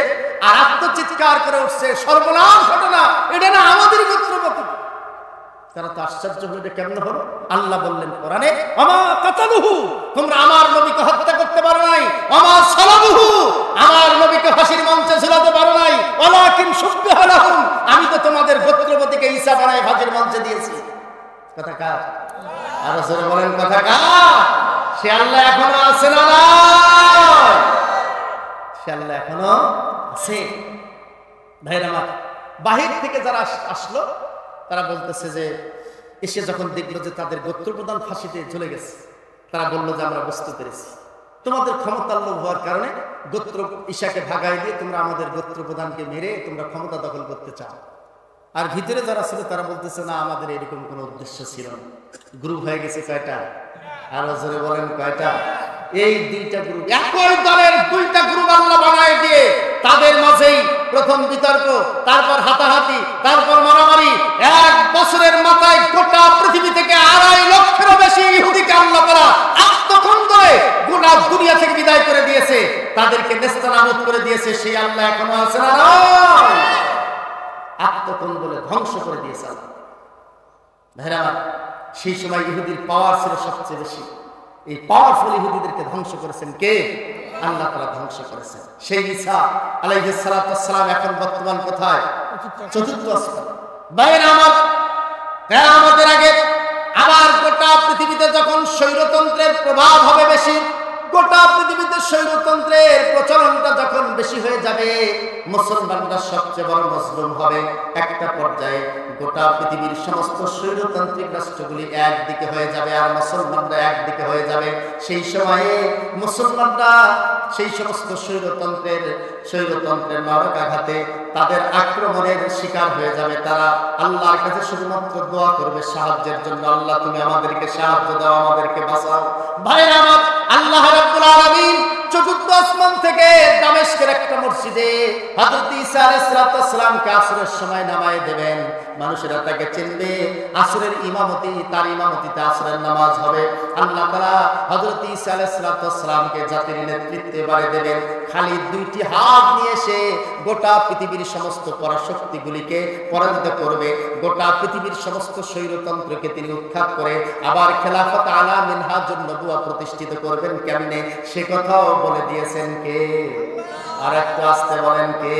S1: আর আত্মচিৎকার করে উঠছে সর্বনাশ ঘটনা, এটা না আমাদের গোত্রপতি। তারা তো আশ্চর্য হলো এটা কেমন হলো। আল্লাহ বললেন কোরআনে আমা কাতালুহু, তোমরা আমার নবীকে হত্যা করতে পারো নাই, আমা সালাবুহু, আমার নবীকে ফাঁসির মঞ্চে ঝুলাতে পারো নাই, ওয়ালাকিন শুববিহা লাহুম, আমি তো তোমাদের গোত্রপতিকে ঈসা বানায় ফাঁসির মঞ্চে দিয়েছি। কথা কার? আর জোরে বলেন কথা কার? সে আল্লাহ এখনো আছে না? সে আল্লাহ এখনো আছে। ভাইরা আমার, বাহির থেকে যারা আসলো তারা বলতেছে যে এসে যখন দেখলো যে তাদের গোত্রপ্রধান ফাঁসিতে ঝুলে গেছে, তারা বললো যে আমরা বুঝতে পেরেছি তোমাদের ক্ষমতার লোভ হওয়ার কারণে গোত্র ঈসাকে ভাগাই দিয়ে তোমরা আমাদের গোত্রপ্রধানকে মেরে তোমরা ক্ষমতা দখল করতে চাও। আর ভিতরে যারা ছিল তারা বলতেছে না, আমাদের এরকম কোনো উদ্দেশ্য ছিল না। গ্রুপ হয়ে গেছে কয়টা? আরো জোরে বলেন কয়টা? এই দুইটা গ্রুপ, একই দলের দুইটা গ্রুপ আল্লাহ বানায় দিয়ে তাদের মাঝেই প্রথম বিতর্ক, তারপর হাতাহাতি, তারপর মারামারি। এক বছরের মাথায় গোটা পৃথিবী থেকে 2.5 লক্ষেরও বেশি ইহুদিকে আল্লাহ তাআলা আত্মখণ্ডে গোটা দুনিয়া থেকে বিদায় করে দিয়েছে, তাদেরকে নেস্তানাবুদ করে দিয়েছে। সেই আল্লাহ এখনো আছে না? আত্মখণ্ড বলে ধ্বংস করে দিয়েছে আল্লাহ। ভাইরা, সেই সময় ইহুদির পাওয়ার ছিল সবচেয়ে বেশি। এই পাওয়ারফুল ইহুদিদেরকে ধ্বংস করেছেন কে? আল্লাহ তাআলা ধ্বংস করেছেন। সেই ঈসা আলাইহিস সালাতু ওয়াস সালাম এখন বর্তমান কোথায়? চতুর্থ আসমান। ভাইরা আমার, কিয়ামতের আগে আবার গোটা পৃথিবীতে যখন স্বৈরতন্ত্রের প্রভাব হবে বেশি, গোটা পৃথিবীতে স্বৈরতন্ত্রের প্রচলনটা যখন বেশি হয়ে যাবে, মুসলমানরা সবচেয়ে বড় মজলুম হবে। একটা পর্যায়ে গোটা পৃথিবীর সমস্ত স্বৈরতান্ত্রিক রাষ্ট্রগুলি একদিকে হয়ে যাবে আর মুসলমানরা একদিকে হয়ে যাবে। সেই সময়ে মুসলমানরা সেই সমস্ত স্বৈরতন্ত্রের নরকাঘাতে তাদের আক্রমণের শিকার হয়ে যাবে। তারা আল্লাহর কাছে শুধুমাত্র দোয়া করবে সাহায্যের জন্য, আল্লাহ তুমি আমাদেরকে সাহায্য দাও, আমাদেরকে বাঁচাও। ভাইরা আমার, আল্লাহ রাব্বুল আলামিন চতুর্থ আসমান থেকে দামেস্কের একটা মসজিদে হযরত ঈসা আলাইহিস সালামকে আসরের সময় নামায় দেবেন। মানুষেরা তাকে চিনবে, আসরের ইমামতি, তার ইমামতিতে আসরের নামাজ হবে। আল্লাহ তাআলা হযরত ঈসা আলাইহিস সালামকে জাতির নেতৃত্বে বাড়ি দেবেন। খালি দুইটি হাত নিয়ে সে গোটা পৃথিবীর সমস্ত পরাশক্তিগুলিকে পরাজিত করবে, গোটা পৃথিবীর সমস্ত স্বৈরতন্ত্রকে তিনি উৎখাত করে আবার খেলাফত আলা মিনহাজুন নবুওয়া প্রতিষ্ঠিত করবেন। কেমনে সে কথাও বলে দিয়েছেন কে? আর একটু আসতে বলেন কে?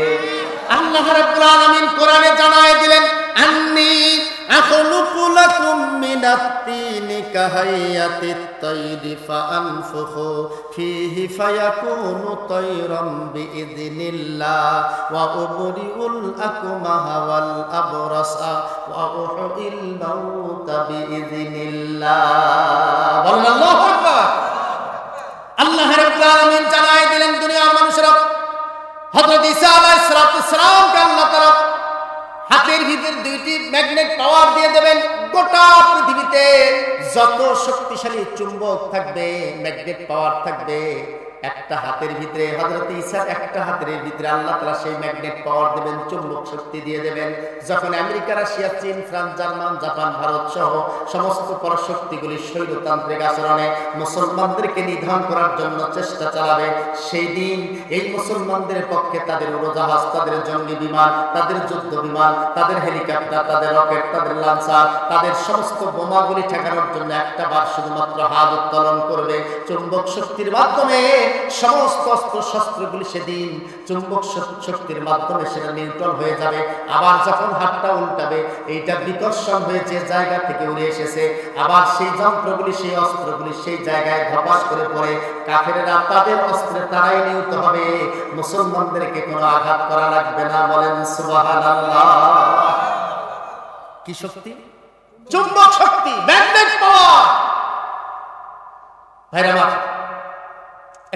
S1: আল্লাহ রাব্বুল আলামিন কোরআনে জানায় দিলেন, আন্নী আখলুকু লাকুম মিনাত তিনি কাহাইয়াতিত তাইরি ফাআনফুখু ফীহি ফায়াকুনু তায়রাম বিইذনিল্লাহ ওয়া উবরিউল আকমাহা ওয়াল আবরাসা ওয়া উহয়িল মাউতা বিইذনিল্লাহ। বলেন আল্লাহু আকবার। আল্লাহ রাব্বুল আলামিন জানায় দিলেন দুনিয়ার মানুষেরা হযরত ঈসা আলাইহিস সালামকে আল্লাহ তাআলা হাতের ভিতর দুইটি ম্যাগনেট পাওয়ার দিয়ে দেবেন। গোটা পৃথিবীতে যত শক্তিশালী চুম্বক থাকবে, ম্যাগনেট পাওয়ার থাকবে, একটা হাতের ভিতরে হযরত ঈসার একটা হাতের ভিতরে আল্লাহ তাআলা সেই ম্যাগনেট পাওয়ার দেবেন, চুম্বক শক্তি দিয়ে দেবেন। যখন আমেরিকা, রাশিয়া, চীন, ফ্রান্স, জার্মান, জাপান, ভারত সহ সমস্ত পরাশক্তিগুলি স্বৈরতান্ত্রিক আচরণে মুসলমানদেরকে নিধন করার জন্য চেষ্টা চালাবে, সেই দিন এই মুসলমানদের পক্ষে তাদের উড়োজাহাজ, তাদের জঙ্গি বিমান, তাদের যুদ্ধ বিমান, তাদের হেলিকপ্টার, তাদের রকেট, তাদের লাঞ্চার, তাদের সমস্ত বোমাগুলি ঠেকানোর জন্য একটা বার শুধুমাত্র হাত উত্তোলন করবে। চুম্বক শক্তির মাধ্যমে সমস্ত অস্ত্র শস্ত্রগুলি সেদিন চুম্বক শক্তির মাধ্যমে সেটা নিউট্রাল হয়ে যাবে। আবার যখন হাতটা উল্টাবে, এইটা বিকর্ষণ হয়ে যে জায়গা থেকে উড়ে এসেছে, আবার সেই যন্ত্রগুলি, সেই অস্ত্রগুলি সেই জায়গায় ধপাস করে পড়ে কাফেরেরা তাদের অস্ত্রে তারাই নিহত হবে, মুসলমানদেরকে কোনো আঘাত করা লাগবে না। বলেন সুবহানাল্লাহ। কি শক্তি? চুম্বক শক্তি, ম্যাগনেট পাওয়ার। ভাইরা আমার,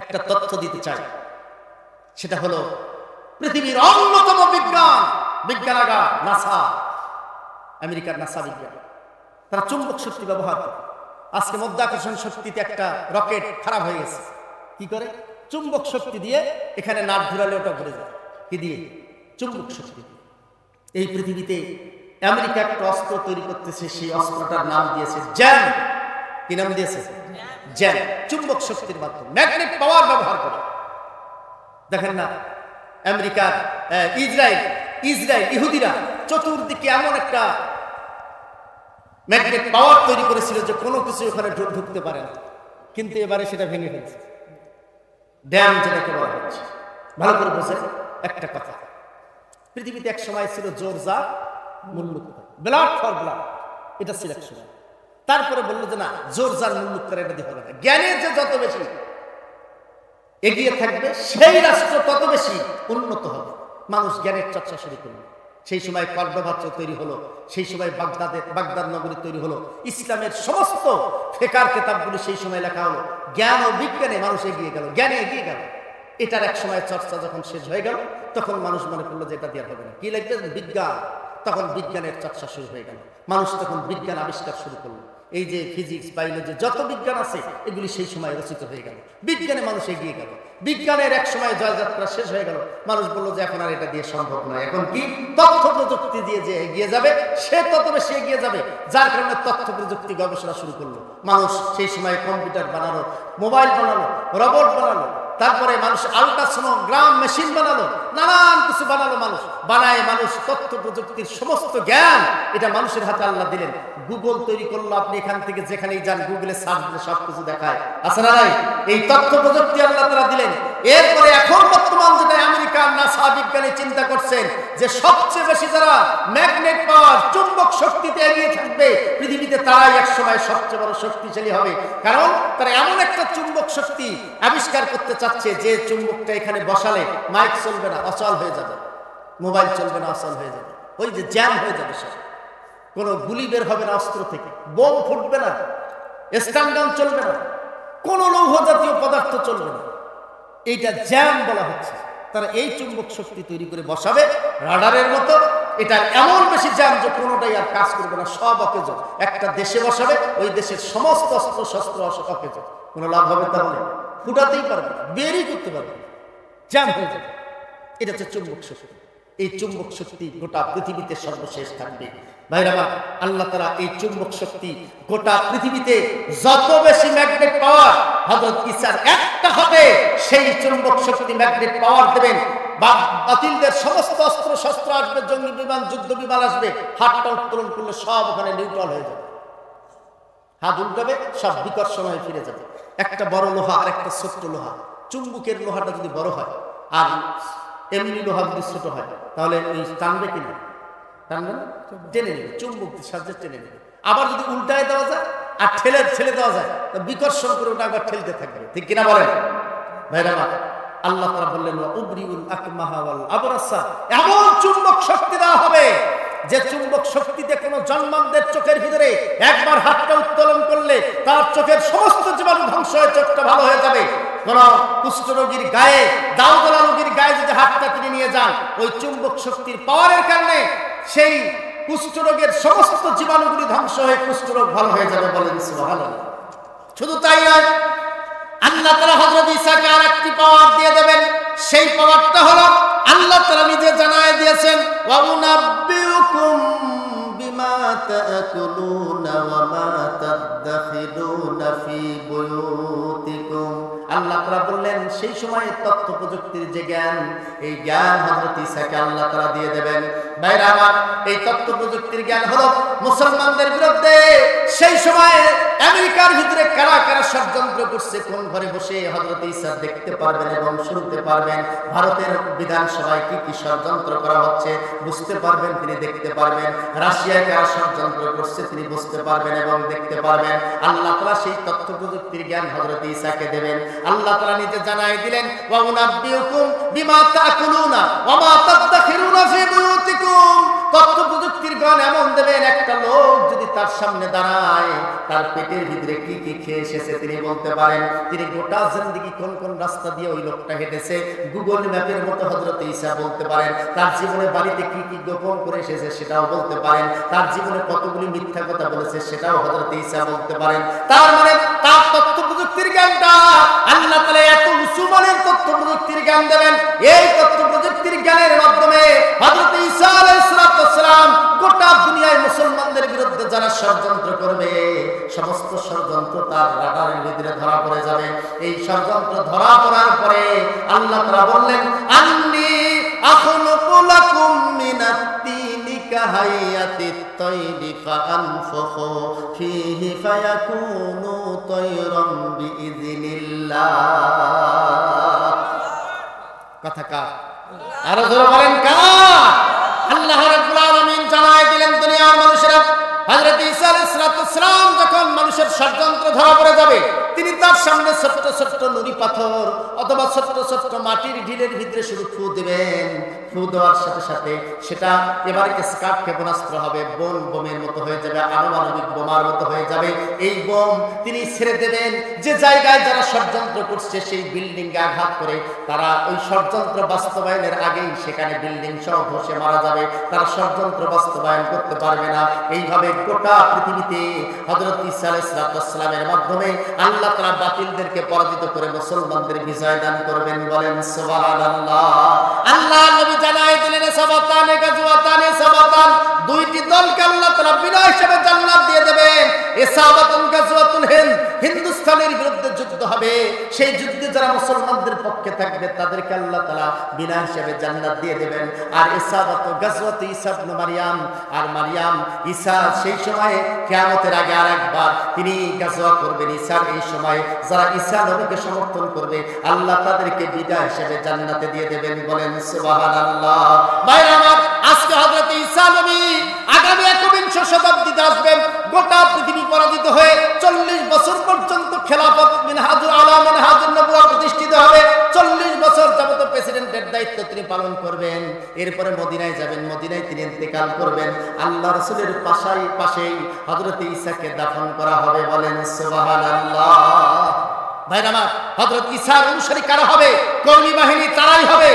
S1: একটা তথ্য দিতে চাই, সেটা হলো পৃথিবীর অন্যতম বিজ্ঞানাগার নাসা, আমেরিকার নাসা বিজ্ঞান, তারা চুম্বক শক্তি ব্যবহার করে। আজকে মধ্যাকর্ষণ শক্তিতে একটা রকেট খারাপ হয়ে গেছে, কি করে? চুম্বক শক্তি দিয়ে এখানে নাট ঘুরালে ওটা ঘুরে যায়। কি দিয়ে? চুম্বক শক্তি। এই পৃথিবীতে আমেরিকা একটা অস্ত্র তৈরি করতেছে, সেই অস্ত্রটার নাম দিয়েছে জ্যাম। কি নাম দিয়েছে? জ্যাম। চুম্বক শক্তির মাধ্যমে ম্যাগনেট পাওয়ার ব্যবহার করে। দেখেন না, আমেরিকার ইসরায়েল ইহুদিরা চতুর্দিকে এমন একটা ম্যাগনেট পাওয়ার তৈরি করেছিল যে কোনো কিছু ওখানে ঢুকতে পারে না, কিন্তু এবারে সেটা ভেঙে ফেলছে। ড্যাম যেটাকে বলা হচ্ছে। ভালো করে বোঝেন একটা কথা, পৃথিবীতে এক সময় ছিল জোর যা মূল্য, ব্লাড ফর ব্লাড, এটা ছিল এক সময়। তারপরে বললো যে না, জোর যার মূল্য করে এটা দিয়ে হবে না। জ্ঞানের যে যত বেশি এগিয়ে থাকবে, সেই রাষ্ট্র তত বেশি উন্নত হবে। মানুষ জ্ঞানের চর্চা শুরু করলো। সেই সময় কর্দোবা তৈরি হলো, সেই সময় বাগদাদ নগরী তৈরি হলো। ইসলামের সমস্ত ফিকহ কিতাবগুলো সেই সময় লেখা হলো। জ্ঞান ও বিজ্ঞানে মানুষ এগিয়ে গেল, জ্ঞানে এগিয়ে গেল। এটার এক সময় চর্চা যখন শেষ হয়ে গেল, তখন মানুষ মনে করলো যে এটা দিয়ে হবে না, কি লাগবে? বিজ্ঞান। তখন বিজ্ঞানের চর্চা শুরু হয়ে গেল। মানুষ তখন বিজ্ঞান আবিষ্কার শুরু করলো। এই যে ফিজিক্স, বায়োলজি, যত বিজ্ঞান আছে এগুলি সেই সময় রচিত হয়ে গেল। বিজ্ঞানে মানুষ এগিয়ে গেল। বিজ্ঞানের এক সময় জয়যাত্রা শেষ হয়ে গেল। মানুষ বললো যে এখন আর এটা দিয়ে সম্ভব নয়, এখন কি তথ্য প্রযুক্তি দিয়ে যে এগিয়ে যাবে, সে তত বেশি এগিয়ে যাবে। যার কারণে তথ্য প্রযুক্তি গবেষণা শুরু করলো। মানুষ সেই সময় কম্পিউটার বানালো, মোবাইল বানালো, রোবট বানালো, তারপরে মানুষ আল্ট্রাসোনোগ্রাম মেশিন বানালো, নানান কিছু বানালো। মানুষ তথ্য প্রযুক্তির সমস্ত জ্ঞান এটা মানুষের হাতে আল্লাহ দিলেন। গুগল তৈরি করলো, আপনি এখান থেকে যেখানেই যান গুগলে সার্চ দিলে সবকিছু দেখায়, আছে না নাই? এই তথ্য প্রযুক্তি আল্লাহ তাআলা দিলেন। এরপরে এখন বর্তমান যেটা আমেরিকার নাসা বিজ্ঞানী চিন্তা করছেন যে সবচেয়ে বেশি যারা ম্যাগনেট পাওয়ার চুম্বক শক্তিতে এগিয়ে থাকবে পৃথিবীতে, তারাই একসময় সবচেয়ে বড় শক্তিশালী হবে। কারণ তারা এমন একটা চুম্বক শক্তি আবিষ্কার করতে চাচ্ছে যে চুম্বকটা এখানে বসালে মাইক চলবে না, অচল হয়ে যাবে, মোবাইল চলবে না, অচল হয়ে যাবে, ওই যে জ্যাম হয়ে যাবে সব, কোনো গুলি বের হবে না অস্ত্র থেকে, বোম ফুটবে না, স্ট্যান্ডগান চলবে না, কোনো লৌহ জাতীয় পদার্থ চলবে না, এইটা জ্যাম বলা হচ্ছে। তারা এই চুম্বক শক্তি তৈরি করে বসাবে রাডারের মতো, এটা এমন বেশি জ্যাম যে কোনোটাই আর কাজ করবে না, সব অকেজ। একটা দেশে বসাবে, ওই দেশের সমস্ত অস্ত্র শস্ত্র অকেজ, কোনো লাভ হবে তাহলে? ফুটাতেই পারবে না, বেরই করতে পারবে না, জ্যাম হয়ে যাবে। এটা হচ্ছে চুম্বক শক্তি। এই চুম্বক শক্তি গোটা পৃথিবীতে সর্বশেষ থাকবে। ভাইরা আমার, আল্লাহ তাআলা এই চুম্বক শক্তি গোটা পৃথিবীতে যত বেশি ম্যাগনেট পাওয়ার হযরত ঈসার একটা হাতে সেই চুম্বক শক্তি ম্যাগনেট পাওয়ার দেবেন। বাতিলদের সমস্ত অস্ত্র শস্ত্র আসবে, জঙ্গি বিমান যুদ্ধ বিমান আসবে, হাতটা উত্তোলন করলে সব ওখানে নিউট্রাল হয়ে যাবে, হাত উল্টাবে সব বিকর্ষণ হয়ে ফিরে যাবে। একটা বড় লোহা আর একটা ছোট্ট লোহা, চুম্বকের লোহাটা যদি বড় হয় আর এমনি লোহা যদি ছোট হয় তাহলে ওই টানবে কিনা? টানবে না, টেনে নেবে, চুম্বকের সাহায্যে টেনে নেবে। আবার যদি উল্টায় দেওয়া যায় আর ঠেলে দেওয়া যায়, বিকর্ষণ করে ওটা আবার ঠেলতে থাকবে, ঠিক কিনা বলেন? ভাইরা আল্লাহ তাআলা বললেন উবরিউল আকমাহা ওয়াল আবরাসা, এমন চুম্বক শক্তি দেওয়া হবে যে চুম্বক শক্তিতে কোনো জন্মানদের চোখের ভিতরে একবার হাতটা উত্তোলন করলে তার চোখের সমস্ত জীবাণু ধ্বংস হয়ে চোখটা ভালো হয়ে যাবে। কোন কুষ্ঠরোগীর গায়ে, দাউদলা রোগীর গায়ে যদি হাতটা তিনি নিয়ে যান, ওই চুম্বক শক্তির পাওয়ারের কারণে সেই কুষ্ঠরোগের সমস্ত জীবাণুগুলি ধ্বংস হয়ে কুষ্ঠরোগ ভালো হয়ে যাবে। বলেন সুবহানাল্লাহ। শুধু তাই নয়, আল্লাহ তাআলা হযরত ঈসাকে আরেকটি পাওয়ার দিয়ে দেবেন। সেই পাওয়ারটা হলো আল্লাহ তাআলা নিজে জানায় দিয়েছেন, ওয়া উনাব্বিউকুম বিমা তাআকুলুনা ওয়া মা তাদাখিলুনা ফি বুয়ুতিকুম। আল্লাহ তাআলা বললেন সেই সময় তথ্য প্রযুক্তির যে জ্ঞান, এই জ্ঞান হযরত ঈসাকে আল্লাহ তাআলা দিয়ে দেবেন। ভাইরা আমার, এই তথ্য প্রযুক্তির জ্ঞান হলো মুসলমানদের বিরুদ্ধে সেই সময় আমেরিকার ভিতরে কারা কারা ষড়যন্ত্র করছে, কোন ঘরে বসে হযরত ঈসা দেখতে পারবেন এবং শুনতে পারবেন। ভারতের বিধানসভায় কি কি ষড়যন্ত্র করা হচ্ছে বুঝতে পারবেন, তিনি দেখতে পারবেন। রাশিয়ায় কারা ষড়যন্ত্র করছে তিনি বুঝতে পারবেন এবং দেখতে পারবেন। আল্লাহ তাআলা সেই তথ্য প্রযুক্তির জ্ঞান হযরত ঈসাকে দেবেন। আল্লাহ তাআলা নিজে জানাই দিলেন, ওয়া উনাব্বিউকুম বিমা তাআকুলুনা ওয়া মা তাদাখিরুনা ফি বুয়ুতিকুম। তথ্য প্রযুক্তির জ্ঞান এমন দেবেন, একটা লোক যদি তার সামনে দাঁড়ায়, তার পেটের ভিতরে কি কি খেয়ে এসেছে তিনি বলতে পারেন। তিনি গোটা জিন্দেগি কোন কোন রাস্তা দিয়ে ওই লোকটা হেঁটেছে গুগল ম্যাপের মতো হযরত ঈসা বলতে পারেন। তার জীবনে বাড়িতে কি কি গোপন করে এসেছে সেটাও বলতে পারেন। তার জীবনে কতগুলি মিথ্যা কথা বলেছে সেটাও হযরত ঈসা বলতে পারেন। তার মানে তার তথ্য প্রযুক্তির জ্ঞানটা আল্লাহ তাআলা এত উঁচু মানের তথ্য প্রযুক্তির জ্ঞান দেবেন। এই তথ্য প্রযুক্তির জ্ঞানের মাধ্যমে হযরত ঈসা আলাইহিস সালাম গোটা দুনিয়ায় মুসলমানদের বিরুদ্ধে যারা ষড়যন্ত্র করবে, সমস্ত ষড়যন্ত্র তার রাডারের ভিতরে ধরা পড়ে যাবে। এই ষড়যন্ত্র ধরা পড়ার পরে আল্লাহ তাআলা বললেন, আন্নী আখলুকু লাকুম মিনাত তিনি কাহায়াতিত তাইরি ফাআনফুখু ফীহি ফায়াকুনু তায়রাম বিইযনিল্লাহ। কথা কার? আরো জোরে বলেন কার? আল্লাহ রাব্বুল আলামিন জানায় দিলেন দুনিয়ার মানুষেরা, হযরত ঈসা আলাইহিস সালাম যখন মানুষের ষড়যন্ত্র ধরা পড়ে যাবে, তিনি তার সামনে ছোট্ট ছোট্ট নুড়ি পাথর অথবা ছোট্ট ছোট্ট মাটির ঢিলের ভিতরে শুধু ফু দিবেন। ফু দেওয়ার সাথে সাথে সেটা এবারে স্কার্ট ক্ষেপণাস্ত্র হবে, বোমের মতো হয়ে যাবে, আণবিক বোমার মতো হয়ে যাবে। এই বোম তিনি ছেড়ে দেবেন যে জায়গায় যারা ষড়যন্ত্র করছে সেই বিল্ডিং এ আঘাত করে তারা ওই ষড়যন্ত্র বাস্তবায়নের আগেই সেখানে বিল্ডিং সহ ধসে মারা যাবে, তারা ষড়যন্ত্র বাস্তবায়ন করতে পারবে না। এইভাবে গোটা পৃথিবীতে হযরত ঈসা আলাইহিস সালামের মাধ্যমে আল্লাহ তাআলা বাতিলদেরকে পরাজিত করে মুসলমানদের বিজয় দান করবেন। বলেন সুবহানাল্লাহ। আল্লাহ নবী জানাই দিলেন, সাবাতানে গাজওয়াতানে সাবাতান, দুইটি দলকে আল্লাহ তাআলা বিনা হিসেবে জান্নাত দিয়ে দেবেন। ইসাবাতুন গাজওয়াতুল হিন্দ হিন্দুস্তানের বিরুদ্ধে যুদ্ধ হবে, সেই যুদ্ধে যারা মুসলমানদের পক্ষে থাকবে তাদেরকে আল্লাহ তাআলা বিনা হিসাবে জান্নাত দিয়ে দেবেন। আর ইসাবাত গাজওয়াত ঈসা ইবনে মারইয়াম, আর মারইয়াম ঈসা সেই সময়ে কিয়ামতের আগে আরেকবার তিনি গাজওয়া করবেন। ঈসার এই সময় যারা ঈসা নবীকে সমর্থন করবে আল্লাহ তাদেরকে বিনা হিসাবে জান্নাতে দিয়ে দেবেন। বলেন সুবহানাল্লাহ। ভাইরা আমার, আজকে হযরত ঈসা নবী আগামী ১বিংশ শতাব্দীতে আসবেন। গোটা পৃথিবী পরাজিত হয়ে ৪০ বছর পর্যন্ত খেলাফত মিনহাজুল আলা মিনহাজুন নবুওয়া প্রতিষ্ঠিত হবে। ৪০ বছর যাবত প্রেসিডেন্টের দায়িত্ব তিনি পালন করবেন। এরপরে মদিনায় যাবেন, মদিনায় তিনি ইন্তেকাল করবেন। আল্লাহ রাসূলের পাশেই হযরত ঈসাকে দাফন করা হবে। বলেন সুবহানাল্লাহ। ভাইরা আমার, হযরত ঈসার অনুসারী কারা হবে? কর্মী বাহিনী তারাই হবে।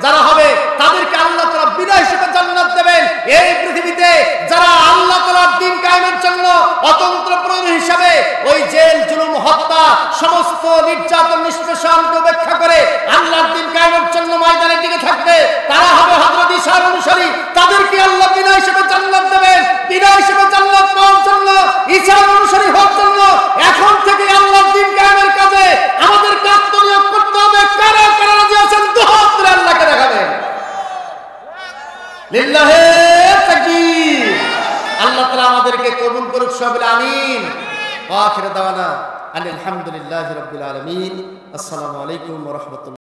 S1: যারা হবে তাদেরকে আল্লাহ তাআলা বিনা হিসেবে জান্নাত দেবেন। এই পৃথিবীতে যারা আল্লাহ তাআলার দ্বীন কায়েমের জন্য অতন্ত্র প্রহরী হিসাবে ওই জেল জুলুম হত্যা সমস্ত নির্যাতন নিষ্পেষণকে উপেক্ষা করে আল্লাহর দ্বীন কায়েমের জন্য ময়দানে টিকে থাকবে, তারা হবে হযরত ঈসার অনুসারী। তাদেরকে আল্লাহ বিনা হিসেবে জান্নাত দেবেন। বিনা হিসেবে জান্নাত পাওয়ার জন্য, ঈসার অনুসারী হওয়ার জন্য এখন থেকে আল্লাহর দ্বীন কায়েমের কাজে আমাদের আত্মনিয়োগ করতে হবে। কারা কারা রাজি আছেন দুহাত তুলে আল্লাহকে দেখাবেন। লিল্লাহি তাকবীর। আল্লাহ তাআলা আমাদেরকে কবুল করুক সবাই, আমিন। ওয়া আখিরু দাওয়ানা আলহামদুলিল্লাহি রাব্বিল আলামিন। আসসালামু আলাইকুম ওয়া রাহমাতুল্লাহ।